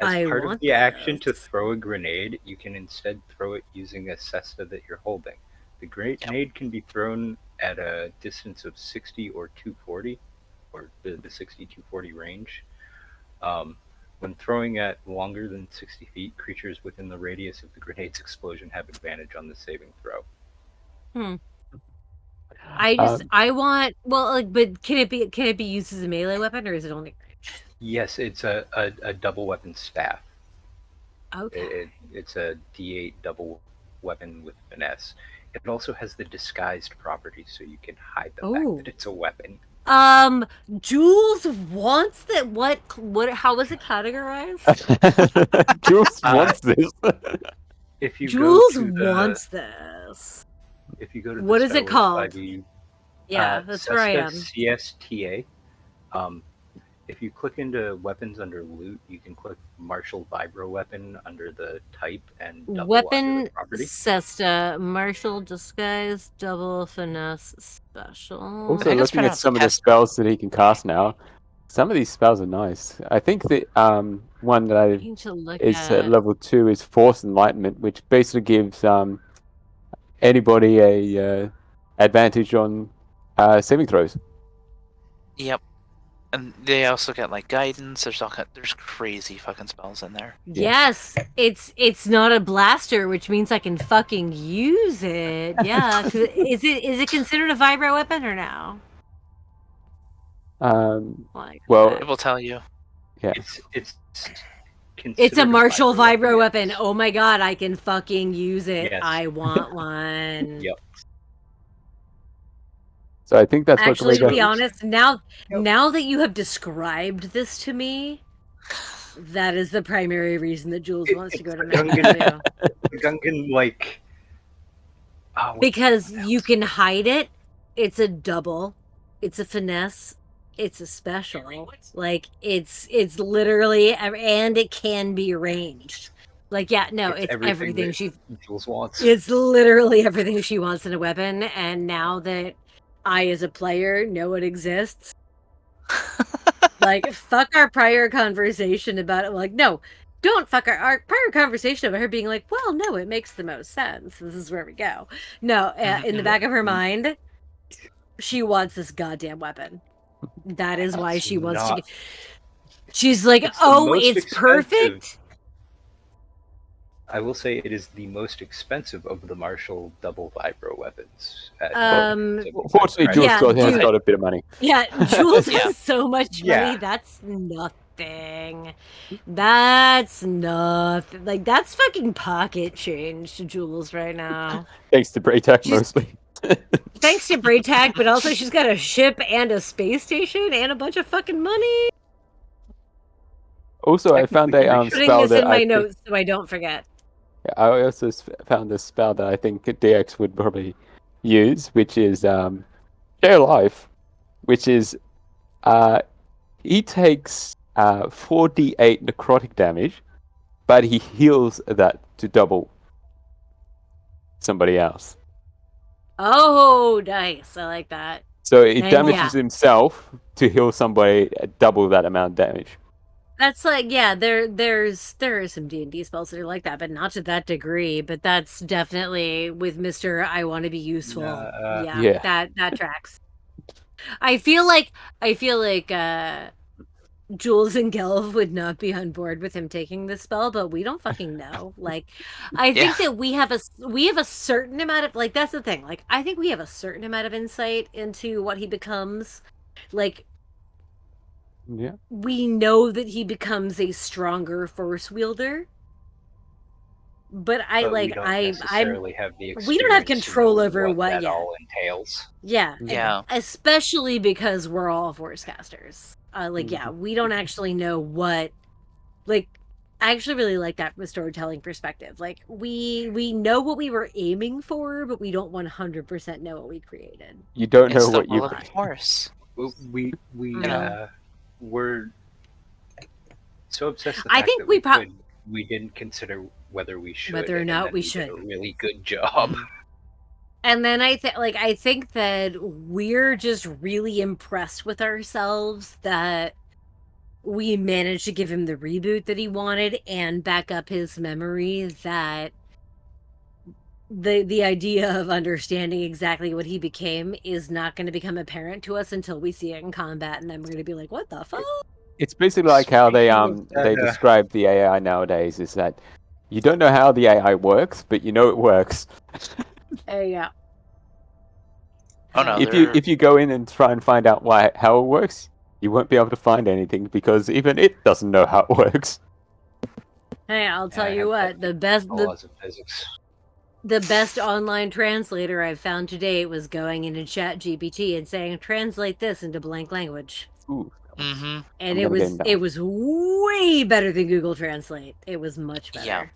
As I part of want the action to this. throw a grenade, you can instead throw it using a cesta that you're holding. The grenade can be thrown at a distance of 60 or 240, or the 60-240 range. When throwing at longer than 60 feet, creatures within the radius of the grenade's explosion have advantage on the saving throw. I want but can it be used as a melee weapon or is it only range? Yes, it's a double weapon staff. Okay. It's a D8 double weapon with finesse. It also has the disguised property, so you can hide the Oh. fact that it's a weapon. Jules wants that. What? How was it categorized? Jules wants this. if you Jules go to the, wants this. if you go to the What is it spell list by called? the Yeah, that's where I Cesta am. CSTA, if you click into weapons under loot, you can click martial vibro weapon under the type and double under Weapon the property. Cesta, martial disguise, double finesse special. Also, think it's looking at pronounced some of the pest. spells that he can cast now, some of these spells are nice. I think the one that I I need to look is at at. level 2 is Force Enlightenment, which basically gives anybody a advantage on saving throws. Yep. And they also get like guidance. There's crazy fucking spells in there. Yes, it's not a blaster, which means I can fucking use it. Yeah, 'cause is it considered a vibro weapon or no? Like Well, It will tell you. yeah. It's it's a martial vibro yes. weapon. Oh my god, I can fucking use it. Yes. I want one. Yep. So I think that's Actually, to what be Grego. honest, now that you have described this to me, that is the primary reason that Jules wants to go to Gungan, Mexico. Gungan, like, Because you can hide it. It's a double. It's a finesse. It's a special. Like it's literally, and it can be arranged. Like yeah, no, it's everything that she. Jules wants. It's literally everything she wants in a weapon. And now that I, as a player, know it exists, like fuck our prior conversation about it. Like no, don't fuck our prior conversation about her being like, well, no, it makes the most sense. This is where we go. No, in the back of her mind, she wants this goddamn weapon. That is why she wants to. She's like, oh, it's perfect. I will say it is the most expensive of the martial double vibro weapons. Fortunately, Jules Yeah, has dude. got a bit of money. Yeah, Jules Yeah. has so much Yeah. money. That's nothing. That's nothing. Like that's fucking pocket change to Jules right now. Thanks to Braytech, She's- mostly. Thanks to Braytech, but also she's got a ship and a space station and a bunch of fucking money. Also, I found a Putting spell this that in my I think- notes so I don't forget. I also found a spell that I think DX would probably use, which is Share Life, which is he takes 4d8 necrotic damage, but he heals that to double somebody else. Oh, nice. I like that. So it And damages yeah. himself to heal somebody at double that amount of damage. That's like, yeah, there are some D&D spells that are like that, but not to that degree. But that's definitely with Mr. I want to be useful. Yeah. That tracks. I feel like Jules and Gelv would not be on board with him taking this spell, but we don't fucking know. Like, I think that we have a certain amount of, like, that's the thing. Like, I think we have a certain amount of insight into what he becomes. Like, Yeah. we know that he becomes a stronger force wielder. But we don't necessarily have the we don't have experience to control know over what that yet. all entails. Yeah. Yeah. Especially because we're all force casters. Yeah, we don't actually know what, like, I actually really like that from a storytelling perspective. Like, we know what we were aiming for, but we don't 100% know what we created. You don't It's know the what you. will of the Force. We know. were so obsessed with the I fact think that we didn't consider whether we should. Whether or and not then we did should. a really good job. And then I think that we're just really impressed with ourselves that we managed to give him the reboot that he wanted and back up his memory, that the idea of understanding exactly what he became is not going to become apparent to us until we see it in combat, and then we're going to be like, what the fuck? It's basically like how they Speaking of they that, describe the AI nowadays, is that you don't know how the AI works, but you know it works. Yeah. Oh no, If you go in and try and find out how it works, you won't be able to find anything because even it doesn't know how it works. Hey, I'll tell I you have what, the laws of physics. best online translator I've found to date was going into ChatGPT and saying, translate this into blank language. Ooh, Mm-hmm. And I'm gonna get that it one. was way better than Google Translate. It was much better. Yeah.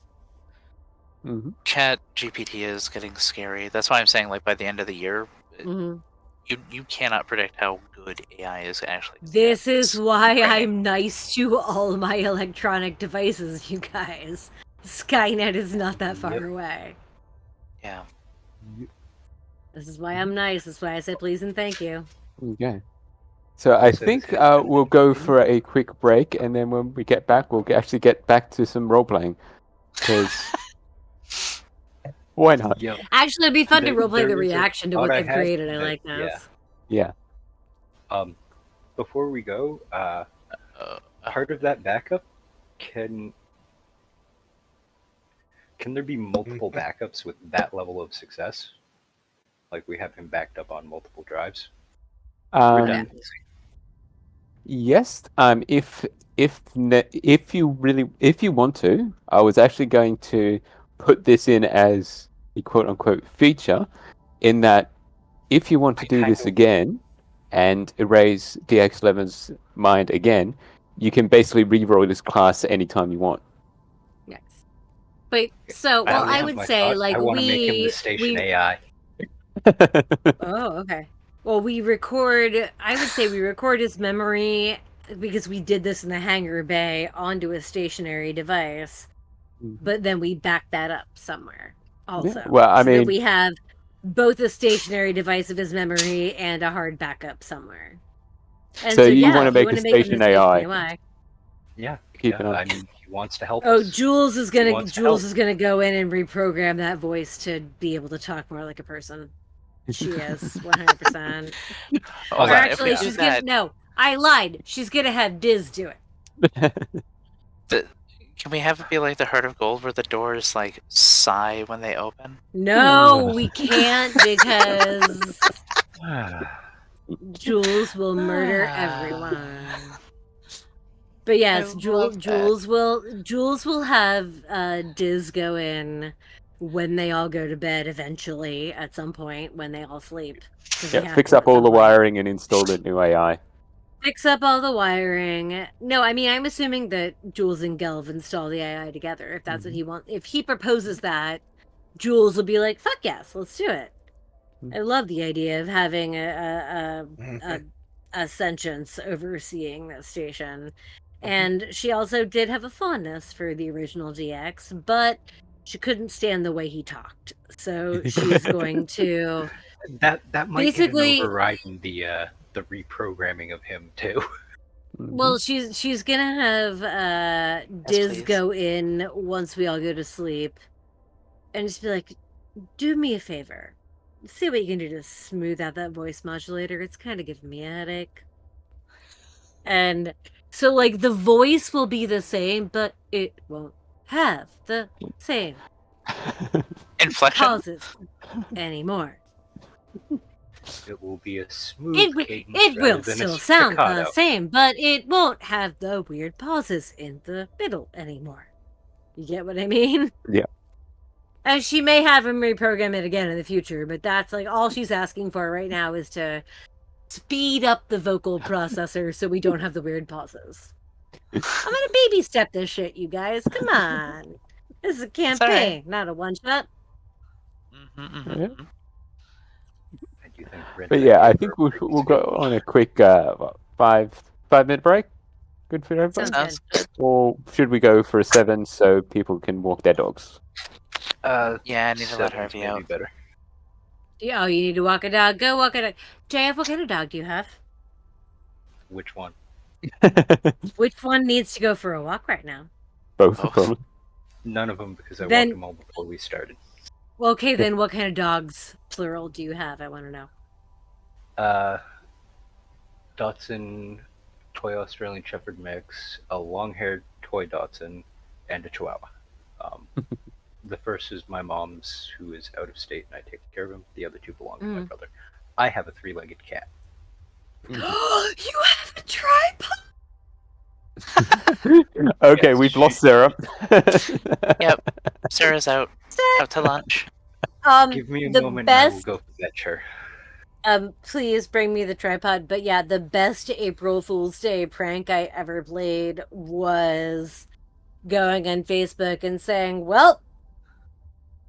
Mm-hmm. Chat GPT is getting scary. That's why I'm saying, like, by the end of the year, Mhm. you cannot predict how good AI is actually. This is It's why frightening. I'm nice to all my electronic devices, you guys. Skynet is not that far Yep. away. Yeah. This is why I'm nice. That's why I say please and thank you. Okay. So I So think this has we'll been go interesting. for a quick break, and then when we get back, we'll actually get back to some role playing. Because why not? Yep. Actually, it'd be fun to There- roleplay the there is a reaction to thought what I they've had created. I that- like this. Yeah. Before we go, part of that backup can there be multiple backups with that level of success? Like we have him backed up on multiple drives. Redundancy. Yes. If you want to, I was actually going to put this in as a quote unquote feature, in that if you want to do this again and erase DX11's mind again, you can basically reroll this class anytime you want. Yes. But so, well, only I have would my say thought. like I want to make him the station we AI. Oh, okay. Well, we record, I would say we record his memory because we did this in the hangar bay onto a stationary device, but then we back that up somewhere also. Well, I so that mean- we have both a stationary device of his memory and a hard backup somewhere. And So you yeah, wanna if you make wanna a make him station the station AI. AI. Yeah. Keep it on. I mean, he wants to help Oh, us. Jules is He gonna wants to help. go in and reprogram that voice to be able to talk more like a person. She is 100%. Oh, Or God, if actually, we do she's that, gonna no. I lied. She's gonna have Diz do it. can we have it be like the Heart of Gold, where the doors like sigh when they open? No, we can't because Jules will murder everyone. But yes, I love that. Jules will have Diz go in when they all go to bed eventually at some point when they all sleep. 'Cause they Yeah, have fix to up at all some the point. wiring and install the new AI. Fix up all the wiring. No, I mean I'm assuming that Jules and Gelv install the AI together. If that's what he wants, if he proposes that, Jules will be like, "Fuck yes, let's do it." I love the idea of having a sentience overseeing the station, and she also did have a fondness for the original DX, but she couldn't stand the way he talked, so she's going to. That might Basically- get an override in the reprogramming of him too. Well, she's gonna have Diz please. go in once we all go to sleep, and just be like, "Do me a favor, see what you can do to smooth out that voice modulator. It's kind of giving me a headache." And so, like, the voice will be the same, but it won't have the same Inflection. pauses anymore. It will be a smooth It cadence will rather than still a sound staccato. the same, but it won't have the weird pauses in the middle anymore. You get what I mean? Yeah. And she may have him reprogram it again in the future, but that's like all she's asking for right now is to speed up the vocal processor so we don't have the weird pauses. I'm gonna baby step this shit, you guys. Come on. This is a all campaign, right. not a one shot. Yeah. I do think Red But Dead yeah, I Redemption think we'll is go good. on a quick 5-minute break. Good for everybody. Sounds Sounds good. Or should we go for a 7 so people can walk their dogs? Yeah, I need to let Seven's Harvey maybe out. better. Oh, you need to walk a dog. Go walk a dog. JF, what kind of dog do you have? Which one? Which one needs to go for a walk right now? Both, Both. probably. None of them because I Then- walked them all before we started. Well, okay, then what kind of dogs, plural, do you have? I want to know. Dotson, toy Australian Shepherd mix, a long-haired toy Dotson, and a Chihuahua. The first is my mom's, who is out of state, and I take care of him. The other two belong to my brother. I have a 3-legged cat. You have a tripod? Okay, Yes, we've lost Sarah. Yep. Sarah's out to lunch. Give me a The moment and I will best go fetch her. please bring me the tripod. But yeah, the best April Fool's Day prank I ever played was going on Facebook and saying, "Well,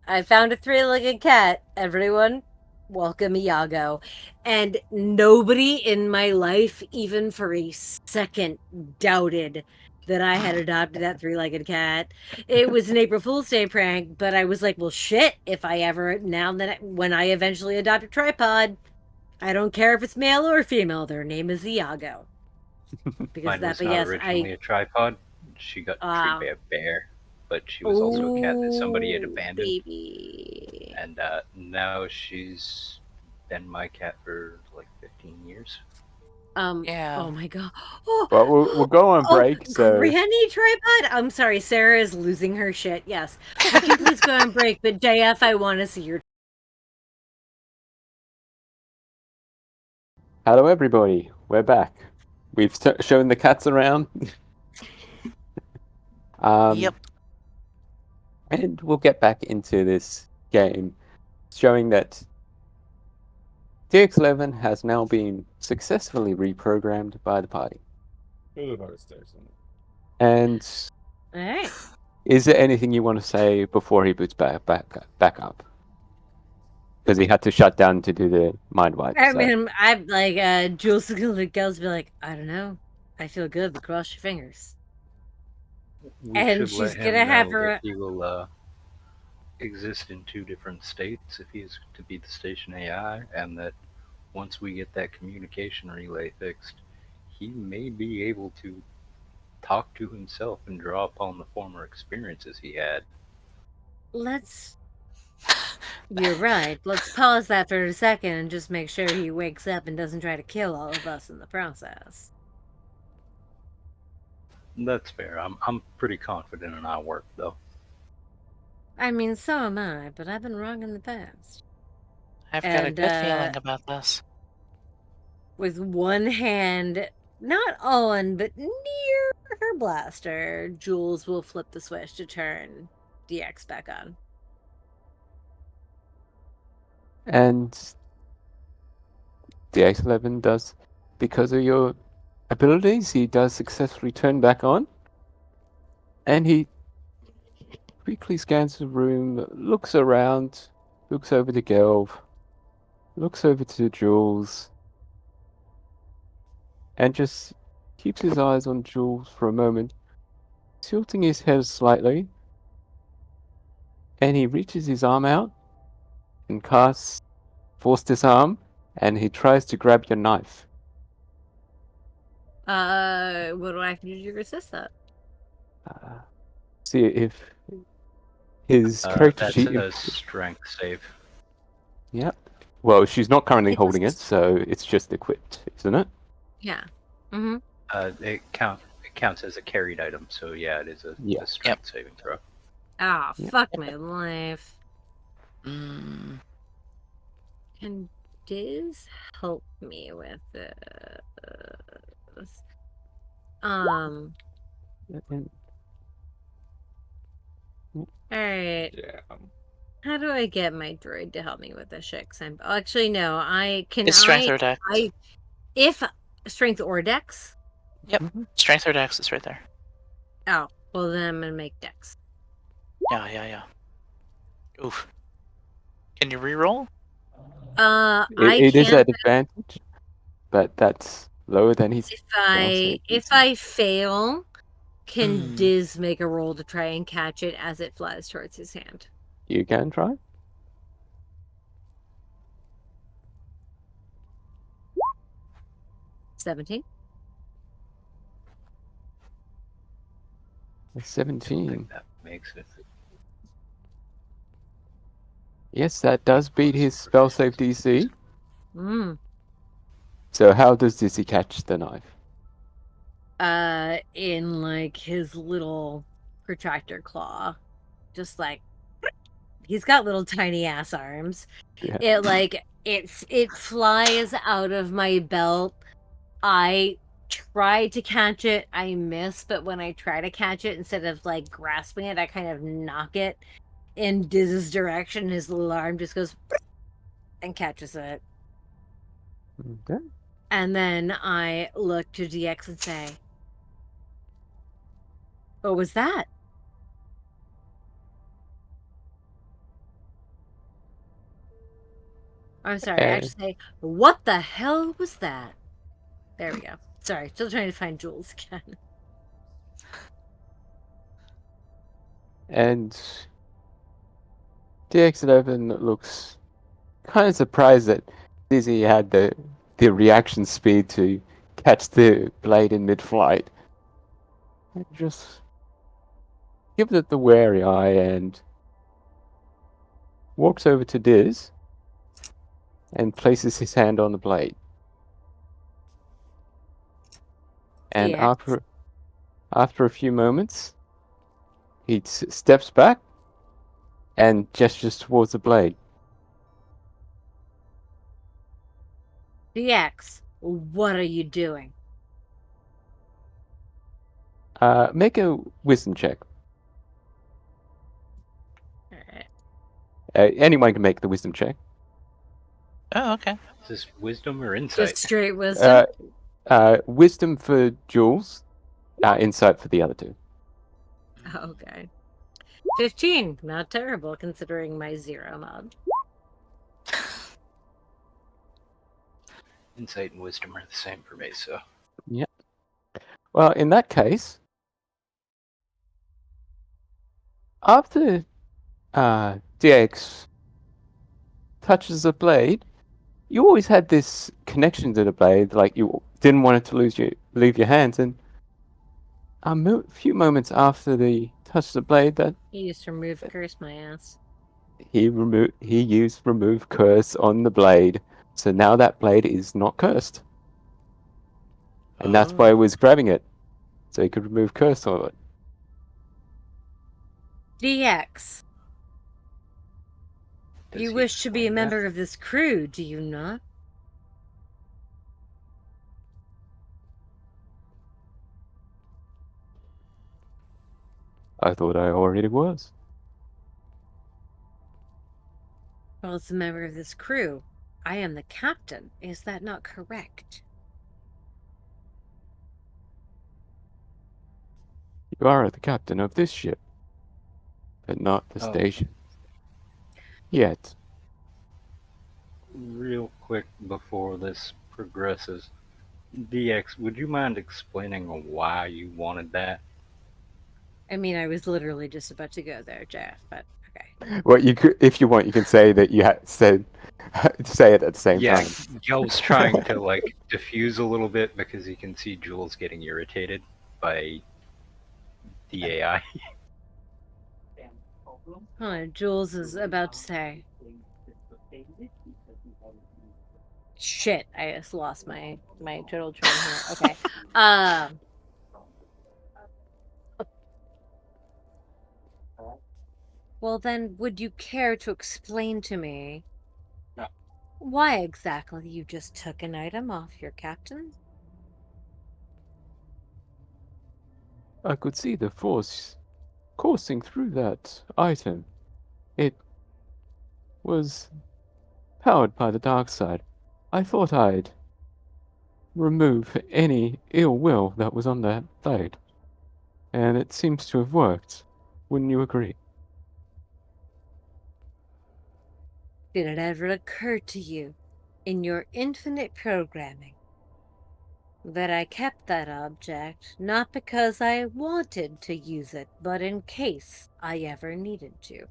I found a three-legged cat. Everyone, welcome Iago. And nobody in my life, even for a second, doubted that I had adopted that three-legged cat. It was an April Fool's Day prank, but I was like, well, shit, if I ever, when I eventually adopt a tripod, I don't care if it's male or female, their name is Iago. Because Mine that, was but not yes, originally a tripod. She got treated by a bear, but she was also a cat that somebody had abandoned. baby. And now she's been my cat for like 15 years. Yeah. Oh my god. Oh, Well, we'll go on break. So Granny tripod. I'm sorry, Sarah is losing her shit. Yes, we can please go on break. But JF, I want to see your. hello, everybody. We're back. We've shown the cats around. Yep. And we'll get back into this game, showing that DX11 has now been successfully reprogrammed by the party. And All right. is there anything you want to say before he boots back up? Because he had to shut down to do the mind wipe. I So. mean, I'm like, Jules the girls be like, I don't know. I feel good, but cross your fingers. We And should she's let gonna him have know her. that he will exist in 2 different states if he is to be the station AI, and that once we get that communication relay fixed, he may be able to talk to himself and draw upon the former experiences he had. Let's. You're right. Let's pause that for a second and just make sure he wakes up and doesn't try to kill all of us in the process. That's fair. I'm pretty confident in our work, though. I mean, so am I, but I've been wrong in the past. I've got a good feeling about this. With one hand, not on, but near her blaster, Jules will flip the switch to turn DX back on. And DX11 does, because of your abilities, he does successfully turn back on. And he quickly scans the room, looks around, looks over to Gelv, looks over to Jules, and just keeps his eyes on Jules for a moment, tilting his head slightly. And he reaches his arm out and casts Force Disarm, and he tries to grab your knife. What do I have to do to resist that? See if his character That's sheet. a strength save. Yep. Well, she's not currently It holding was- it, so it's just equipped, isn't it? Yeah. Mm-hmm. It counts as a carried item, so yeah, it is a strength saving throw. Ah, Yep. fuck my life. Mm, Can Diz help me with this? And- Alright. Yeah. How do I get my droid to help me with this shit? 'Cause actually, no, it's strength or dex. If strength or dex? Strength or dex is right there. Oh, well then I'm gonna make dex. Yeah. Oof. Can you reroll? It is at advantage, but that's lower than his. If I fail, can Hmm. Diz make a roll to try and catch it as it flies towards his hand? You can try. $17. I 17. think that makes it. Yes, that does beat his spell save DC. Mm. So how does Dizzy catch the knife? In like his little protractor claw. Just like he's got little tiny ass arms. Yeah. It flies out of my belt. I try to catch it, I miss, but when I try to catch it, instead of like grasping it, I kind of knock it in Diz's direction. His little arm just goes and catches it. Okay. And then I look to DX and say, what was that? I'm sorry, I should say, what the hell was that? There we go. Sorry, still trying to find Jules again. And DX11 looks kind of surprised that Dizzy had the reaction speed to catch the blade in mid-flight. And just gives it the wary eye and walks over to Diz and places his hand on the blade. And DX. after a few moments, he steps back and gestures towards the blade. DX, what are you doing? Make a wisdom check. Alright. Anyone can make the wisdom check. Oh, okay. Is this wisdom or insight? Just straight wisdom? Wisdom for Jules, insight for the other two. Okay. 15. Not terrible considering my 0 mod. Insight and wisdom are the same for me, so. Well, in that case, after DX touches the blade, you always had this connection to the blade, like you didn't want it to leave your hands, and a few moments after the touch of the blade, that He used to remove curse my ass. he used remove curse on the blade, so now that blade is not cursed, and that's why he was grabbing it, so he could remove curse on it. DX, Does you he wish to be a explain that? member of this crew, do you not? I thought I already was. Well, as a member of this crew, I am the captain. Is that not correct? You are the captain of this ship, but not the Oh. station. Yet. Real quick before this progresses, DX, would you mind explaining why you wanted that? I mean, I was literally just about to go there, Jeff, but okay. Well, you could, if you want, you can say that you said say it at the same Yeah, time. Gelv's trying to like diffuse a little bit because he can see Jules getting irritated by the AI. Jules is about to say. Shit, I just lost my total train here. Okay. Well then, would you care to explain to me why exactly you just took an item off your captain? I could see the force coursing through that item. It was powered by the dark side. I thought I'd remove any ill will that was on that blade. And it seems to have worked. Wouldn't you agree? Did it ever occur to you, in your infinite programming, that I kept that object not because I wanted to use it, but in case I ever needed to?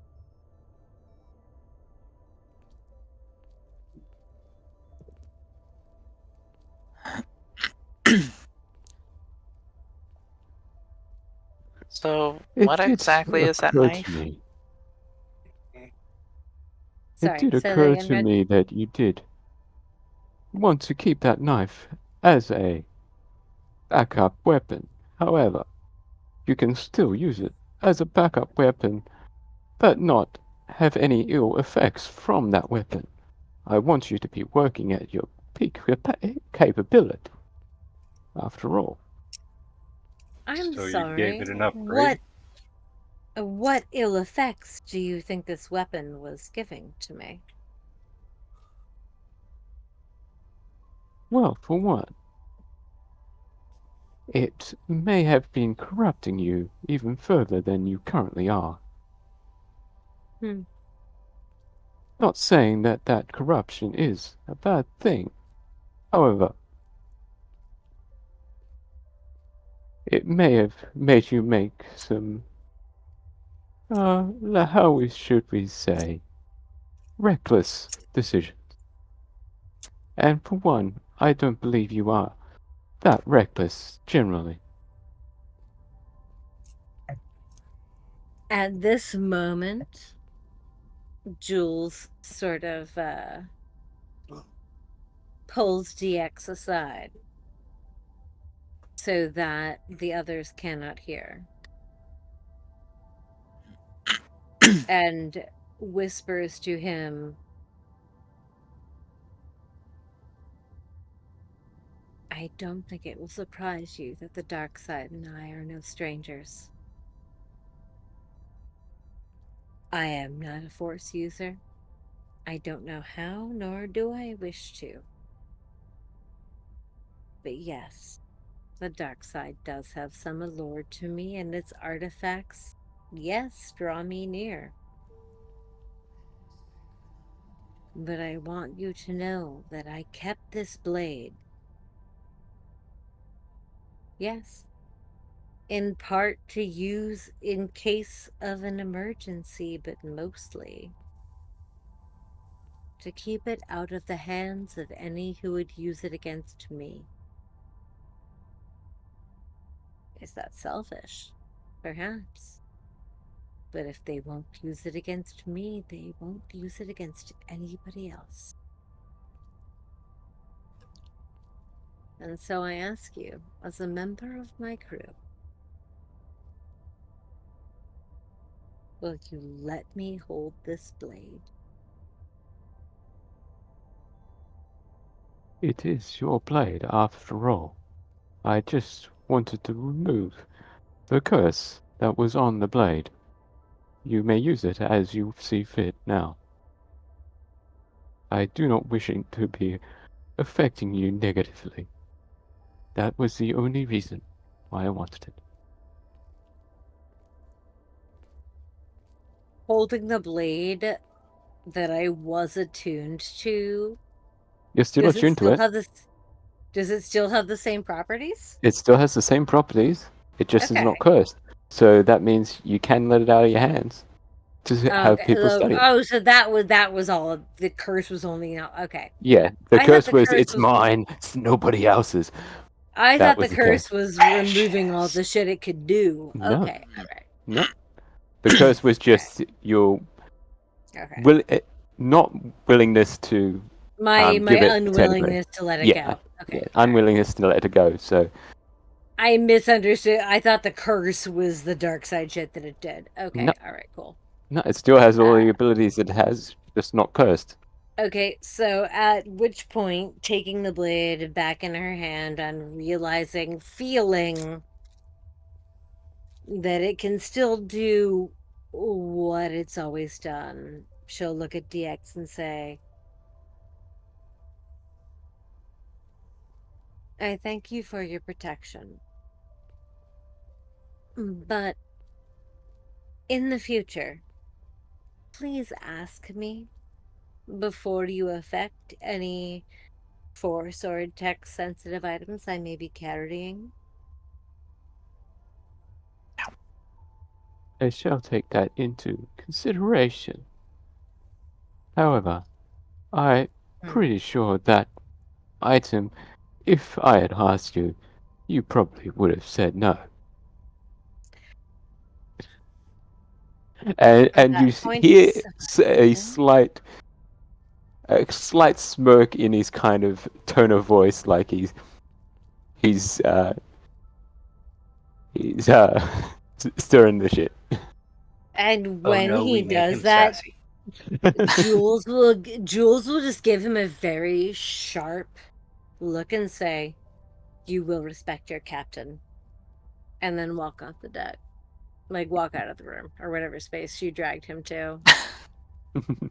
So, It what did exactly is that occur knife? to me. Sorry, It did say that occur again, to Red? me that you did want to keep that knife as a backup weapon. However, you can still use it as a backup weapon, but not have any ill effects from that weapon. I want you to be working at your peak capability, after all. I'm So you sorry. gave it an upgrade? What ill effects do you think this weapon was giving to me? Well, for one, it may have been corrupting you even further than you currently are. Not saying that corruption is a bad thing. However, it may have made you make some, should we say, reckless decisions. And for one, I don't believe you are that reckless generally. At this moment, Jules sort of pulls DX aside so that the others cannot hear and whispers to him, I don't think it will surprise you that the dark side and I are no strangers. I am not a force user. I don't know how, nor do I wish to. But yes, the dark side does have some allure to me, and its artifacts, yes, draw me near. But I want you to know that I kept this blade. Yes. In part to use in case of an emergency, but mostly to keep it out of the hands of any who would use it against me. Is that selfish? Perhaps. But if they won't use it against me, they won't use it against anybody else. And so I ask you, as a member of my crew, will you let me hold this blade? It is your blade, after all. I just wanted to remove the curse that was on the blade. You may use it as you see fit now. I do not wish it to be affecting you negatively. That was the only reason why I wanted it. Holding the blade that I was attuned to, You're still does it attuned to still it. have this? Does it still have the same properties? It still has the same properties. It just is Okay. not cursed. So that means you can let it out of your hands to have Okay. people study it. Oh, so that was all. The curse was only now. Okay. Yeah, the I thought curse the was curse it's was- mine. It's nobody else's. I That thought was the the curse. curse was removing all the shit it could do. No. Okay. All right. No. The curse was just your Okay. not willingness to My give it a technical. unwillingness to let it Yeah, go. Okay. yeah, unwillingness to let it go. So I misunderstood. I thought the curse was the dark side shit that it did. Okay. No. All right. Cool. no, it still has all the abilities it has, just not cursed. Okay, so at which point, taking the blade back in her hand and feeling that it can still do what it's always done, she'll look at DX and say, I thank you for your protection. But in the future, please ask me before you affect any force or tech sensitive items I may be carrying. I shall take that into consideration. However, I'm pretty sure that item, if I had asked you, you probably would have said no. And you hear a slight smirk in his kind of tone of voice, like he's stirring the shit. And when oh no, we he make him does that, sassy. Jules will just give him a very sharp look and say, "You will respect your captain," and then walk off the deck, like walk out of the room or whatever space she dragged him to.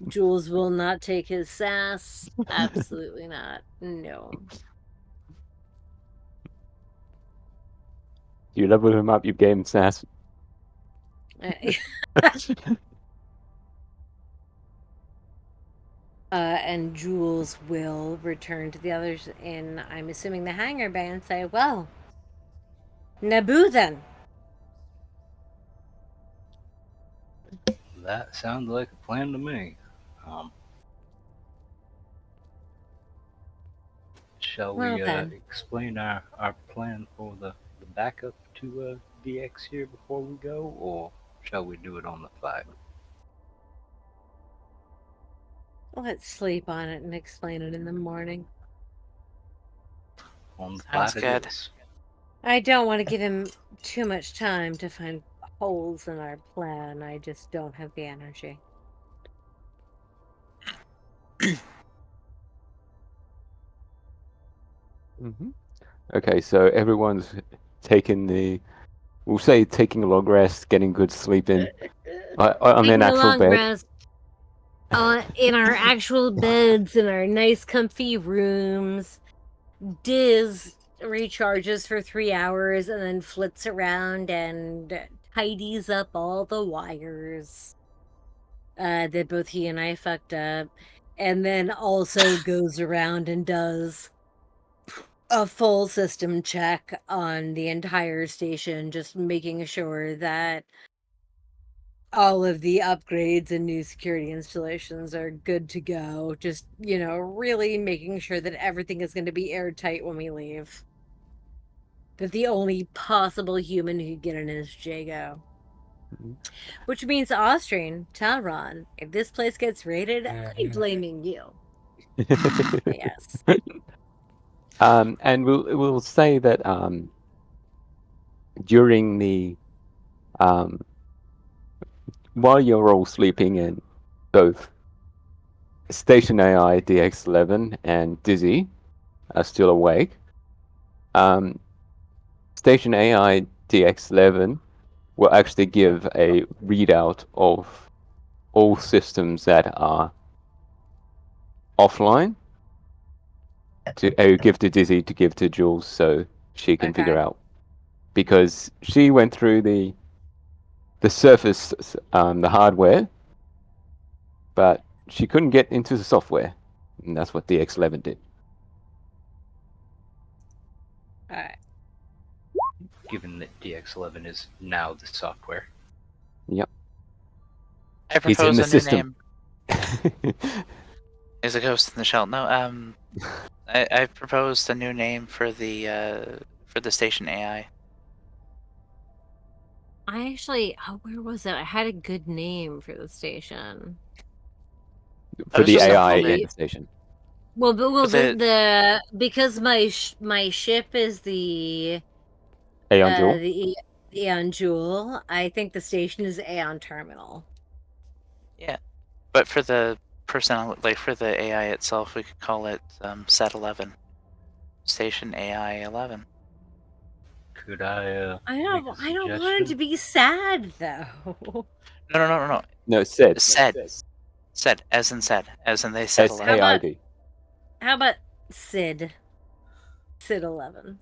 Jules will not take his sass. Absolutely not. No. You level him up, you gave him sass. And Jules will return to the others in, I'm assuming, the hangar bay and say, well, Naboo then. That sounds like a plan to me. Shall Well we then. explain our plan for the backup to VX here before we go, or shall we do it on the fly? Let's sleep on it and explain it in the morning. On the Sounds fly good. it is. I don't want to give him too much time to find holes in our plan. I just don't have the energy. Hmm. Okay, so everyone's we'll say taking a long rest, getting good sleep in on their Taking a natural long bed. rest in our actual beds, in our nice, comfy rooms. Diz recharges for 3 hours and then flits around and tidies up all the wires that both he and I fucked up, and then also goes around and does a full system check on the entire station, just making sure that all of the upgrades and new security installations are good to go. Just, really making sure that everything is going to be airtight when we leave. That the only possible human who could get in is Jago. Mhm. Which means Austrian, Talron, if this place gets raided, I'm blaming you. Yes. And we'll say that during the um, while you're all sleeping in both Station AI DX11 and Dizzy are still awake. Station AI DX11 will actually give a readout of all systems that are offline to give to Dizzy to give to Jules so she can figure Okay. out, because she went through the surface, the hardware, but she couldn't get into the software, and that's what DX11 did. Alright. Given that DX11 is now the software. Yep. I He's in propose the a new system. name. Is a ghost in the shell. No, I proposed a new name for the station AI. I actually, where was it? I had a good name for the station. For was the just AI simple in name. the station. Well, For the because my ship is the Aeon Jewel. the Aeon Jewel. I think the station is Aeon Terminal. Yeah, but for the personnel, like for the AI itself, we could call it Set 11, Station AI 11. Could I I make don't a I don't want it to suggestion? be sad though. No. No, said Said, as in they said 11. SAID. How about Sid 11?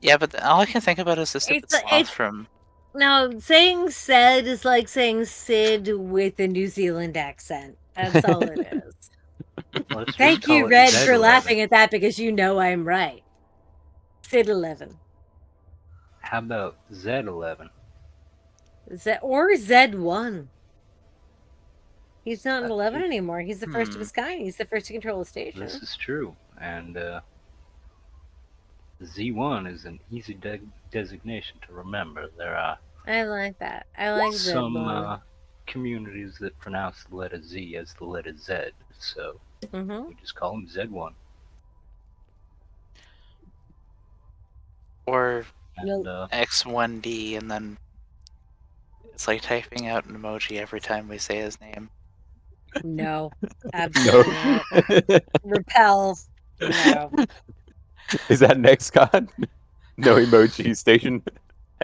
Yeah, but all I can think about is the stupid sloth It's from. now saying said is like saying Sid with a New Zealand accent. That's all it is. Let's Thank just you, call it Red, for Z11. laughing at that because you know I'm right. Sid 11. How about Z11? Or Z1. He's not an 11 It- anymore. He's the first of his kind. He's the first to control the station. This is true, and Z1 is an easy designation to remember. There are I like that. I like some Z1. communities that pronounce the letter Z as the letter Z, so Mm-hmm. we just call him Z1. Or And X1D, and then it's like typing out an emoji every time we say his name. No. No. Absolutely not. Repel. No. Is that next card? No emoji station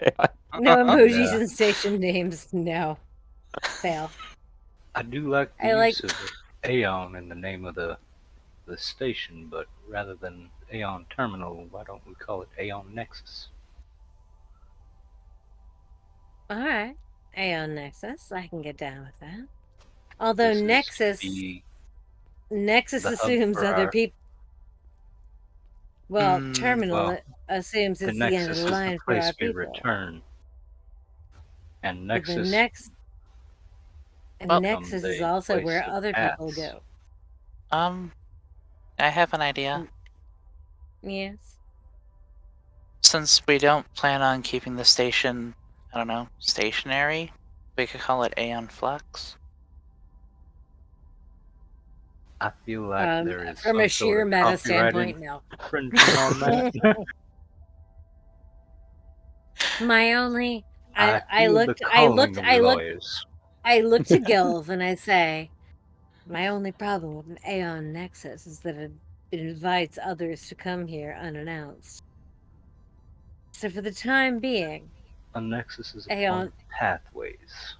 AI. No emojis Yeah. in station names. No. Fail. I do like the I like use of Aeon in the name of the station, but rather than Aeon Terminal, why don't we call it Aeon Nexus? Alright. Aeon Nexus. I can get down with that. Although this is to Nexus be Nexus the hub assumes for other our. people. Well, Terminal Well, assumes the it's the end of Nexus the is the line for our place we people. return, and But the Nexus Well, Nexus is a also place where of other people paths. go. I have an idea. Yes. Since we don't plan on keeping the station, I don't know, stationary, we could call it Aeon Flux. I feel like there is From some a sort sheer of meta copyright standpoint, no. infringement on that. My only, I I feel the looked, calling of lawyers. I looked to Gelv and I say, my only problem with an Aeon Nexus is that it invites others to come here unannounced. So for the time being, A nexus is a form Aeon of pathways.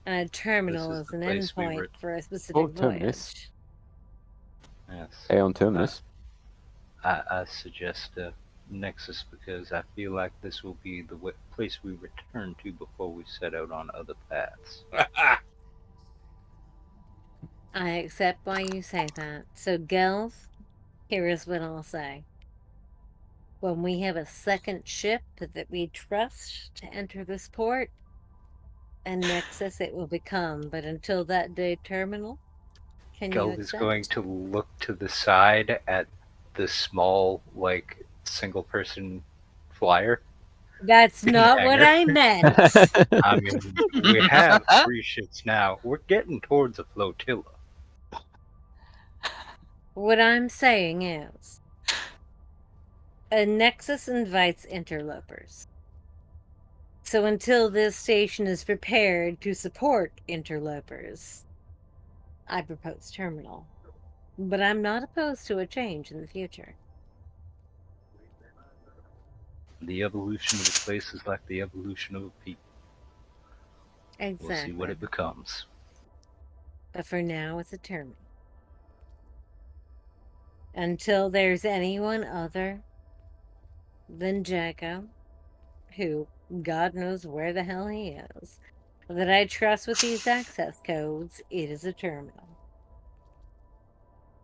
a terminal This is is the an place we endpoint were. for a specific Or terminus. voyage. Yes. Aeon Terminus. I suggest a nexus because I feel like this will be the place we return to before we set out on other paths. I accept why you say that. So, Gelv, here is what I'll say. When we have a second ship that we trust to enter this port, a nexus it will become. But until that day, terminal, can you Gelb is going accept? to look to the side at the small, like, single-person flyer. That's not what hangar. I meant. I mean, we have 3 ships now. We're getting towards a flotilla. What I'm saying is, a nexus invites interlopers. So until this station is prepared to support interlopers, I propose terminal. But I'm not opposed to a change in the future. The evolution of a place is like the evolution of a people. Exactly. We'll see what it becomes. But for now, it's a terminal. Until there's anyone other than Jacko, who God knows where the hell he is, that I trust with these access codes, it is a terminal.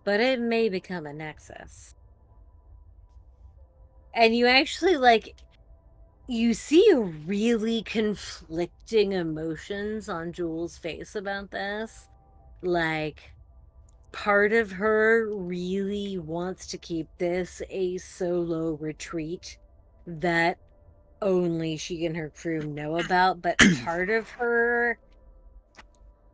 But it may become a nexus. And you actually, you see really conflicting emotions on Jules' face about this. Like, part of her really wants to keep this a solo retreat that only she and her crew know about, but part of her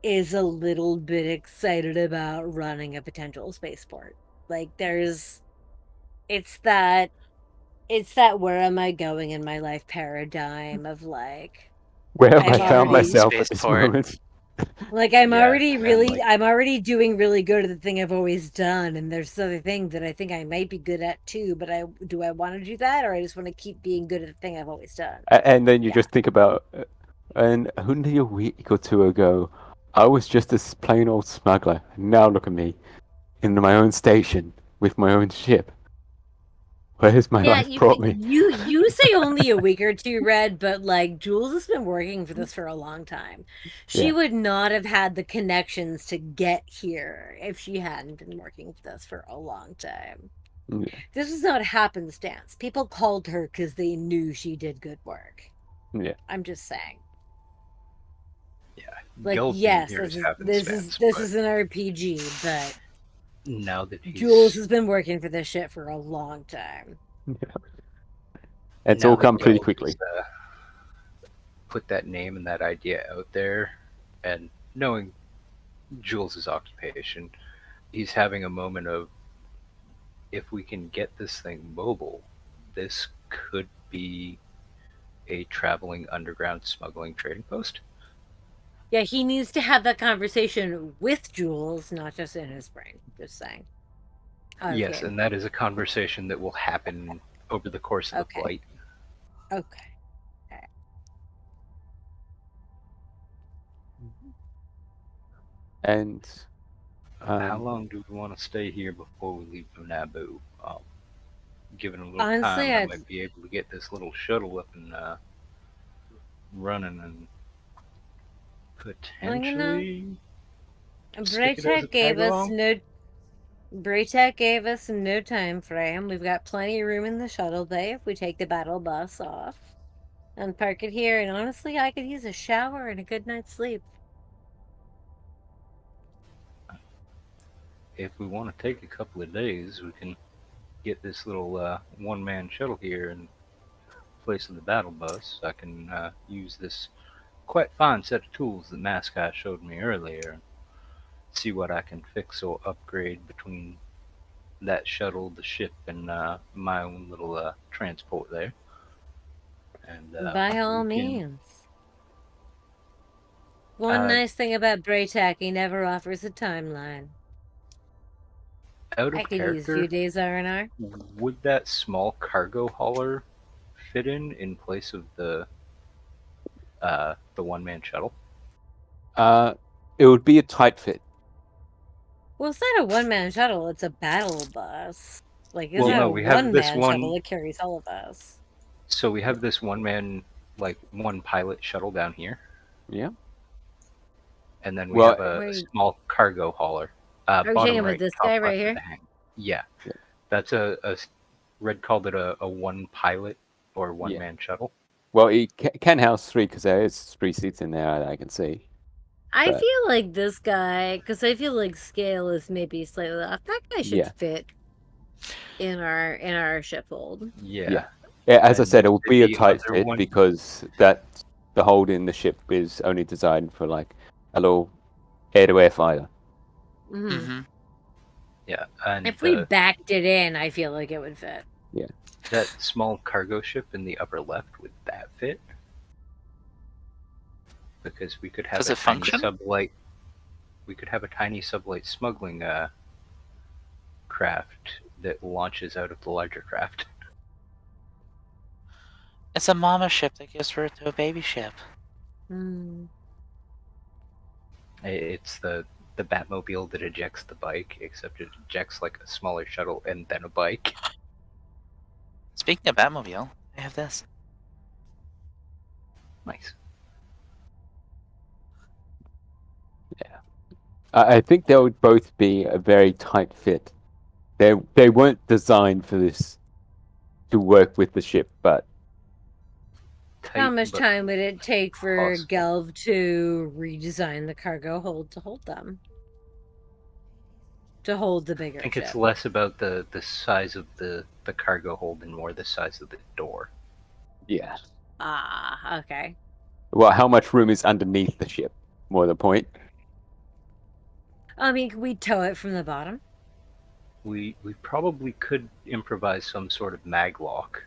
is a little bit excited about running a potential spaceport. Like, it's that where am I going in my life paradigm of like, Where have I've I found already myself at this Spaceport. moment? like I'm Yeah, already and, really like- I'm already doing really good at the thing I've always done, and there's other thing that I think I might be good at too, but I want to do that, or I just want to keep being good at the thing I've always done. And then you Yeah. just think about, and only a week or two ago, I was just a plain old smuggler. Now look at me, in my own station with my own ship. Where has my life brought me? You say only a week or two, Red, but like Jules has been working for this for a long time. She Yeah. would not have had the connections to get here if she hadn't been working for this for a long time. Yeah. This was not happenstance. People called her because they knew she did good work. Yeah. I'm just saying. Yeah. Like, Gelb being yes, here this is happenstance, this but is an RPG, but now that he's Jules has been working for this shit for a long time. It's now all that come pretty Gelb quickly. has, put that name and that idea out there, and knowing Jules's occupation, he's having a moment of, if we can get this thing mobile, this could be a traveling underground smuggling trading post. Yeah, he needs to have that conversation with Jules, not just in his brain. Just saying. Yes, Okay. and that is a conversation that will happen over the course of Okay. the flight. Okay. And How long do we want to stay here before we leave for Naboo? Given a little Honestly, time, I I'd- might be able to get this little shuttle up and running, and potentially Stick it as a Braytech gave tag us along? no. Braytech gave us no time frame. We've got plenty of room in the shuttle bay if we take the battle bus off and park it here. And honestly, I could use a shower and a good night's sleep. If we want to take a couple of days, we can get this little one-man shuttle here in place of the battle bus. I can use this quite fine set of tools that Mascot showed me earlier and see what I can fix or upgrade between that shuttle, the ship, and my own little transport there. And By all we can, means. One nice thing about Braytech, he never offers a timeline. out I of could use a few character, days R&R. would that small cargo hauler fit in place of the one-man shuttle? It would be a tight fit. Well, it's not a one-man shuttle, it's a battle bus. Like, it's Well, not no, a we have this one-man one. shuttle that carries all of us. So we have this one-man, like one pilot shuttle down here, Yeah. and then we Well, have a Wait. small cargo hauler. Are you Bottom talking about right, this top guy left right of here? the hang. Yeah. Yeah. That's Red called it a one pilot or one man shuttle. Well, it can house 3 because there is 3 seats in there that I can see. I But- feel like this guy, because I feel like scale is maybe slightly off. That guy should Yeah. fit in our ship hold. Yeah. Yeah, as I And said, it will be a the tight other fit one- because the hold in the ship is only designed for like a little air-to-air fighter. Mhm. Mm-hmm. Yeah. And If we backed it in, I feel like it would fit. that small cargo ship in the upper left, would that fit? Because we could have Does a it tiny function? sublight. We could have a tiny sublight smuggling craft that launches out of the larger craft. It's a mama ship that gives birth to a baby ship. Hmm. It's the Batmobile that ejects the bike, except it ejects like a smaller shuttle and then a bike. Speaking of Batmobile, I have this. Nice. I think they would both be a very tight fit. They weren't designed for this to work with the ship, but How Tight, much but time would it take for possible. Gelv to redesign the cargo hold to hold them? To hold the bigger I think ship. it's less about the size of the cargo hold and more the size of the door. yeah. Ah, okay. Well, how much room is underneath the ship? More the point. I mean, can we tow it from the bottom? We probably could improvise some sort of mag lock.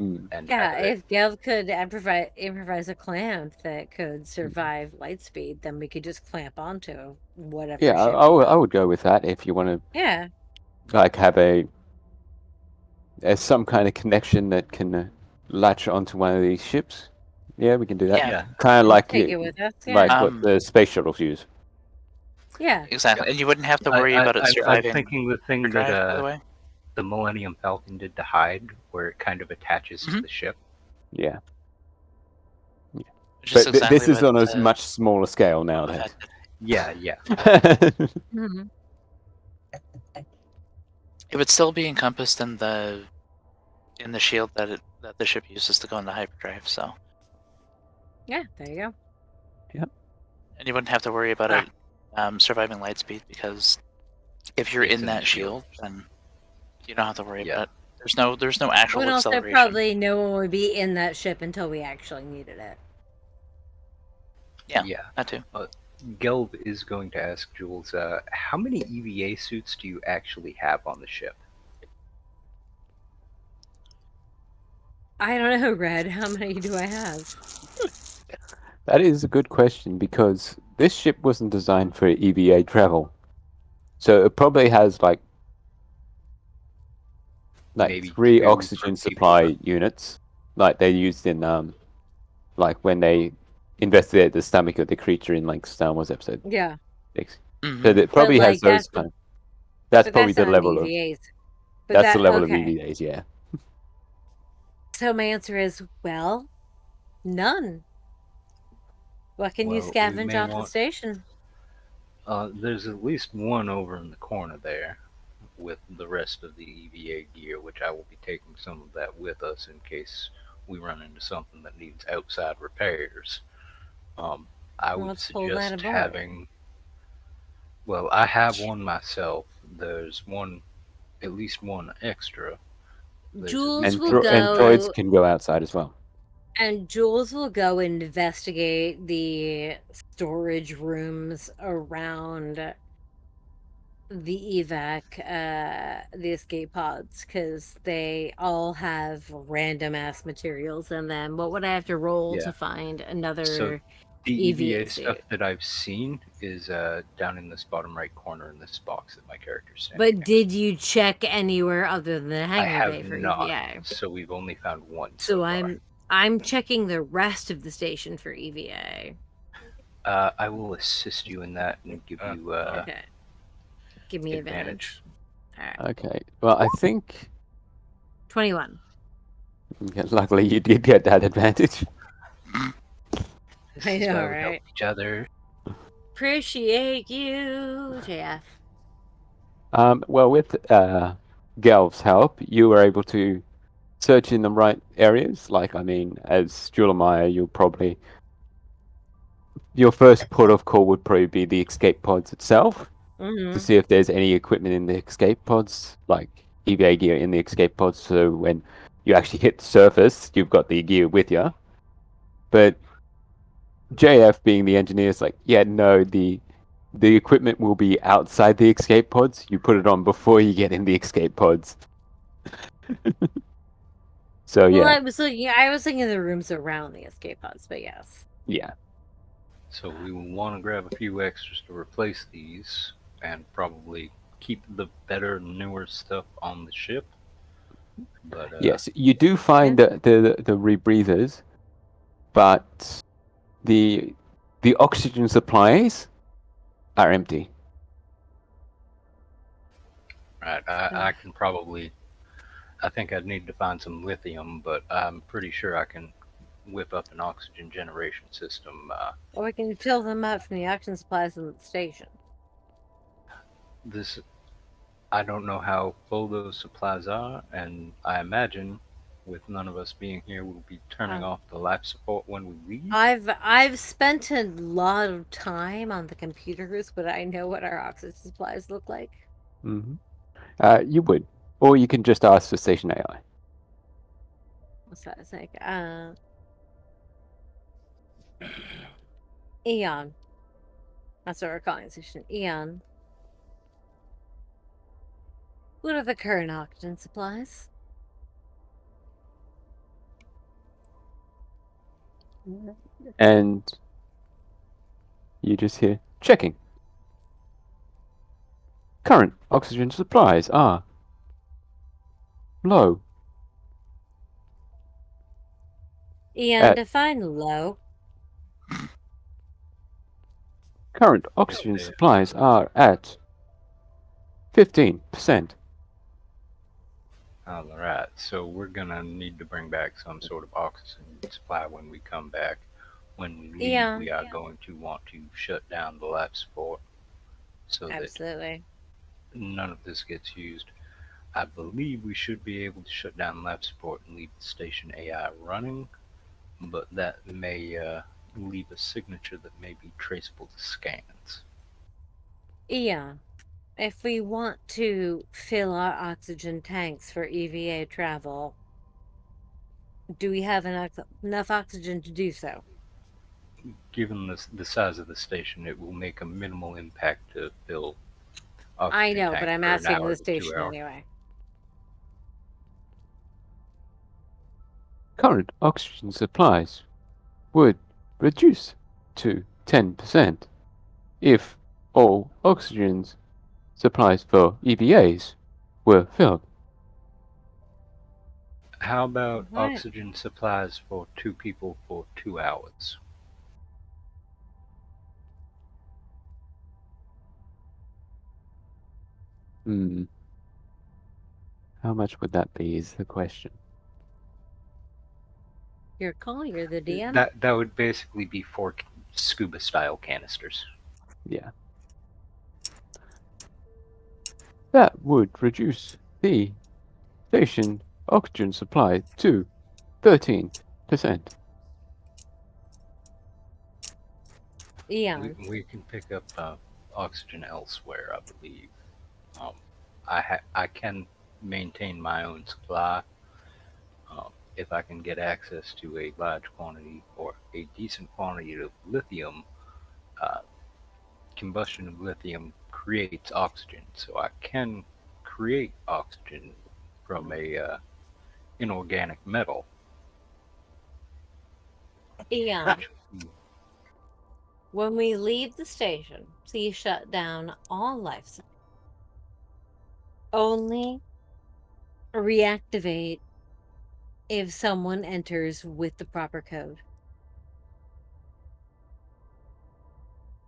Mm. And Yeah, have it- if Gelv could improvise a clamp that could survive light speed, then we could just clamp onto whatever Yeah, ship. I would go with that if you want to Yeah. like have some kind of connection that can latch onto one of these ships. Yeah, we can do that. Yeah. Kind of We'll like take it with us. Yeah. like Um, what the space shuttles use. Yeah. Exactly. And you wouldn't have to worry about it surviving. I'm thinking the thing drive, by the that way. the Millennium Falcon did to Hyde, where it kind of attaches to Mhm. the ship. Yeah, Which but is exactly this is what, on a much smaller scale Boba nowadays. Fett did. Yeah. Mhm. It would still be encompassed in the shield that the ship uses to go into hyperdrive. So, Yeah, there you go. and you wouldn't have to worry about it surviving light speed because if you're It's in in that the shield. shield, then you don't have to worry Yeah. about it. There's no actual And also, acceleration. probably no one would be in that ship until we actually needed it. Yeah. That too. Gelb is going to ask Jules, how many EVA suits do you actually have on the ship? I don't know, Red. How many do I have? That is a good question because this ship wasn't designed for EVA travel, so it probably has like Maybe 3 2 for oxygen people, supply but- units, like they used in like when they investigated the stomach of the creature in like Star Wars episode Yeah. 6. Mhm. So it probably like, has those that's the- kind of. That's But probably that's the not level of. EVAs. But That's the level of okay. EVAs, yeah. So my answer is, well, none. What can you Well, we scavenge may off the want- station? There's at least one over in the corner there with the rest of the EVA gear, which I will be taking some of that with us in case we run into something that needs outside repairs. Um, I would Let's pull that suggest aboard. having. Well, I have one myself. There's one, at least one extra. There's at Jules least will one And droids go, can go outside as well. and Jules will go investigate the storage rooms around the the escape pods, because they all have random ass materials in them. What would I have to roll Yeah. to find So another the EVA EVA stuff suit? that I've seen is down in this bottom right corner in this box that my character's standing But next did you check anywhere other than the to. I hangar bay have for not, EVA? so we've only found one So so far. I'm checking the rest of the station for EVA. I will assist you in that and give you Okay. Give me advantage. advantage. All right. Okay. Well, I think 21. luckily you did get that advantage. This I is know, why we help right? each other. Appreciate you, JF. Well, with Gelv's help, you were able to search in the right areas. Like, I mean, as Julemaia, you'll probably your first port of call would probably be the escape pods itself to see if there's any equipment in the escape pods, like EVA gear in the escape pods. So when you actually hit the surface, you've got the gear with you. But JF, being the engineer, is like, yeah, no, the equipment will be outside the escape pods. You put it on before you get in the escape pods. So Well, yeah, I was looking at the rooms around the escape pods, but yes. yeah. So we will want to grab a few extras to replace these and probably keep the better, newer stuff on the ship. But Yes, you do find the rebreathers, but the oxygen supplies are empty. right, I can probably. I think I'd need to find some lithium, but I'm pretty sure I can whip up an oxygen generation system. Or we can fill them up from the oxygen supplies in the station. This I don't know how full those supplies are, and I imagine with none of us being here, we'll be turning off the life support when we leave. I've spent a lot of time on the computers, but I know what our oxygen supplies look like. Mm-hmm. You would, or you can just ask for station AI. What's that? It's like Eon. That's what we're calling it, station Eon. What are the current oxygen supplies? And you just hear checking. Current oxygen supplies are low. Eon, define low. Current oxygen supplies are at 15%. All right, so we're gonna need to bring back some sort of oxygen supply when we come back. When we leave, Yeah. we are going to want to shut down the life support so that Absolutely. none of this gets used. I believe we should be able to shut down life support and leave the station AI running, but that may leave a signature that may be traceable to scans. Yeah. If we want to fill our oxygen tanks for EVA travel, do we have enough oxygen to do so? Given the size of the station, it will make a minimal impact to fill I oxygen know, but tanks I'm for an asking hour the to 2 station hours. anyway. Current oxygen supplies would reduce to 10% if all oxygen supplies for EVAs were filled. How about Right. oxygen supplies for 2 people for 2 hours? Hmm. How much would that be is the question. Your call, you're the DM. That would basically be 4 scuba style canisters. Yeah. That would reduce the station oxygen supply to 13%. Eon. We can pick up oxygen elsewhere, I believe. Um, I can maintain my own supply if I can get access to a large quantity or a decent quantity of lithium. Uh, Combustion of lithium creates oxygen, so I can create oxygen from a inorganic metal. Eon. which- When we leave the station, please shut down all life support. Only reactivate if someone enters with the proper code.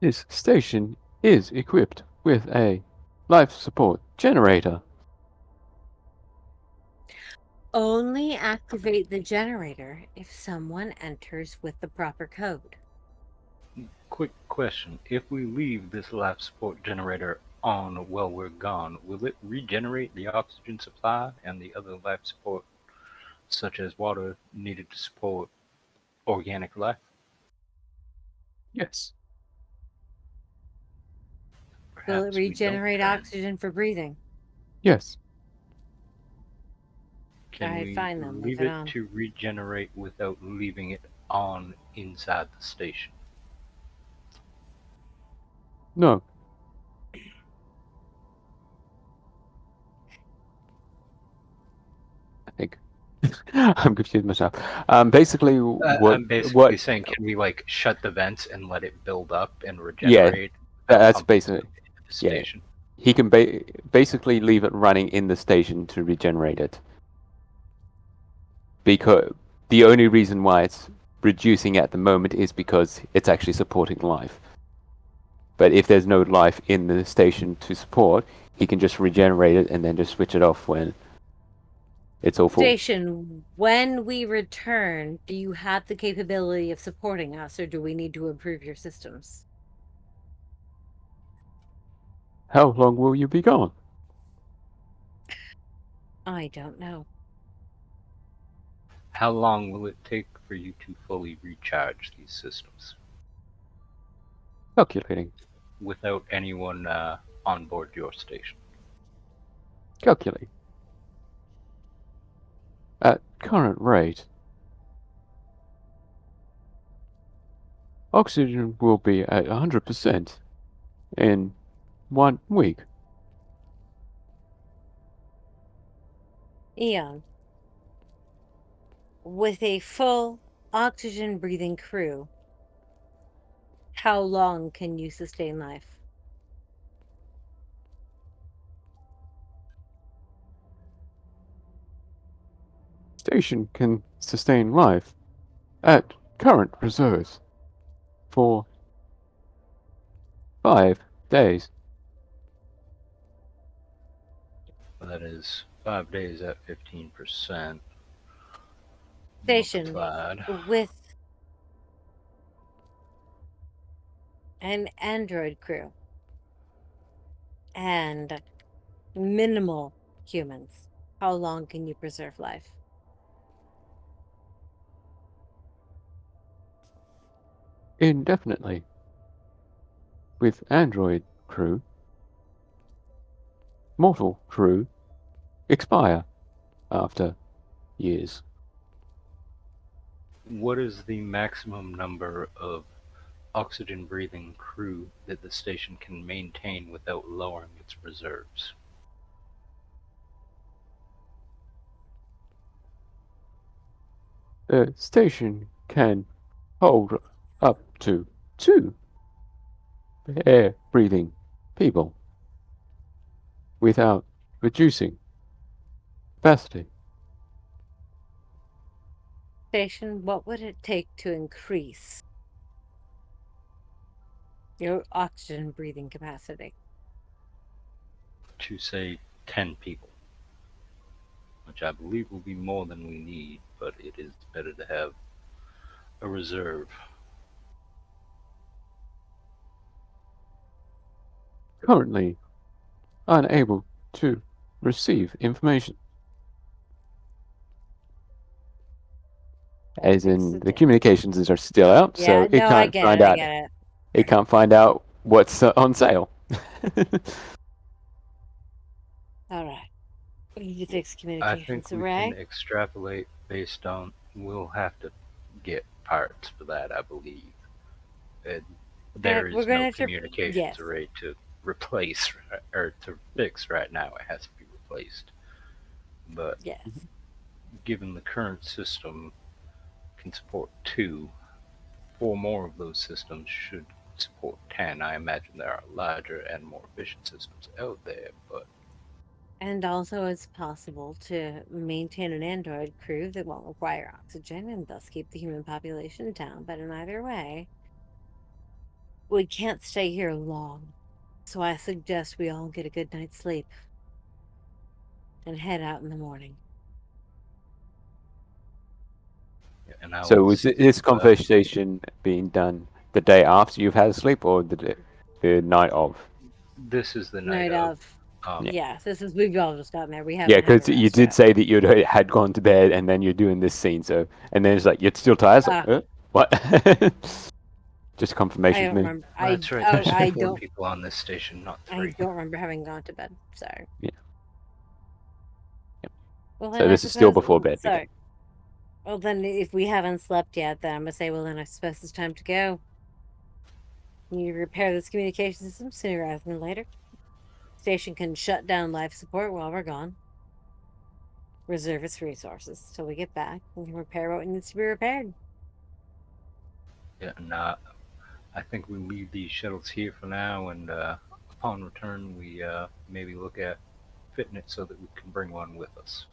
This station is equipped with a life support generator. Only activate the generator if someone enters with the proper code. Quick question: if we leave this life support generator on while we're gone, will it regenerate the oxygen supply and the other life support, such as water, needed to support organic life? Yes. Will it Perhaps we don't regenerate then. oxygen for breathing? Yes. Can Alright, we fine then, leave leave it it on. to regenerate without leaving it on inside the station? No. I think I'm confused myself. Basically, I'm basically saying, can we like shut the vents and let it build up and Yeah, regenerate without that's pumping basically, into the yeah. station? He can basically leave it running in the station to regenerate it. Because the only reason why it's reducing at the moment is because it's actually supporting life. But if there's no life in the station to support, he can just regenerate it and then just switch it off when it's all full. Station, when we return, do you have the capability of supporting us, or do we need to improve your systems? How long will you be gone? I don't know. How long will it take for you to fully recharge these systems Calculating. without anyone on board your station? Calculate. At current rate, oxygen will be at 100% in 1 week. Eon, with a full oxygen breathing crew, how long can you sustain life? Station can sustain life at current reserves for 5 days. That is 5 days at 15%. Station, Multiplied. with an android crew and minimal humans, how long can you preserve life? Indefinitely. With android crew, mortal crew expire after years. What is the maximum number of oxygen breathing crew that the station can maintain without lowering its reserves? The station can hold up to 2 air-breathing people without reducing capacity. Station, what would it take to increase your oxygen breathing capacity? To say 10 people, which I believe will be more than we need, but it is better to have a reserve. Currently unable to receive information. As in, the communications are still out, Yeah, so it no, I can't get find it. I out. get it. It can't find out what's on sale. All right. You fix I communications, think we can Ray? extrapolate based on. We'll have to get parts for that, I believe. And there We're is no gonna have to. communications Yes. array to replace or to fix right now. It has to be replaced. But Yes. given the current system can support 2, 4 more of those systems should support 10. I imagine there are larger and more efficient systems out there, but And also, it's possible to maintain an android crew that won't require oxygen and thus keep the human population down. But in either way, we can't stay here long. So I suggest we all get a good night's sleep and head out in the morning. and I So will was see this if, conversation being done the day after you've had sleep, or the night of? this is the Night of. Um, Yes, we've all just gotten there. We Yeah, haven't had a because you rest did yet. say that you had gone to bed, and then you're doing this scene. So, and then it's like you're still tired. It's like, what? Just I confirmation don't for me. remember. That's right. Oh, There's I 4 don't. people on this station, not I 3. don't remember having gone to bed. Sorry. Yeah. Well, So then I this is still suppose. before bed. Sorry. Well, then if we haven't slept yet, then I'm gonna say, well, then I suppose it's time to go. We need to repair this communication system sooner rather than later. Station can shut down life support while we're gone. Reserve its resources till we get back. We can repair what needs to be repaired. Yeah, and I think we leave these shuttles here for now, and upon return, we maybe look at fitting it so that we can bring one with us.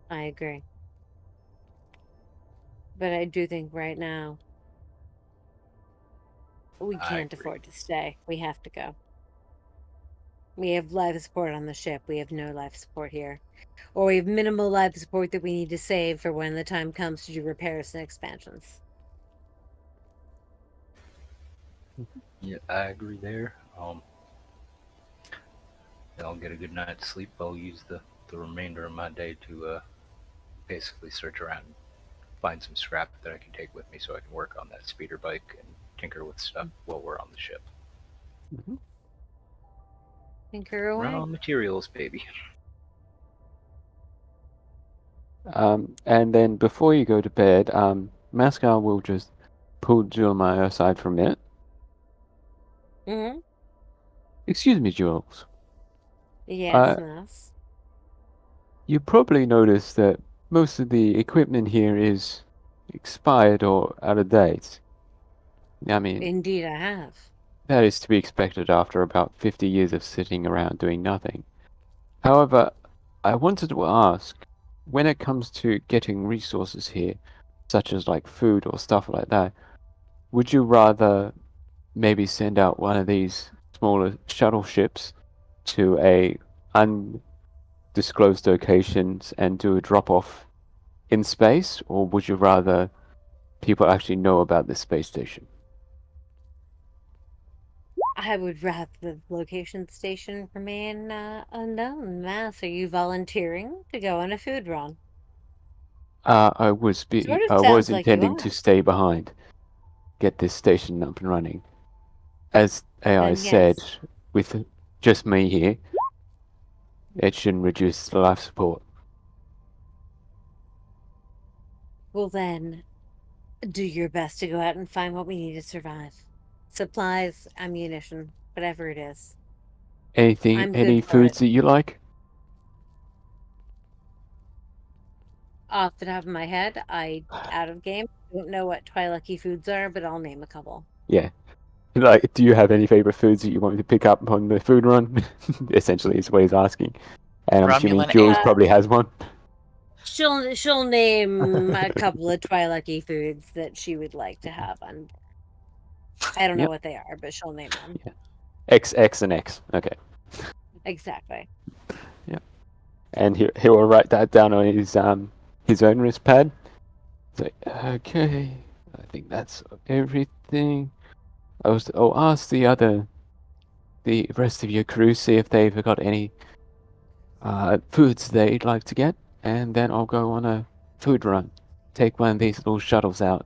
I agree. But I do think right now we I can't agree. afford to stay. We have to go. We have life support on the ship. We have no life support here. Or we have minimal life support that we need to save for when the time comes to do repairs and expansions. Yeah, I agree there. I'll get a good night's sleep. I'll use the remainder of my day to basically search around, find some scrap that I can take with me so I can work on that speeder bike and tinker with stuff while we're on the ship. Tinker away. Run on materials, baby. And then before you go to bed, Mascal will just pull Julemaia aside for a minute. Mm-hmm. Excuse me, Jules. Yes, Mouse. You probably noticed that most of the equipment here is expired or out of date. I mean, Indeed, I have. that is to be expected after about 50 years of sitting around doing nothing. However, I wanted to ask, when it comes to getting resources here, such as like food or stuff like that, would you rather maybe send out one of these smaller shuttle ships to a undisclosed locations and do a drop off in space, or would you rather people actually know about this space station? I would rather the location station remain unknown. Mouse, are you volunteering to go on a food run? I was Sort of I was sounds like you intending to are. stay behind, get this station up and running. As AI Then said, yes. with just me here, it shouldn't reduce the life support. Well then, do your best to go out and find what we need to survive. Supplies, ammunition, whatever it is. Anything, I'm good any for it. foods that you like? Off the top of my head, out of game, don't know what Twi'leki foods are, but I'll name a couple. Yeah. Like, do you have any favorite foods that you want me to pick up on the food run? Essentially, is what he's asking. And I'm assuming Romulan Jules ale. probably has one. She'll name a couple of Twi'leki foods that she would like to have on. I don't know Yep. what they are, but she'll name them. Yeah. X, X, and X. Okay. Exactly. And he'll write that down on his own wrist pad. It's like, okay, I think that's everything. I'll ask the rest of your crew, see if they've got any foods they'd like to get, and then I'll go on a food run. Take one of these little shuttles out.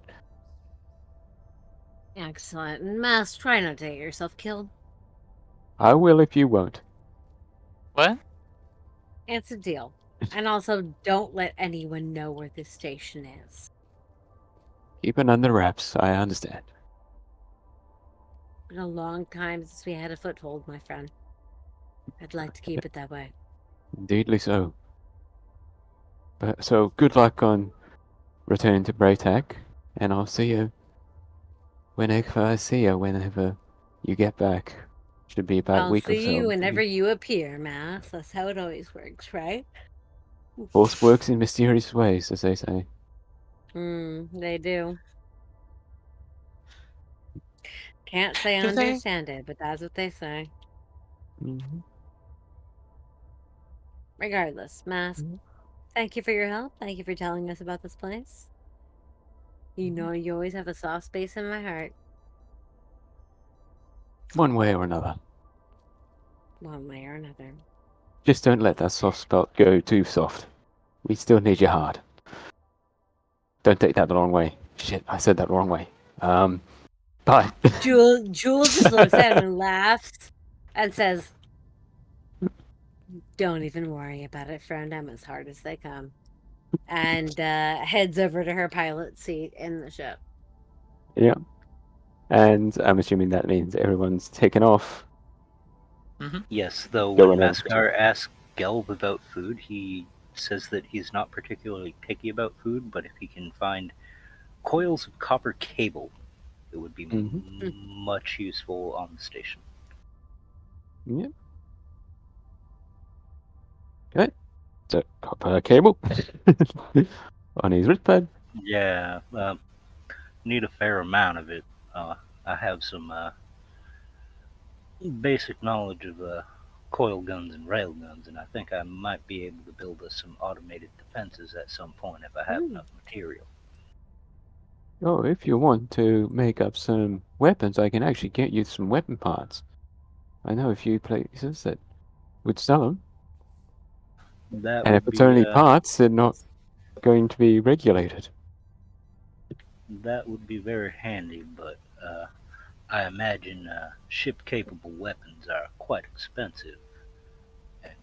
Excellent. And Mass, try not to get yourself killed. I will if you won't. What? It's a deal. And also, don't let anyone know where this station is. Keep it under wraps, I understand. Been a long time since we had a foothold, my friend. I'd like to keep it that way. Indeedly so. But, so, good luck on returning to Braytac, and I'll see you whenever you get back. Should be about a I'll week or see so. you whenever you appear, Mass. That's how it always works, right? Force works in mysterious ways, as they say. They do. Can't say I Do they? understand it, but that's what they say. Mm-hmm. Regardless, Mask, thank you for your help. Thank you for telling us about this place. You know you always have a soft space in my heart. One way or another. One way or another. Just don't let that soft spot go too soft. We still need you hard. Don't take that the wrong way. Shit, I said that the wrong way. Bye. Jules just looks at him and laughs and says, "Don't even worry about it, friend. I'm as hard as they come." And heads over to her pilot seat in the ship. Yeah. And I'm assuming that means everyone's taken off. Yes, though Go when on over. Mascar asks Gelb about food, he says that he's not particularly picky about food, but if he can find coils of copper cable, it would be much useful on the station. Yeah. Okay. So, copper cable on his wristband. Yeah, need a fair amount of it. I have some basic knowledge of coil guns and rail guns, and I think I might be able to build us some automated defenses at some point if I have enough material. Oh, if you want to make up some weapons, I can actually get you some weapon parts. I know a few places that would sell them. That And would if it's be only parts, they're not going to be regulated. that would be very handy, but I imagine ship-capable weapons are quite expensive, and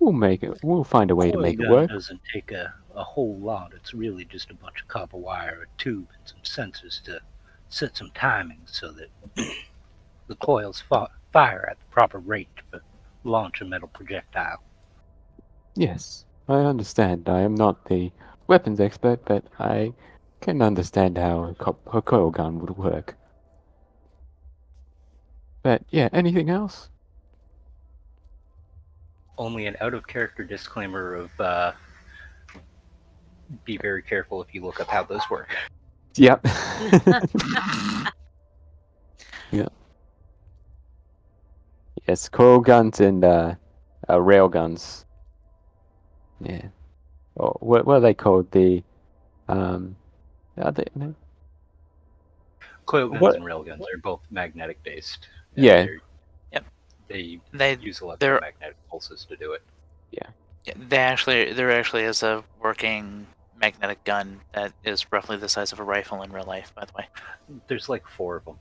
We'll find a way to coil make it gun work. doesn't take a whole lot. It's really just a bunch of copper wire, a tube, and some sensors to set some timing so that the coils fire at the proper rate to launch a metal projectile. Yes, I understand. I am not the weapons expert, but I can understand how a coil gun would work. But yeah, anything else? Only an out-of-character disclaimer of be very careful if you look up how those work. Yep. Yeah. Yes, coil guns and rail guns. Yeah. Or what are they called? The are they, Coil guns What- and rail guns are both magnetic based. Yeah. They They use they're electromagnetic pulses to do it. yeah, there actually is a working magnetic gun that is roughly the size of a rifle in real life. By the way, There's like 4 of them.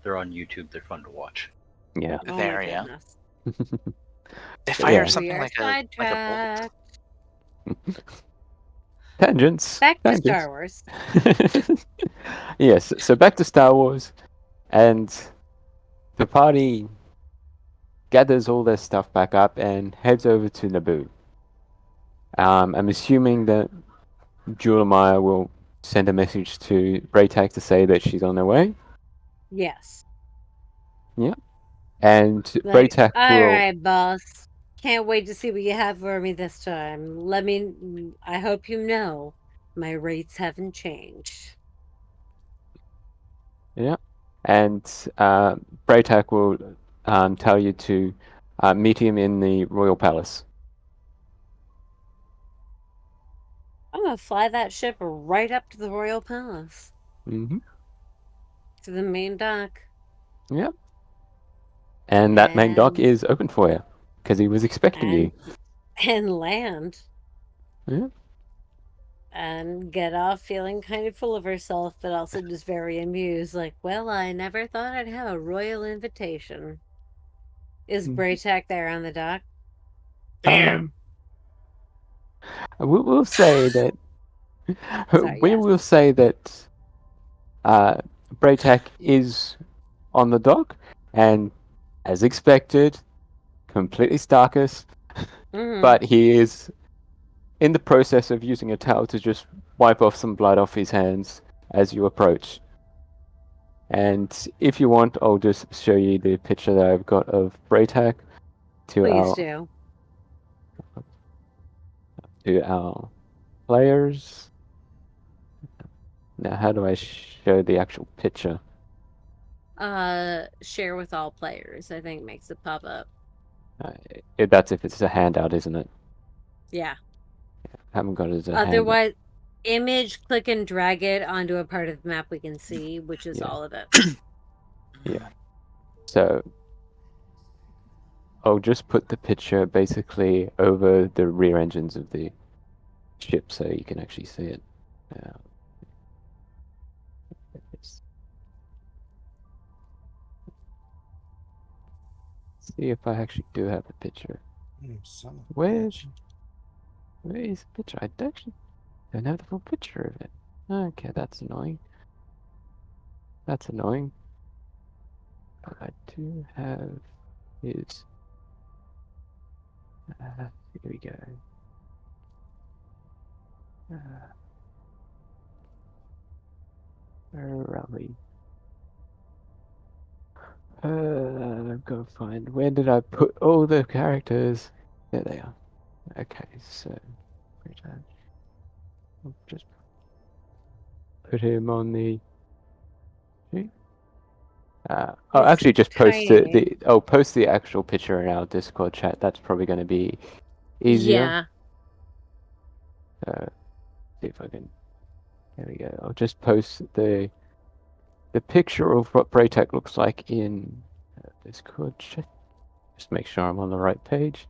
They're on YouTube. They're fun to watch. Yeah. Oh There, my yeah. goodness. they fire Yeah. something We are like a bullet. sidetracked. Tangents. Back to Tangents. Star Wars. Yes, so back to Star Wars, and the party gathers all their stuff back up and heads over to Naboo. I'm assuming that Julemaia will send a message to Braytac to say that she's on her way, Yes. and Like, Braytac all will. right, boss. Can't wait to see what you have for me this time. I hope you know my rates haven't changed. Yeah, and Braytac will tell you to meet him in the Royal Palace. I'm gonna fly that ship right up to the Royal Palace. Mm-hmm. To the main dock. Yeah. And that main dock And- is open for you. because he was expecting you. And land. Yeah. And get off feeling kind of full of herself, but also just very amused. Like, well, I never thought I'd have a royal invitation. Is Braytac there on the dock? Damn. We will say that. Sorry, We yes. will say that. Braytac is on the dock, and as expected, completely Starkus. Mhm. But he is in the process of using a towel to just wipe off some blood off his hands as you approach. And if you want, I'll just show you the picture that I've got of Braytac to Please do. our players. Now, how do I show the actual picture? Share with all players, I think makes it pop up. That's if it's a handout, isn't it? Yeah. Haven't got it as a handout. Otherwise, image, click and drag it onto a part of the map we can see, which is Yeah. all of it. Yeah. So I'll just put the picture basically over the rear engines of the ship so you can actually see it. See if I actually do have the picture. Son of a Where bitch. is the picture? I actually don't have the full picture of it. Okay, that's annoying. That's annoying. But I do have his. Here we go. Where are we? I've got to find. Where did I put all the characters? There they are. Okay, so I'll just put him on the. I'll He's actually just post tiny. I'll post the actual picture in our Discord chat. That's probably going to be easier. Yeah. See if I can. There we go. I'll just post the picture of what Braytech looks like in Discord chat. Just make sure I'm on the right page.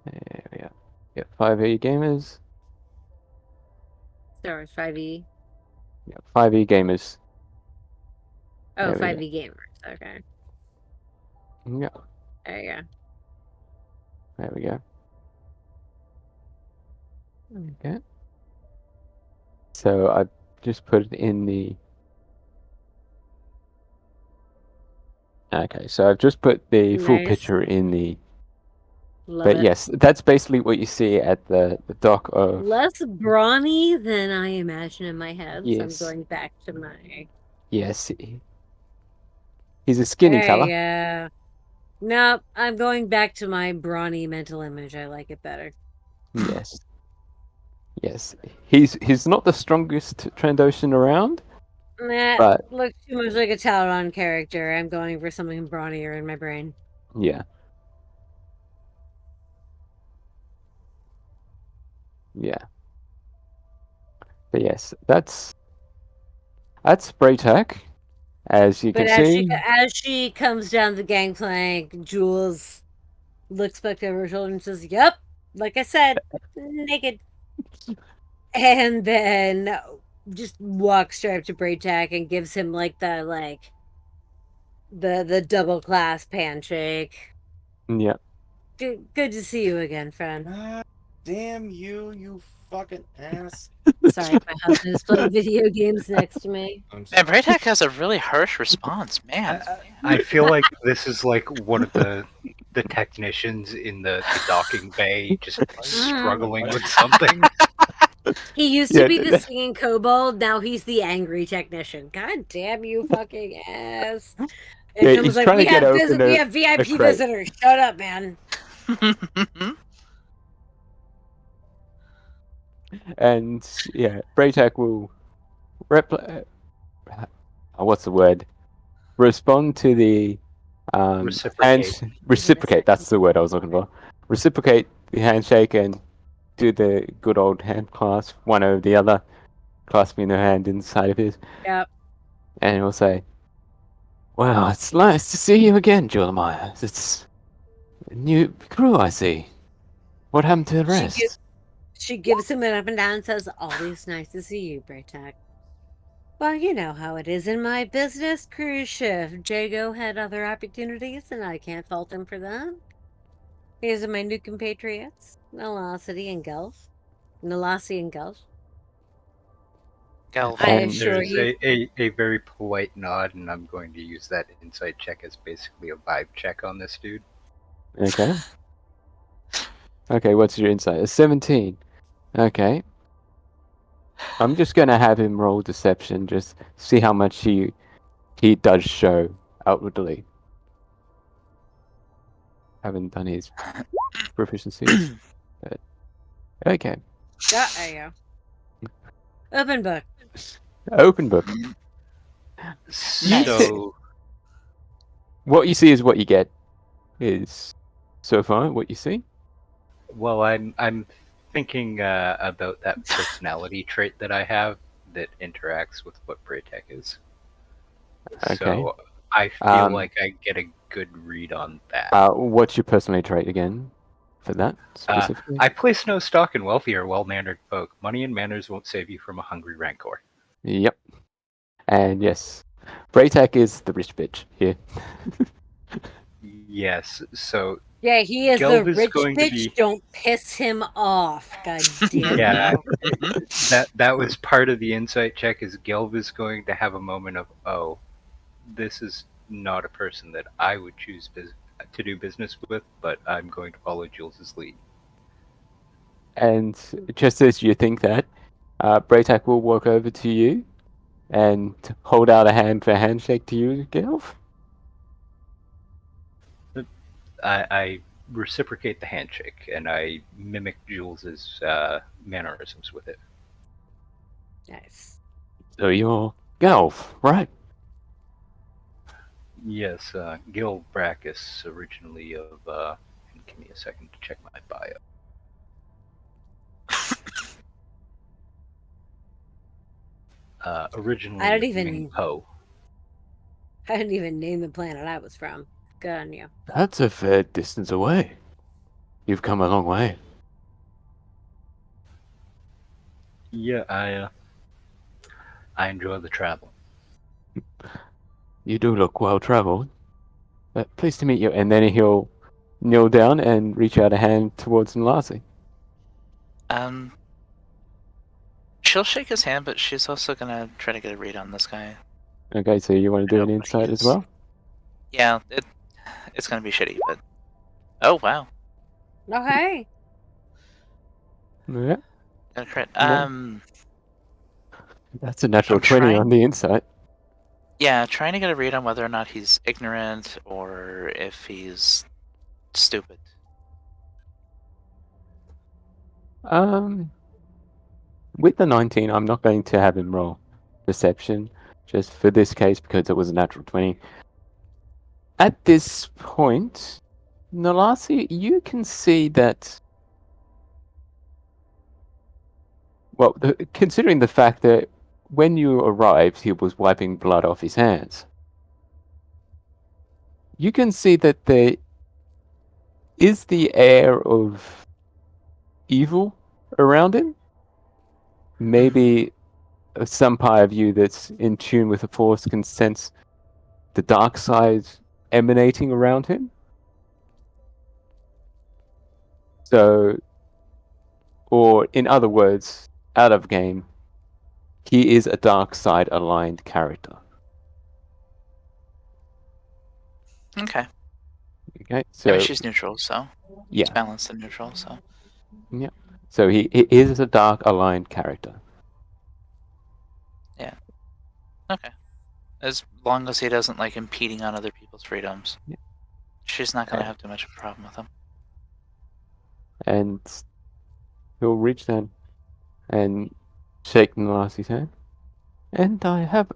There we go. Yeah, 5E gamers. Star Wars 5e. Yeah, 5E gamers. Oh, There we 5e gamers. Okay. Yeah, There you go. there we go. Okay. So I just put it in the. Okay, so I've just put the full Nice. picture in the. Love But it. yes, that's basically what you see at the dock of. Less brawny than I imagine in my head. Yes. So I'm going back to my. Yes, he's a skinny fella. Yeah. Nope. I'm going back to my brawny mental image. I like it better. Yes. Yes. He's not the strongest Trandoshan around, Nah, but looks too much like a Talon character. I'm going for something brawnier in my brain. yeah. Yeah. But yes, that's Braytech. As you But can see. as she comes down the gangplank, Jules looks back over her shoulder and says, "Yep, like I said, naked." And then just walks straight up to Braytac and gives him the double clasp handshake. Yeah. Good to see you again, friend. God damn you, you fucking ass. Sorry, my husband is playing video games next to me. I'm Man, sorry. Braytac has a really harsh response, man. I feel like this is like one of the technicians in the docking bay just struggling with something. He used Yeah, to be the singing kobold, now he's the angry technician. God damn you fucking ass. And Yeah, someone's he's like, trying we to get have, open we a have VIP crate. visitors. Shut up, man. And yeah, Braytech will what's the word? Respond to the Reciprocate. reciprocate. That's the word I was looking for. Reciprocate the handshake and do the good old hand clasp, one over the other, clasping their hand inside of his. Yep. And he'll say, "Well, it's nice to see you again, Julemaia. It's New crew, I see. What happened to the rest? She gives him an up and down and says, "Always nice to see you, Braytac." Well, you know how it is in my business. Cruise ship. Jago had other opportunities, and I can't fault him for that. Here's my new compatriots, Nalasi and Gelv. Nalasi and Gelv. Gelv. I And assure There's you. a very polite nod, and I'm going to use that insight check as basically a vibe check on this dude. okay. Okay, what's your insight? A 17. Okay. I'm just gonna have him roll deception, just see how much he does show outwardly. Haven't done his proficiencies. But okay. There you go. Open book. Open book. Nice. So, What you see is what you get. Is so far what you see. well, I'm thinking about that personality trait that I have that interacts with what Braytech is. Okay. So I feel Um, like I get a good read on that. What's your personality trait again? For that specifically. I place no stock in wealthy or well-mannered folk. Money and manners won't save you from a hungry rancor. Yep. And yes, Braytac is the rich bitch here. Yes, so Yeah, he is Gelv the is rich going to bitch. be- Don't piss him off. God damn Yeah. you. that was part of the insight check. Is Gelv is going to have a moment of, oh, this is not a person that I would choose to do business with, but I'm going to follow Jules's lead. And just as you think that, Braytac will walk over to you and hold out a hand for a handshake to you, Gelf. I reciprocate the handshake and I mimic Jules's mannerisms with it. Nice. So you're Gelf, right? Yes, Gelv Braxis, originally of. Give me a second to check my bio. Originally I don't of even- Ming Po. I didn't even name the planet I was from. Good on you. That's a fair distance away. You've come a long way. Yeah, I enjoy the travel. You do look well traveled. Pleased to meet you. And then he'll kneel down and reach out a hand towards Nalasi. She'll shake his hand, but she's also gonna try to get a read on this guy. Okay, so you want to do I an know what he insight as is. well? Yeah, it's gonna be shitty, but oh wow, Oh, hey. Yeah, got a crit. No. That's a natural I'm 20 trying- on the insight. Yeah, trying to get a read on whether or not he's ignorant or if he's stupid. With the 19, I'm not going to have him roll deception, just for this case because it was a natural 20. At this point, Nalasi, you can see that. Well, considering the fact that when you arrived, he was wiping blood off his hands. You can see that there is the air of evil around him. Maybe some part of you that's in tune with the Force can sense the dark side emanating around him. So, or in other words, out of game, he is a dark side aligned character. Okay. Okay, I so mean, she's neutral, so it's yeah, balanced and neutral. So so he is a dark aligned character. okay, as long as he doesn't like impeding on other people's freedoms, Yeah. she's not gonna have too much of a problem with him. And he'll reach down and shake Nalasi's hand. And I have,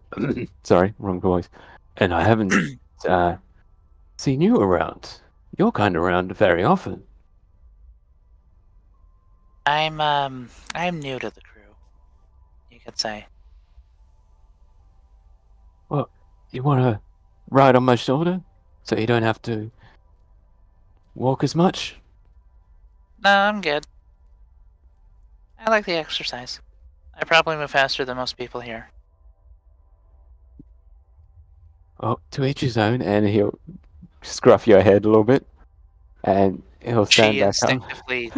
sorry, wrong voice. And I haven't seen you around. You're kind of around very often. I'm new to the crew, you could say. Well, you want to ride on my shoulder so you don't have to walk as much? No, I'm good. I like the exercise. I probably move faster than most people here. Oh, to each his own, and he'll scruff your head a little bit, and he'll stand She back up. instinctively,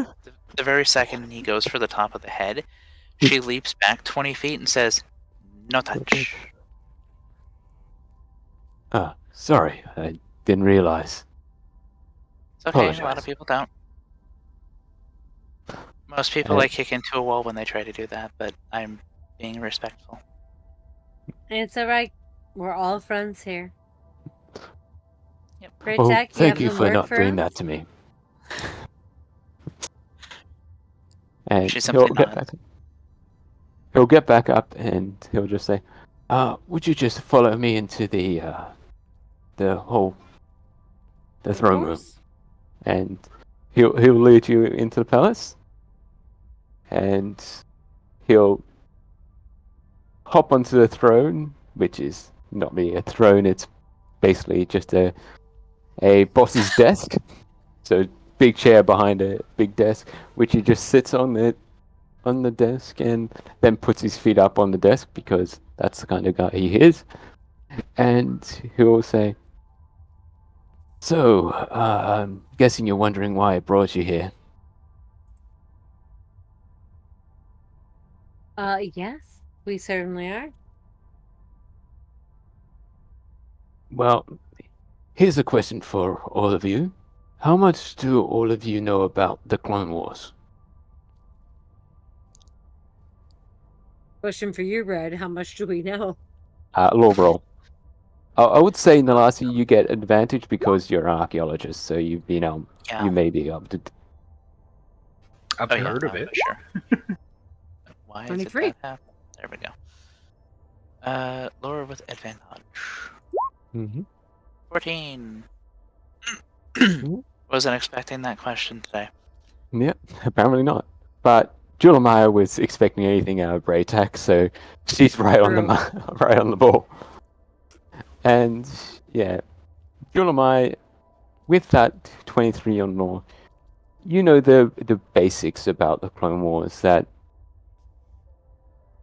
the very second he goes for the top of the head, she leaps back 20 feet and says, "No touch." Ah, sorry, I didn't realize. It's okay, a lot Apologize. of people don't. Most people And- like kick into a wall when they try to do that, but I'm being respectful. It's alright. We're all friends here. Yep. Great Well, Tech, you thank have you some for work not for doing us? that to me. And She simply nods. He'll get back up, and he'll just say, "Would you just follow me into the hall, the Of throne room?" course. And he'll lead you into the palace, and he'll hop onto the throne, which is not really a throne. It's basically just a boss's desk. So big chair behind a big desk, which he just sits on the desk, and then puts his feet up on the desk because that's the kind of guy he is. And he'll say, "So, I'm guessing you're wondering why I brought you here." Yes, we certainly are. Well, here's a question for all of you. How much do all of you know about the Clone Wars? Question for you, Red. How much do we know? Lore roll. I would say, Nalasi, you get advantage because you're an archaeologist, so you Yeah. you may be able to. I've Oh, yeah, heard of no, it. for sure. Why did 23. that happen? There we go. Laura with advantage. Mm-hmm. 14. Mhm. Wasn't expecting that question today. Yep, apparently not. But Julemaia was expecting anything out of Braytac, so she's right on the True. right on the ball. And yeah, Julemaia, with that 23 on lore, you know the basics about the Clone Wars, that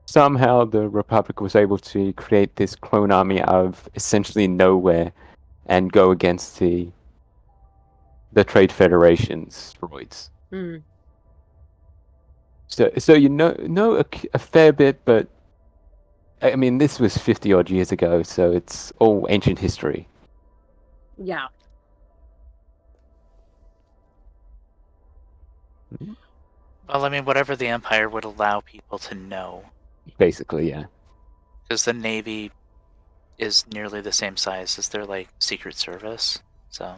somehow the Republic was able to create this clone army out of essentially nowhere and go against the Trade Federation's droids. Hmm. So you know a fair bit, but I mean this was 50 odd years ago, so it's all ancient history. Yeah. Well, I mean, whatever the Empire would allow people to know, Basically, yeah. because the Navy is nearly the same size as their like Secret Service, so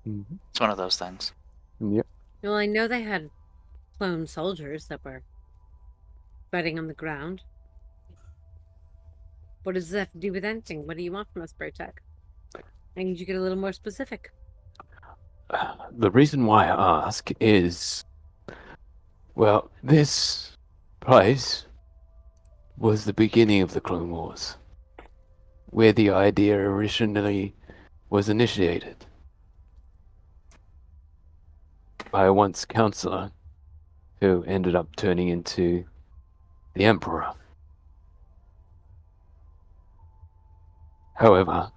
Mm-hmm. it's one of those things. Yep. Well, I know they had clone soldiers that were fighting on the ground. What does that have to do with anything? What do you want from us, Braytech? I need you to get a little more specific. The reason why I ask is, well, this place was the beginning of the Clone Wars, where the idea originally was initiated by a once counselor who ended up turning into the Emperor. However,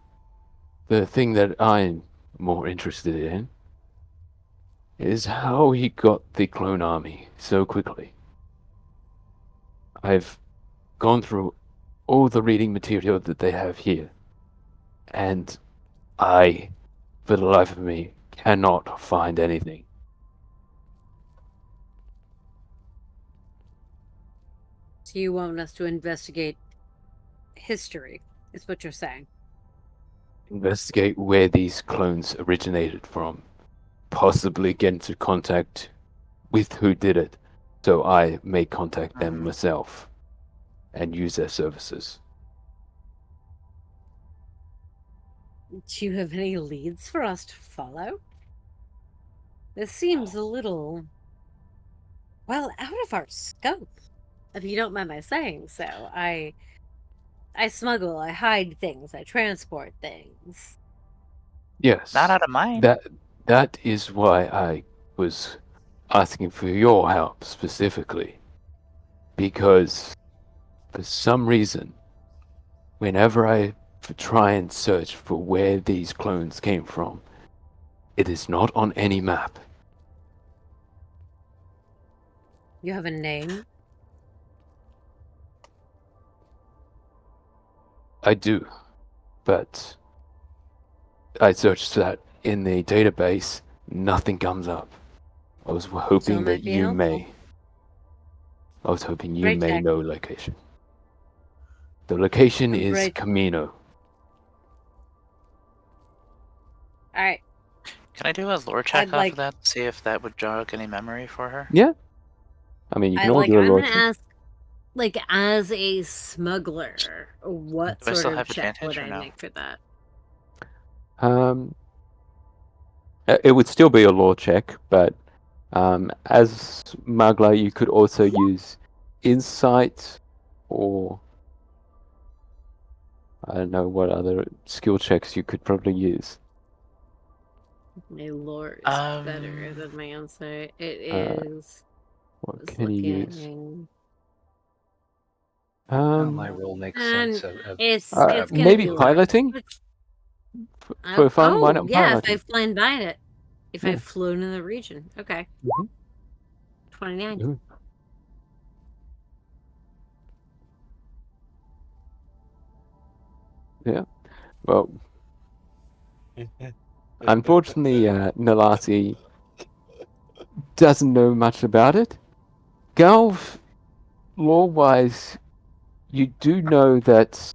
the thing that I'm more interested in is how he got the clone army so quickly. I've gone through all the reading material that they have here, and I, for the life of me, cannot find anything. So you want us to investigate history, is what you're saying. Investigate where these clones originated from, possibly get into contact with who did it, so I may contact them myself and use their services. Do you have any leads for us to follow? This seems a little, well, out of our scope, if you don't mind my saying so. I smuggle, I hide things, I transport things. Yes, Not out of mine. that That is why I was asking for your help specifically. Because for some reason, whenever I try and search for where these clones came from, it is not on any map. You have a name? I do, but I searched that in the database, nothing comes up. I was hoping that might be you helpful. may. I was hoping you Right may check. know location. The location is Right. Camino. All right. Can I do a lore check I'd off like- of that? See if that would jog any memory for her? Yeah. I mean, you can all do a I'm lore gonna check. ask, like, as a smuggler, what Do I sort still of have check advantage would or I no? make for that? It would still be a lore check, but as smuggler, you could also use insight, or I don't know what other skill checks you could probably use. My lore is better Um, than my insight. It uh, is. What Let's can you look use? Well, my role makes sense. It's gonna maybe be lower it. piloting for fun. Why not yeah, if piloting? I've flown by it. If Yeah. I've flown in the region. Okay. Mhm. 29. Ooh. Yeah. Well, unfortunately, Nalasi doesn't know much about it. Gelv, lore-wise, you do know that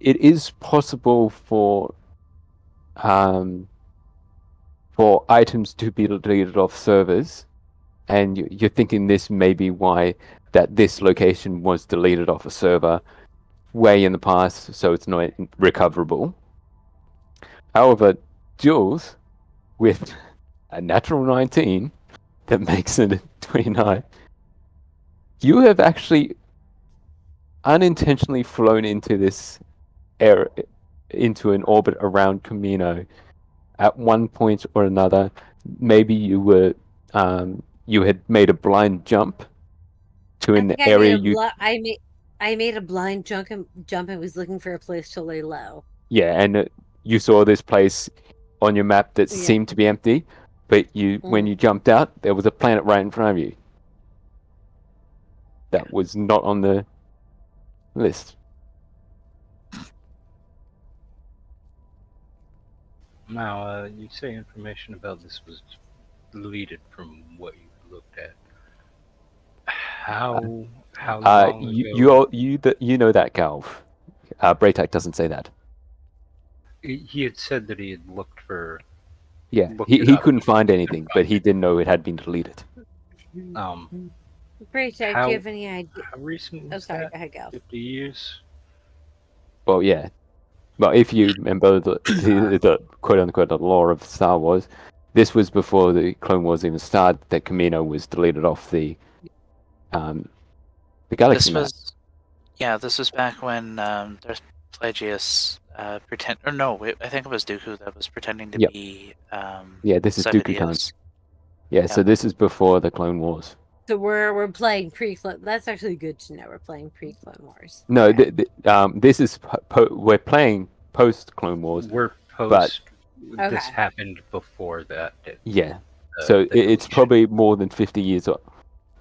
it is possible for items to be deleted off servers, and you're thinking this may be why that this location was deleted off a server way in the past, so it's not recoverable. However, Jules, with a natural 19 that makes it 29, you have actually unintentionally flown into this area, into an orbit around Camino at one point or another. Maybe you had made a blind jump to I an think area I made a blind jump and was looking for a place to lay low. and you saw this place on your map that Yeah. seemed to be empty, but when you jumped out, there was a planet right in front of you that was not on the list. Now, you say information about this was deleted from what you looked at. How long ago? You know that, Galv. Braytak doesn't say that. He had said that he had looked Yeah, looked it he up. couldn't find anything, but he didn't know it had been deleted. Great, do you How- have any idea? How recent Oh, was sorry. that? Go ahead, Gal. 50 years? Well, yeah. Well, if you remember the quote-unquote the lore of Star Wars, this was before the Clone Wars even started, that Camino was deleted off the galaxy this map. was, yeah, this was back when there's Plagius pretend, or no, I think it was Dooku that was pretending to Yep. be Yeah, this is Dooku time. Sidious. Yeah, so this is before the Clone Wars. So we're playing pre-Clone. That's actually good to know. We're playing pre-Clone Wars. No, Okay. this is we're playing post Clone Wars. We're post. But- This Okay. happened before that. Yeah, so the it's deletion. probably more than 50 years.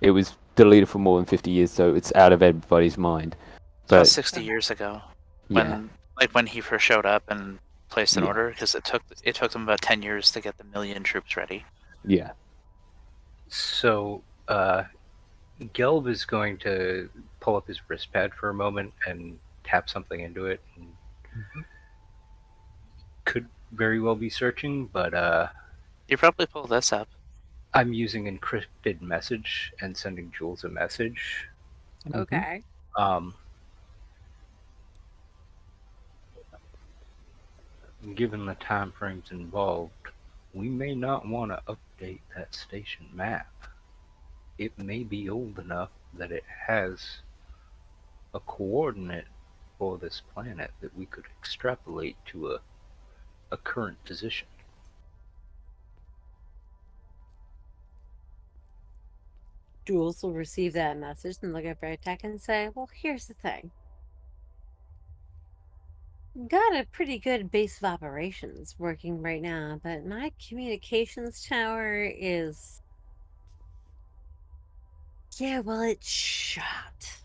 It was deleted for more than 50 years, so it's out of everybody's mind. It's about But 60 years ago yeah, when he first showed up and placed an Yeah. order, because it took them about 10 years to get the 1,000,000 troops ready. yeah. So, Gelb is going to pull up his wristpad for a moment and tap something into it. And could very well be searching, but You probably pull this up. I'm using encrypted message and sending Jules a message. Okay. Given the time frames involved, we may not want to update that station map. It may be old enough that it has a coordinate for this planet that we could extrapolate to a a current position. Jules will receive that message and look at Braytech and say, well, here's the thing. Got a pretty good base of operations working right now, but my communications tower is... Yeah, well, it's shot.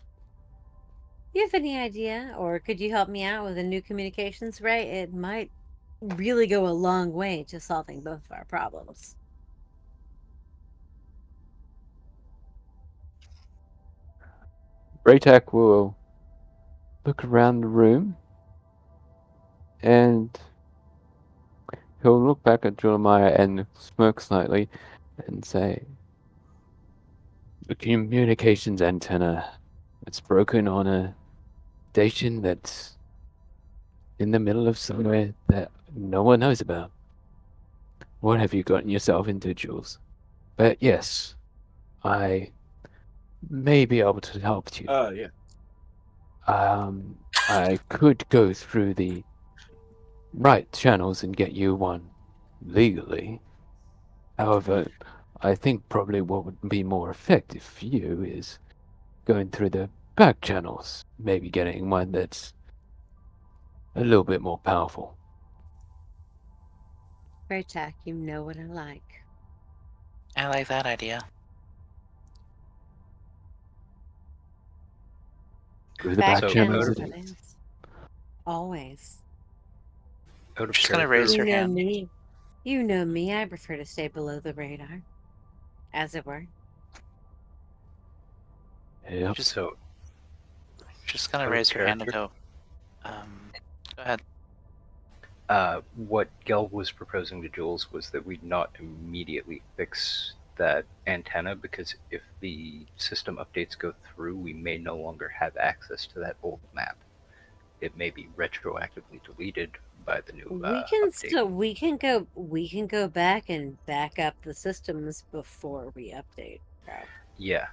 You have any idea, or could you help me out with a new communications array? It might really go a long way to solving both of our problems. Braytac will look around the room and he'll look back at Julemaia and smirk slightly and say, the communications antenna, it's broken on a station that's in the middle of somewhere that no one knows about. What have you gotten yourself into, Jules? But yes, I may be able to help you. Yeah. I could go through the right channels and get you one legally. However, I think probably what would be more effective for you is going through the back channels, maybe getting one that's a little bit more powerful. Braytech, you know what I like. I like that idea. Through the Back back So, channels channels it it is. is. Always. Out of She's gonna character, raise You her know hand. me. You know me. I prefer to stay below the radar, as it were. Yep. so She's gonna Out of raise her hand and character? go. Go ahead. What Gelv was proposing to Jules was that we not immediately fix that antenna, because if the system updates go through, we may no longer have access to that old map. It may be retroactively deleted by the new We can update. still we can go back and back up the systems before we update. Bro. Yeah.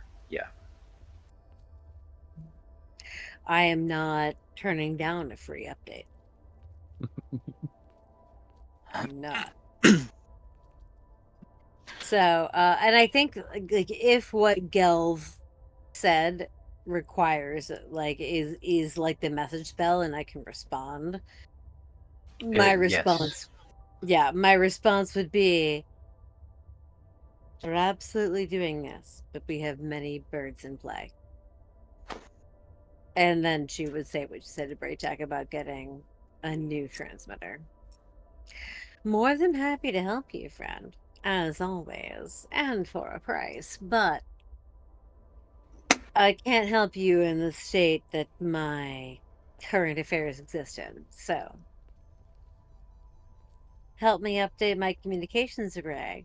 I am not turning down a free update. I'm not. So, and I think like if what Gelv said requires is like the message spell and I can respond, my response, my response would be, we're absolutely doing this, but we have many birds in play. And then she would say what she said to Braytech about getting a new transmitter. More than happy to help you, friend, as always, and for a price, but I can't help you in the state that my current affairs exist in, so help me update my communications array.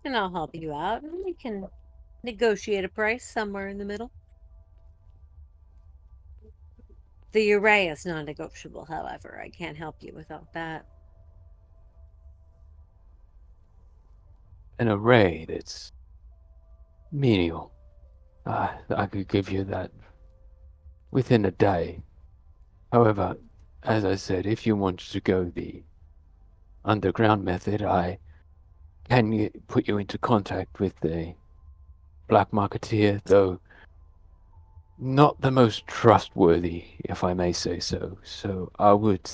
And I'll help you out, and we can negotiate a price somewhere in the middle. The array is non-negotiable, however. I can't help you without that. An array that's menial. I could give you that within a day. However, as I said, if you want to go the underground method, I can put you into contact with the black marketeer, though not the most trustworthy, if I may say so. So I would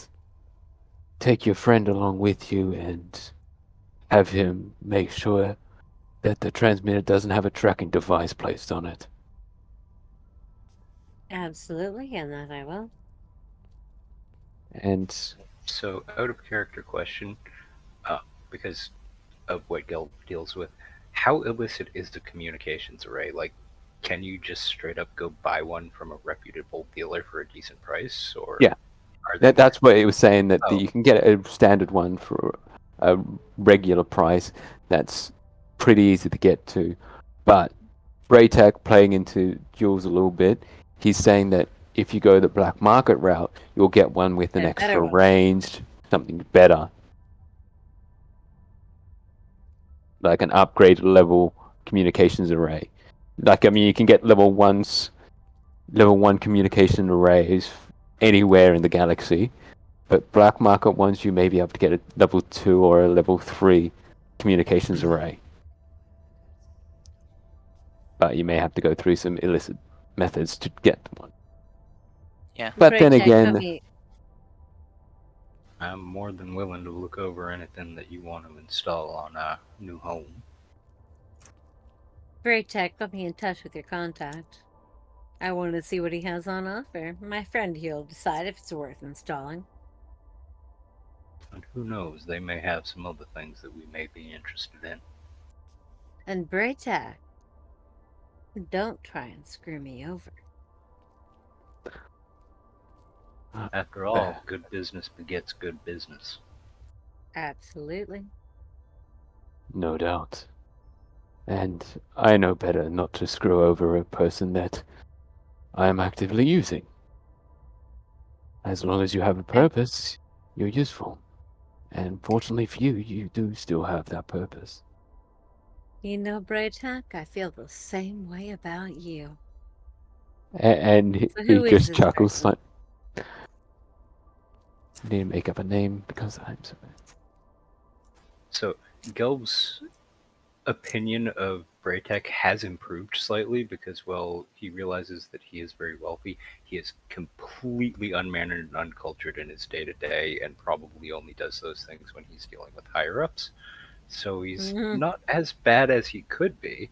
take your friend along with you and have him make sure that the transmitter doesn't have a tracking device placed on it. Absolutely, and that I will. And So, out of character question, because of what Gelv deals with, how illicit is the communications array? Like, can you just straight up go buy one from a reputable dealer for a decent price, or Yeah. are they that's what it was saying, that Oh. you can get a standard one for a regular price. That's pretty easy to get to. But Braytech, playing into Jules a little bit, he's saying that if you go the black market route, you'll get one with an A better extra one. range, something better. Like an upgraded level communications array. Like, I mean, you can get level one communication arrays anywhere in the galaxy, but black market ones you may be able to get a level 2 or a level 3 communications array. But you may have to go through some illicit methods to get one. Yeah. But then Braytech, again, put me- I'm more than willing to look over anything that you want to install on a new home. Braytech, put me in touch with your contact. I want to see what he has on offer. My friend here'll decide if it's worth installing. And who knows, they may have some other things that we may be interested in. And Braytech, don't try and screw me over. After all, good business begets good business. Absolutely. no doubt. And I know better not to screw over a person that I am actively using. As long as you have a purpose, you're useful. And fortunately for you, you do still have that purpose. You know, Braytech, I feel the same way about you. And So he who is just this chuckles person? like, I need to make up a name because I'm so bad. So, Gelb's opinion of Braytech has improved slightly because, well, he realizes that he is very wealthy. He is completely unmannered and uncultured in his day-to-day and probably only does those things when he's dealing with higher-ups. So he's Mhm. not as bad as he could be.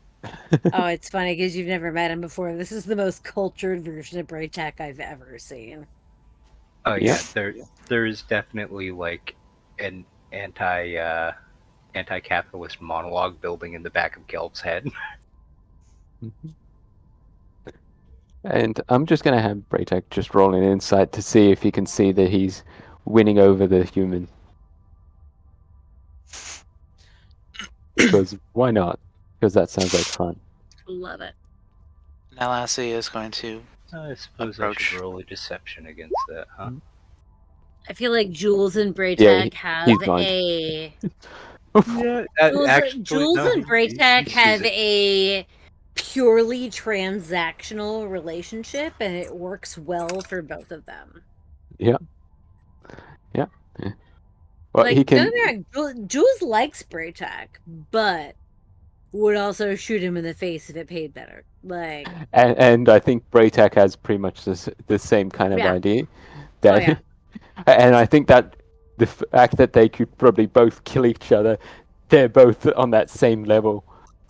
Oh, it's funny because you've never met him before. This is the most cultured version of Braytech I've ever seen. Oh Yeah. yeah, there is definitely like an anti-capitalist monologue building in the back of Gelb's head. Mhm. And I'm just going to have Braytek just roll an insight to see if he can see that he's winning over the human. Because why not? Because that sounds like fun. Love it. Nalasi is going to I suppose I Approach. should roll a deception against that, huh? I feel like Jules and Braytech Yeah, he's have blind. a Yeah, Jules no, and he Braytech sees have it. a purely transactional relationship, and it works well for both of them. Yeah. Well, Like, he don't can. get me wrong, Jules likes Braytech, but would also shoot him in the face if it paid better. Like, And I think Braytek has pretty much the same kind of Yeah. idea. Oh, That, yeah. And I think that the fact that they could probably both kill each other, they're both on that same level,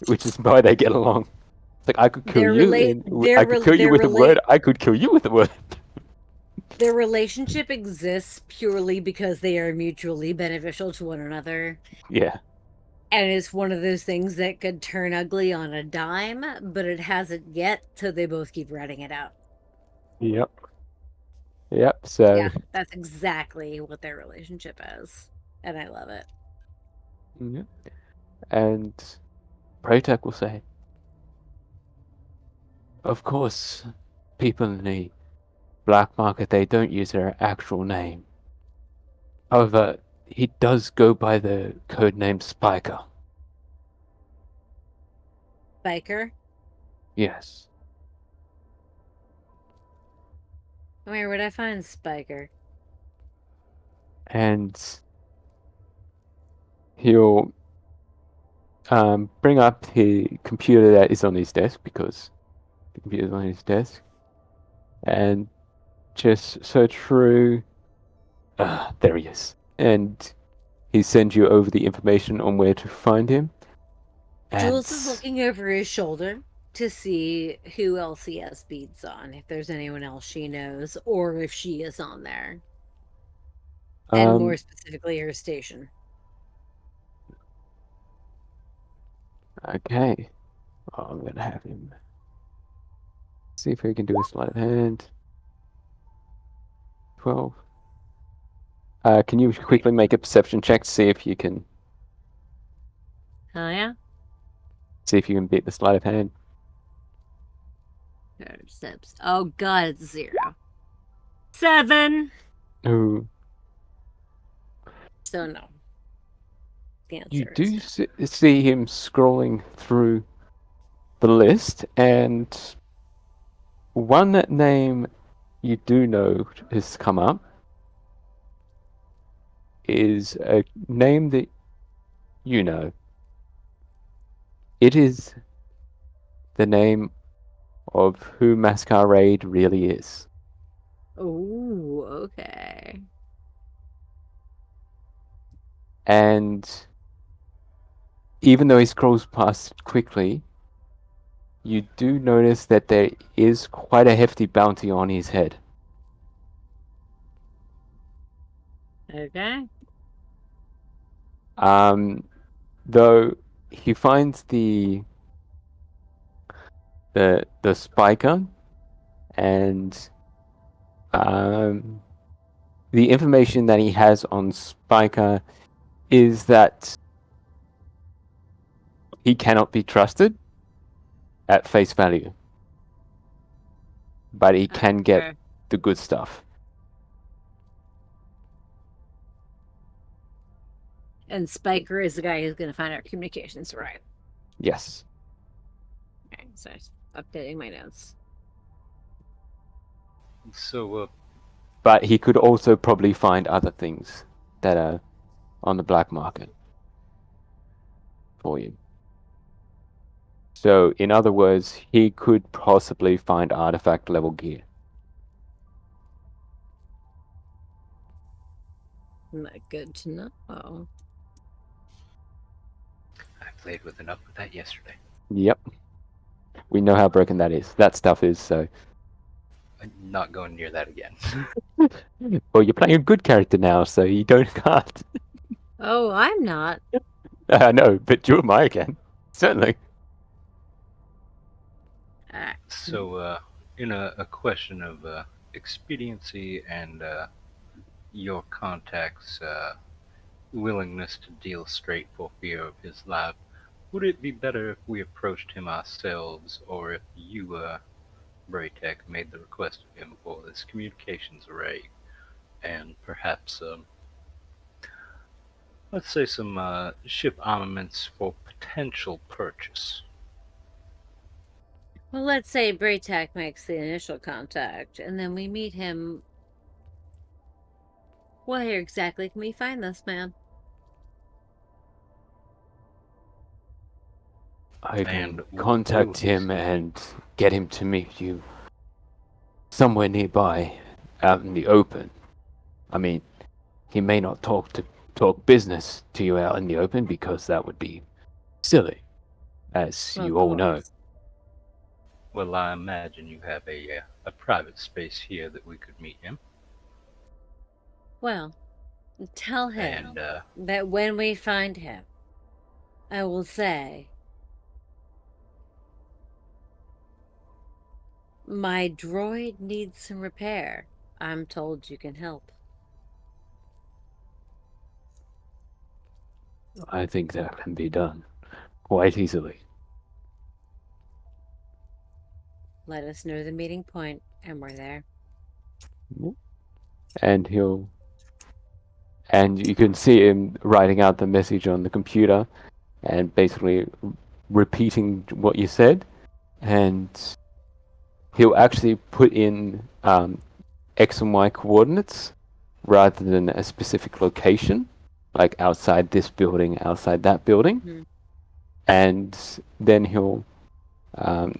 which is why they get along. It's like I could kill Their you, relate- and their I could rel- kill you their with a relate- word. I could kill you with a word. their relationship exists purely because they are mutually beneficial to one another. Yeah. And it's one of those things that could turn ugly on a dime, but it hasn't yet, so they both keep writing it out. Yep. Yep. So Yeah, that's exactly what their relationship is. And I love it. yeah. And Protec will say, of course, people in the black market, they don't use their actual name. However, he does go by the code name Spiker. Biker? Yes. Where would I find Spiker? And he'll bring up the computer that is on his desk, because the computer's on his desk, and just search through. There he is. And he sends you over the information on where to find him. Jules is looking over his shoulder to see who else he has beads on, if there's anyone else she knows, or if she is on there. And more specifically, her station. Okay. I'm going to have him see if he can do a sleight of hand. 12. Can you quickly make a perception check to see if you can Oh, yeah? beat the sleight of hand? Oh, God, it's 0. 7! Ooh. So, no. The answer You is do see him scrolling through the list, and one name you do know has come up, is a name that you know. It is the name of who Masquerade really is. Oh, okay. And even though he scrolls past it quickly, you do notice that there is quite a hefty bounty on his head. Okay. Though he finds the spiker and the information that he has on Spiker is that he cannot be trusted at face value, but he can get Sure. the good stuff. And Spiker is the guy who's going to find our communications right. Yes. Okay, so I'm just updating my notes. So, But he could also probably find other things that are on the black market for you. So, in other words, he could possibly find artifact level gear. Not good to know. I played with enough of that yesterday. Yep. We know how broken that is. That stuff is, so. I'm not going near that again. Well, you're playing a good character now, so you can't. Oh, I'm not. I know, but Julemaia can. Certainly. Alright. So, in a question of expediency and your contact's willingness to deal straight for fear of his life, would it be better if we approached him ourselves, or if you, Braytech, made the request of him for this communications array, and perhaps, let's say some ship armaments for potential purchase? Well, let's say Braytak makes the initial contact, and then we meet him. Where exactly can we find this man? I can And what contact will he him say? and get him to meet you somewhere nearby, out in the open. I mean, he may not talk business to you out in the open because that would be silly, as Well, you of all know. course. Well, I imagine you have a private space here that we could meet him. Well, tell him And that when we find him, I will say, my droid needs some repair. I'm told you can help. I think that can be done quite easily. Let us know the meeting point, and we're there. And and you can see him writing out the message on the computer and basically repeating what you said, and he'll actually put in X and Y coordinates rather than a specific location, like outside this building, outside that building. Mhm. And then he'll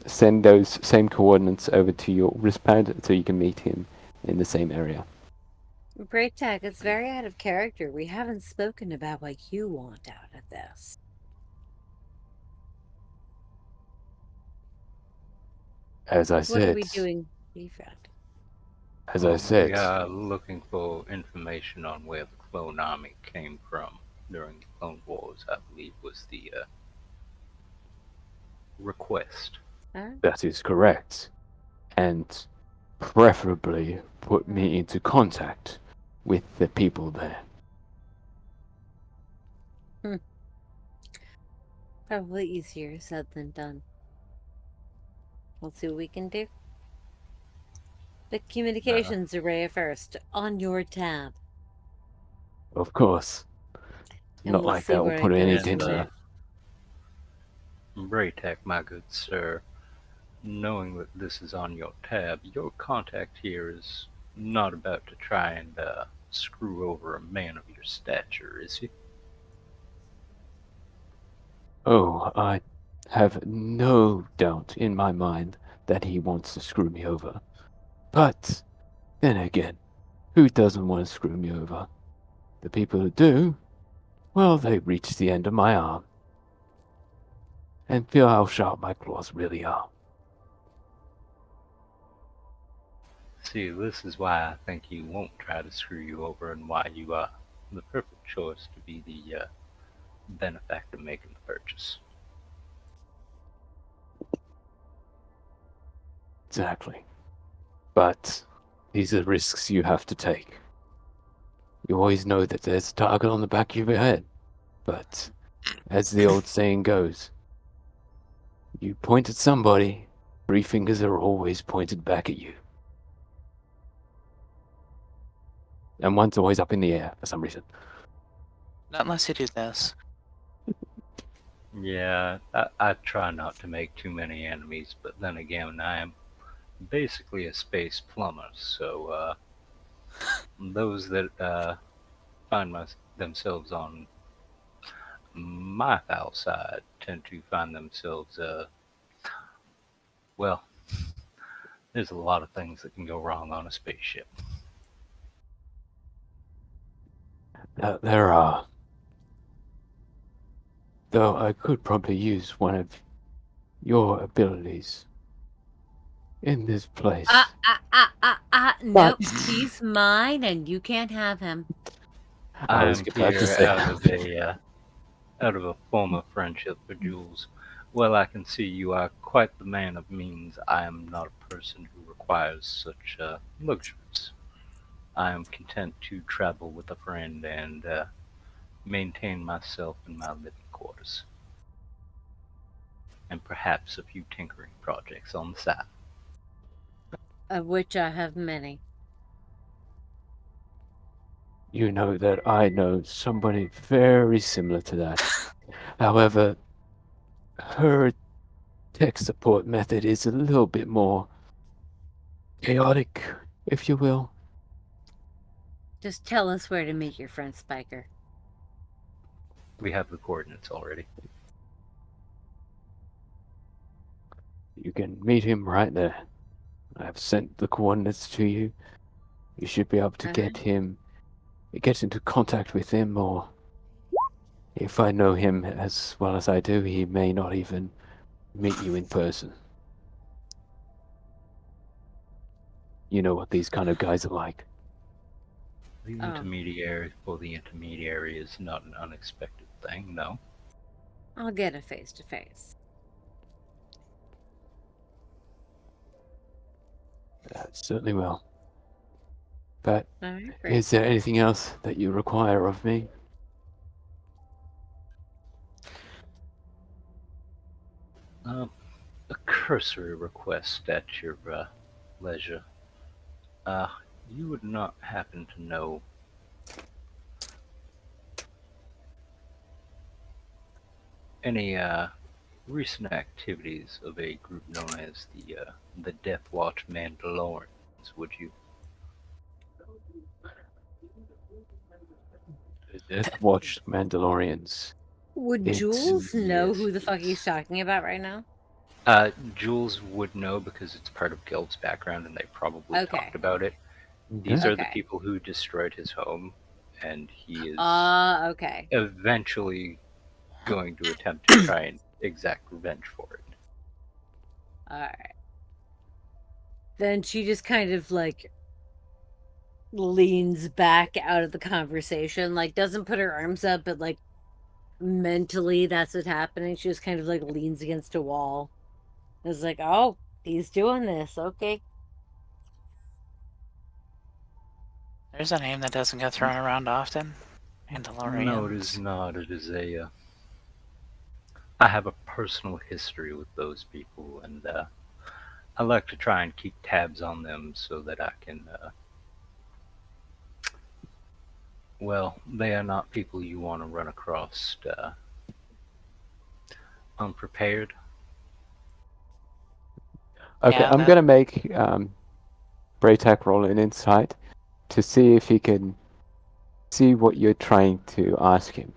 send those same coordinates over to your wristpad so you can meet him in the same area. Braytak, it's very out of character. We haven't spoken about what you want out of this. As I What are said, we doing, friend? as I said, we are looking for information on where the clone army came from during the Clone Wars, I believe was the request. Huh? that is correct. And preferably put me into contact with the people there. Probably easier said than done. We'll see what we can do. The communications array first, on your tab. Of course. And Not we'll like see that will where put it any goes from dent in there. it. Braytech, my good sir, knowing that this is on your tab, your contact here is not about to try and screw over a man of your stature, is he? Oh, I have no doubt in my mind that he wants to screw me over. But then again, who doesn't want to screw me over? The people who do, well, they reach the end of my arm and feel how sharp my claws really are. See, this is why I think he won't try to screw you over, and why you are the perfect choice to be the benefactor making the purchase. Exactly. But these are risks you have to take. You always know that there's a target on the back of your head. But as the old saying goes, you point at somebody, 3 fingers are always pointed back at you. And one's always up in the air for some reason. Not unless you do this. Yeah, I try not to make too many enemies, but then again, I am basically a space plumber, so those that find themselves on my foul side tend to find themselves, well, there's a lot of things that can go wrong on a spaceship. There are. Though I could probably use one of your abilities in this place. Nope, he's mine and you can't have him. I I was am about to here say. out of a former friendship for Jules. Well, I can see you are quite the man of means. I am not a person who requires such luxuries. I am content to travel with a friend and maintain myself in my living quarters. And perhaps a few tinkering projects on the side. Of which I have many. You know that I know somebody very similar to that. However, her tech support method is a little bit more chaotic, if you will. Just tell us where to meet your friend Spiker. We have the coordinates already. You can meet him right there. I have sent the coordinates to you. You should be able to get into contact with him, or if I know him as well as I do, he may not even meet you in person. You know what these kind of guys are like. The Oh. intermediary for the intermediary is not an unexpected thing, no. I'll get a face-to-face. Certainly will. But All right, great. is there anything else that you require of me? A cursory request at your leisure. You would not happen to know any recent activities of a group known as the Death Watch Mandalorians, would you? The Death Watch Mandalorians. Would It's- Jules know yes, who the fuck he's yes. talking about right now? Jules would know because it's part of Gelv's background and they probably Okay. talked about it. These are the Okay. people who destroyed his home, and he is Okay. eventually going to attempt to try and exact revenge for it. Alright. Then she just kind of like leans back out of the conversation, like doesn't put her arms up, but like mentally that's what's happening. She just kind of like leans against a wall. It's like, oh, he's doing this. Okay. There's a name that doesn't get thrown around often. Mandalorians. No, it is not. It is a. I have a personal history with those people, and I like to try and keep tabs on them so that I can. Well, they are not people you want to run across unprepared. Okay, Yeah, I'm that- gonna make Braytak roll an insight to see if he can see what you're trying to ask him.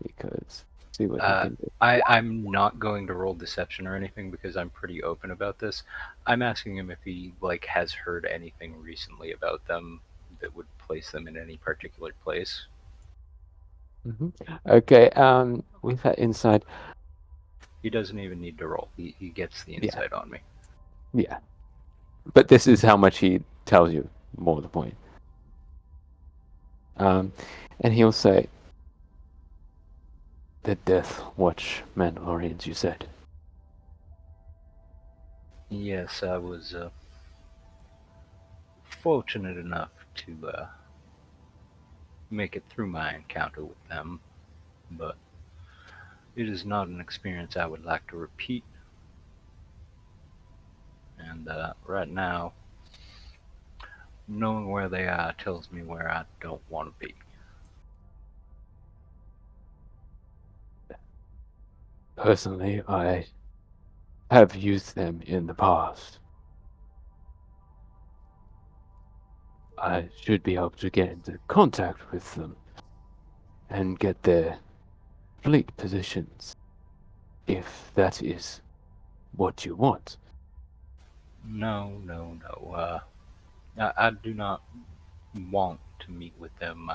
Because see what he can do. I'm not going to roll deception or anything because I'm pretty open about this. I'm asking him if he has heard anything recently about them that would place them in any particular place. Okay. With that insight, He doesn't even need to roll. He gets the insight on me. yeah. But this is how much he tells you. More the point. And he'll say, "The Death Watch Mandalorians," you said. Yes, I was fortunate enough to make it through my encounter with them, but it is not an experience I would like to repeat. And right now, knowing where they are tells me where I don't want to be. Personally, I have used them in the past. I should be able to get into contact with them and get their fleet positions, if that is what you want. No, no, no. I do not want to meet with them.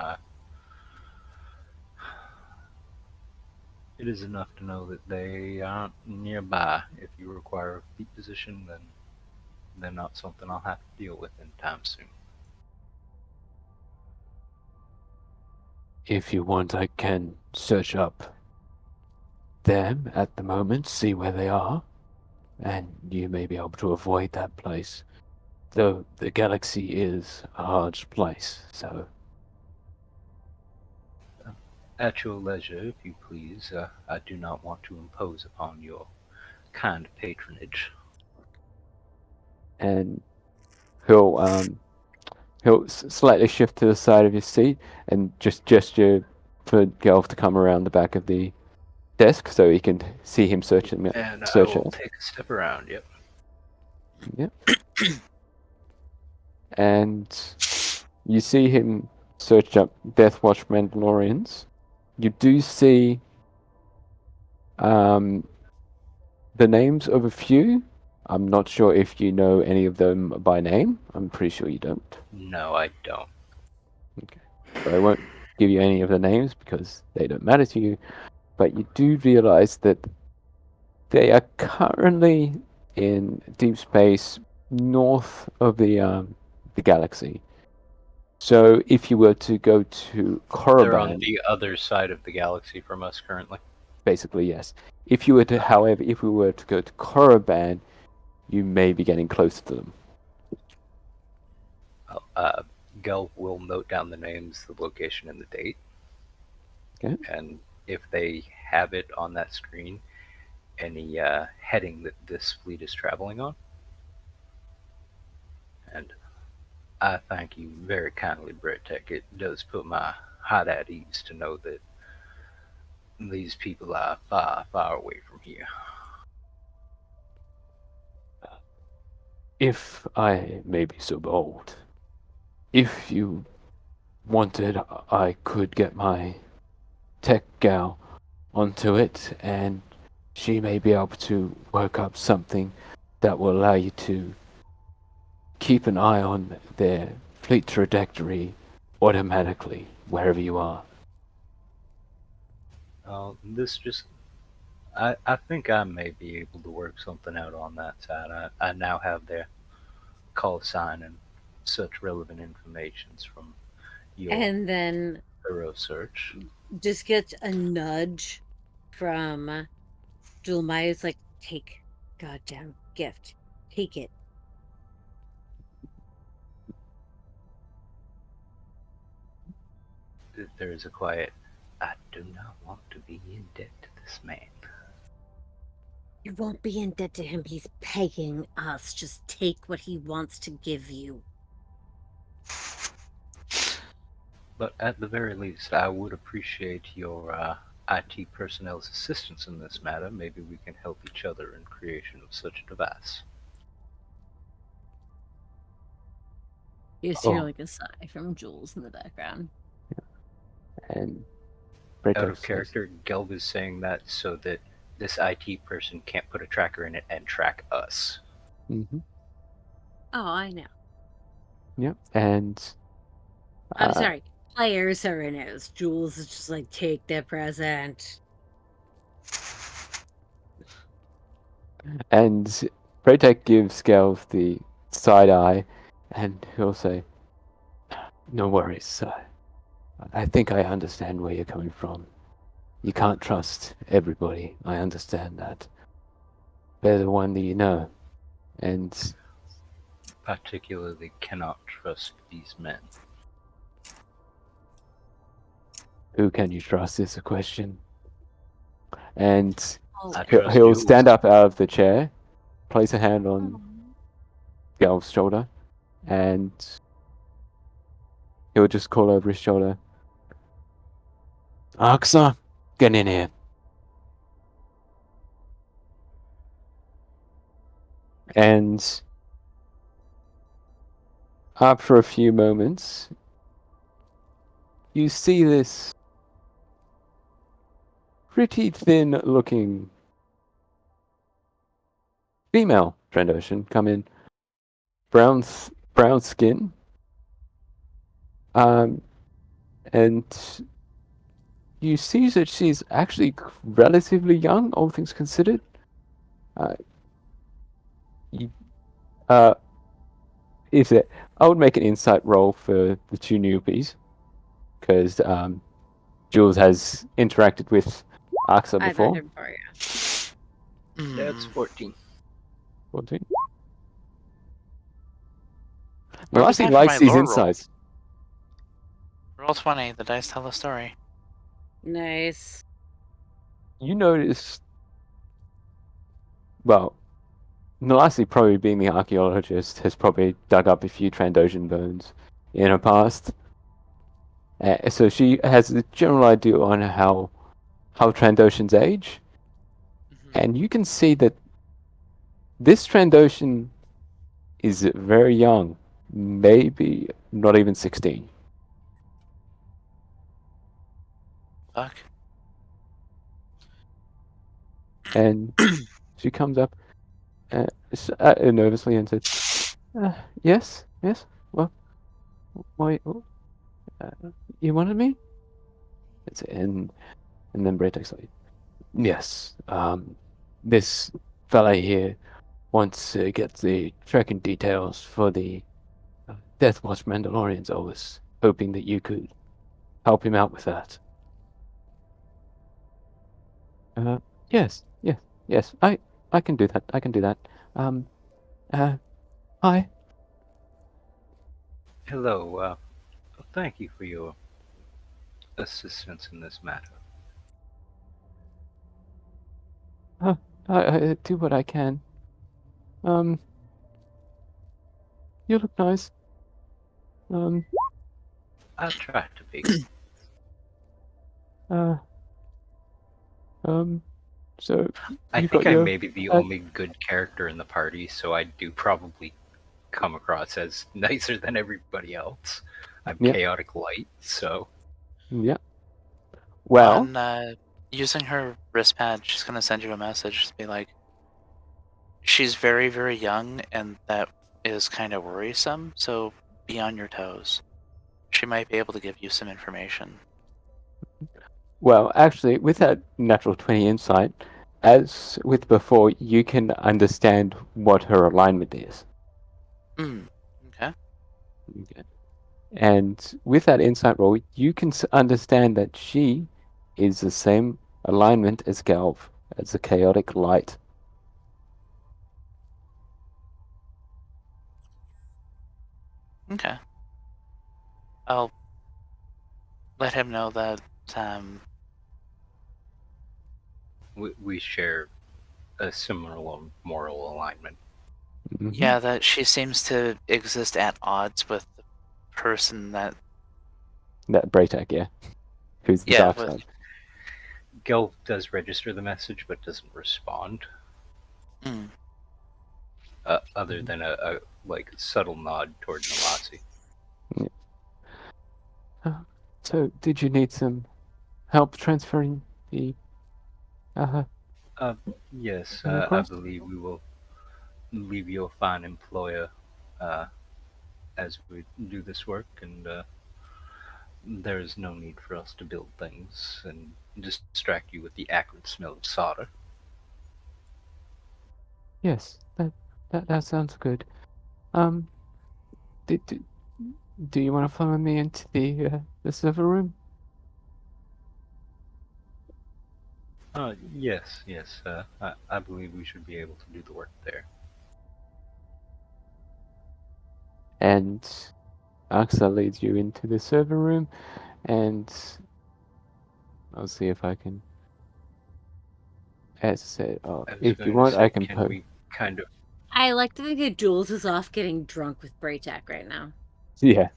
It is enough to know that they aren't nearby. If you require a fleet position, then they're not something I'll have to deal with anytime soon. If you want, I can search up them at the moment, see where they are, and you may be able to avoid that place. Though the galaxy is a large place, so At your leisure, if you please. I do not want to impose upon your kind patronage. and he'll slightly shift to the side of his seat and just gesture for Gelv to come around the back of the desk so he can see him searching it. And I Search will it. take a step around, yep. Yep. And you see him search up Death Watch Mandalorians. You do see the names of a few. I'm not sure if you know any of them by name. I'm pretty sure you don't. No, I don't. So I won't give you any of the names because they don't matter to you. But you do realize that they are currently in deep space north of the galaxy. So if you were to go to They're on Korriban, the other side of the galaxy from us currently. basically yes. If you were to, however, if we were to go to Korriban, you may be getting close to them. Gelv will note down the names, the location, and the date. Okay. And if they have it on that screen, any heading that this fleet is traveling on. And I thank you very kindly, Brett-Tech. It does put my heart at ease to know that these people are far, far away from here. If I may be so bold, if you wanted, I could get my tech gal onto it, and she may be able to work up something that will allow you to keep an eye on their fleet trajectory automatically wherever you are. This just. I think I may be able to work something out on that side. I now have their call sign and such relevant informations from your And then thorough search. just gets a nudge from Julemaia. Like, take goddamn gift. Take it. There is a quiet, I do not want to be in debt to this man. You won't be in debt to him. He's paying us. Just take what he wants to give you. But at the very least, I would appreciate your IT personnel's assistance in this matter. Maybe we can help each other in creation of such a device. You just hear Oh. like a sigh from Jules in the background. And Out Braytek of says, character, Gelv is saying that so that this IT person can't put a tracker in it and track us. mm-hmm. Oh, I know. Yep. And I'm sorry. Players are in it. Jules is just like, take the present. And Braytek gives Gelv the side eye, and he'll say, "No worries, sir. I think I understand where you're coming from. You can't trust everybody. I understand that. They're the one that you know. And Particularly cannot trust these men. who can you trust is the question." And Oh, I trust he'll Jules. stand up out of the chair, place a hand on Gelv's shoulder, and he'll just call over his shoulder, "Aksa, get in here." And after a few moments, you see this pretty thin-looking female Trandoshan come in, brown skin, and you see that she's actually relatively young, all things considered. If it, I would make an insight roll for the two newbies, because Jules has interacted with Aksa I before. voted for you. That's 14. 14. Where was Nalasi I for likes my these lore roll? insights. Roll 20. The dice tell the story. Nice. You notice, well, Nalasi, probably being the archaeologist, has probably dug up a few Trandoshan bones in her past. So she has a general idea on how Trandoshans age. And you can see that this Trandoshan is very young, maybe not even 16. Fuck. And she comes up nervously and says, "Yes, yes. Well, why? You wanted me?" And then Braytek's like, "Yes. This fella here wants to get the tracking details for the Death Watch Mandalorians. I was hoping that you could help him out with that." Yes, yes, yes. I can do that. I can do that. Hi. Hello, thank you for your assistance in this matter. I do what I can. You look nice. I'll try to be. So I you think got I your may be the only good character in the party, so I do probably come across as nicer than everybody else. I'm Yeah. chaotic light, so Yeah. Well, On using her wrist pad, she's gonna send you a message to be like, she's very, very young, and that is kind of worrisome, so be on your toes. She might be able to give you some information. actually, with that natural 20 insight, as with before, you can understand what her alignment is. Okay. Okay. And with that insight roll, you can understand that she is the same alignment as Gelv, as a chaotic light. Okay. I'll let him know that we share a similar moral alignment. Mhm. yeah, that she seems to exist at odds with the person that That Braytek, yeah. Who's the yeah, dark with side. Gelv does register the message, but doesn't respond. mm, Other than a like subtle nod toward Nalasi. So, did you need some help transferring the Yes, thing I across? believe we will leave you a fine employer uh, as we do this work, and there is no need for us to build things and distract you with the acrid smell of solder. Yes, that sounds good. Um, do, do, do you want to follow me into the server room? Yes. I believe we should be able to do the work there. And Axa leads you into the server room, and I'll see if I can. As I said, I was if you going to want, I say, can can post. we kind of I like to think that Jules is off getting drunk with Braytac right now. Yeah,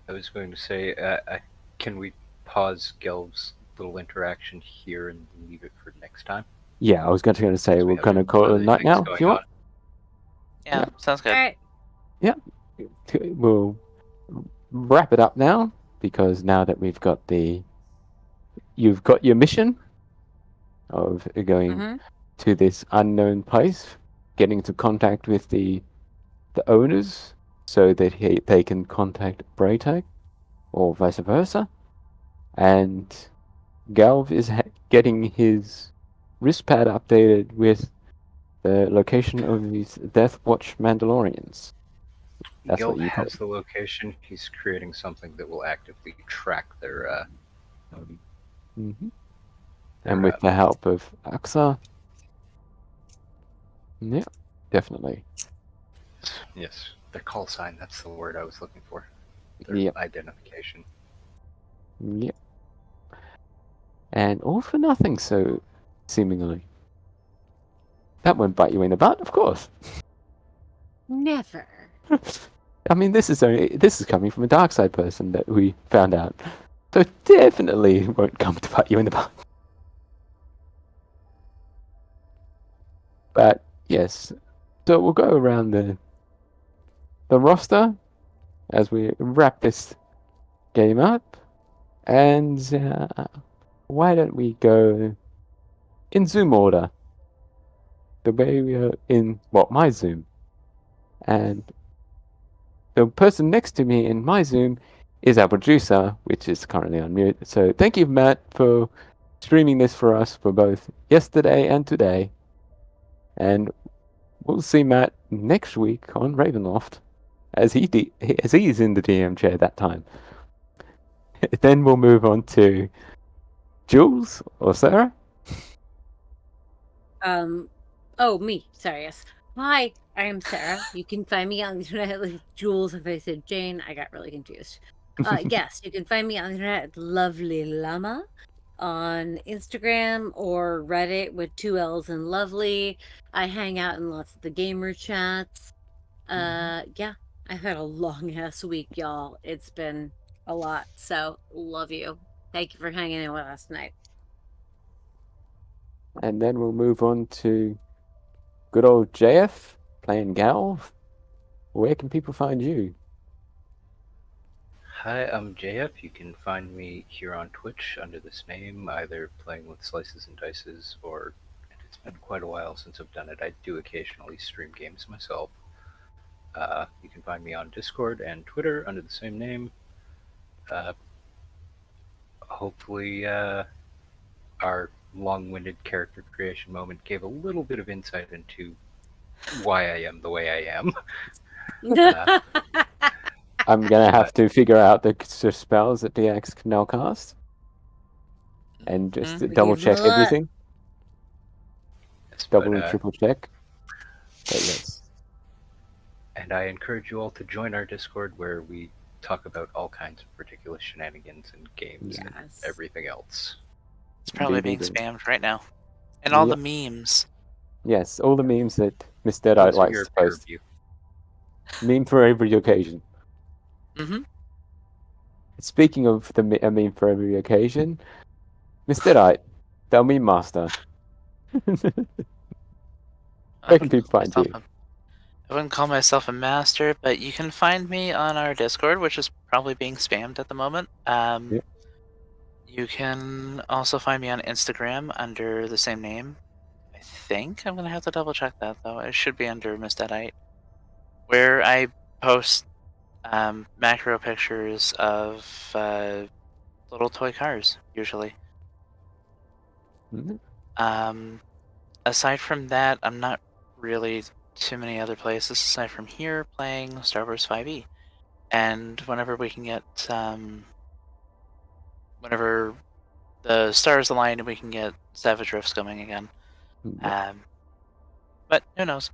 I was going to say, can we pause Gelv's little interaction here and leave it for next time? yeah. I was going to say Because we we're have going to call it a other night things now. If going you on. want, Yeah, Yeah. sounds good. All right. we'll wrap it up now because now that you've got your mission of going Mm-hmm. to this unknown place, getting into contact with the owners so that they can contact Braytag or vice versa. And Galv is getting his wrist pad updated with the location of these Death Watch Mandalorians. That's what Gelv you call has the location. He's creating something that will actively track them. Hmm. And with the movement. help of Axa, yeah, definitely. Yes, their call sign. That's the word I was looking for. Their Yep, identification. yep. And all for nothing, so seemingly. That won't bite you in the butt, of course. Never. I mean, this is coming from a dark side person that we found out, so definitely won't come to bite you in the butt. But yes, so we'll go around the roster as we wrap this game up, and why don't we go in Zoom order, the way we are in my Zoom, and the person next to me in my Zoom is our producer, which is currently on mute. So thank you, Matt, for streaming this for us for both yesterday and today. And we'll see Matt next week on Ravenloft as as he is in the DM chair that time. Then we'll move on to Jules or Sarah. Oh, me. Sorry, yes. Hi, I am Sarah. You can find me on the internet like Jules. If I said Jane, I got really confused. Yes, you can find me on the internet at Lovely Llama on Instagram or Reddit with 2 L's and Lovely. I hang out in lots of the gamer chats. Yeah, I've had a long ass week, y'all. It's been a lot. So love you. Thank you for hanging in with us tonight. And then we'll move on to good old JF playing Galv. Where can people find you? Hi, I'm JF. You can find me here on Twitch under this name, either playing with Slices and Dices, or it's been quite a while since I've done it. I do occasionally stream games myself. You can find me on Discord and Twitter under the same name. Uh, Hopefully, our long-winded character creation moment gave a little bit of insight into why I am the way I am. I'm gonna have to figure out the spells that DX can now cast, and just Mhm. double check Give up. everything, Yes, double and triple check. But yes, and I encourage you all to join our Discord where we talk about all kinds of ridiculous shenanigans and games and Yes. everything else. It's probably Indeed, being indeed. spammed right now. And all Yep. the memes. Yes, all the memes that Miss Deadite Those are likes your to peer post. review. Meme for every occasion. Mm-hmm. Speaking of a meme for every occasion, Miss Deadite, the meme master. Where can people find you? I wouldn't call myself a master, but you can find me on our Discord, which is probably being spammed at the moment. Yep. You can also find me on Instagram under the same name. I think I'm gonna have to double check that though. It should be under Miss Deadite, where I post macro pictures of little toy cars usually. Mhm. Aside from that, I'm not really too many other places aside from here playing Star Wars 5e. And whenever we can get whenever the stars align and we can get Savage Rifts going again. Yep. But who knows?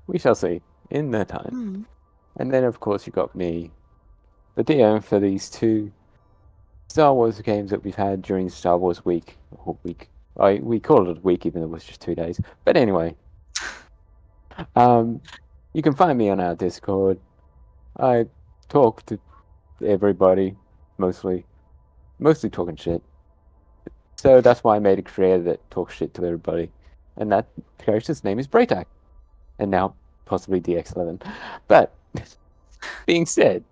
We shall see in the time. And then, of course, you got me, the DM for these 2 Star Wars games that we've had during Star Wars week. Or week. We call it a week, even though it was just 2 days. But anyway, you can find me on our Discord. I talk to everybody, mostly talking shit. So that's why I made a creator that talks shit to everybody, and that character's name is Braytak, and now possibly DX11. But being said,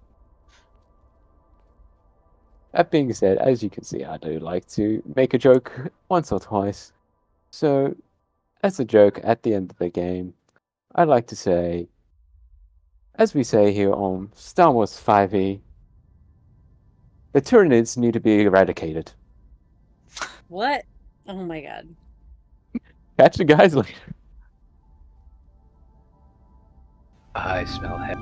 that being said, as you can see, I do like to make a joke once or twice. So, as a joke at the end of the game, I like to say, as we say here on Star Wars 5e, the Tyranids need to be eradicated. What? Oh my god. Catch you guys later. I smell head.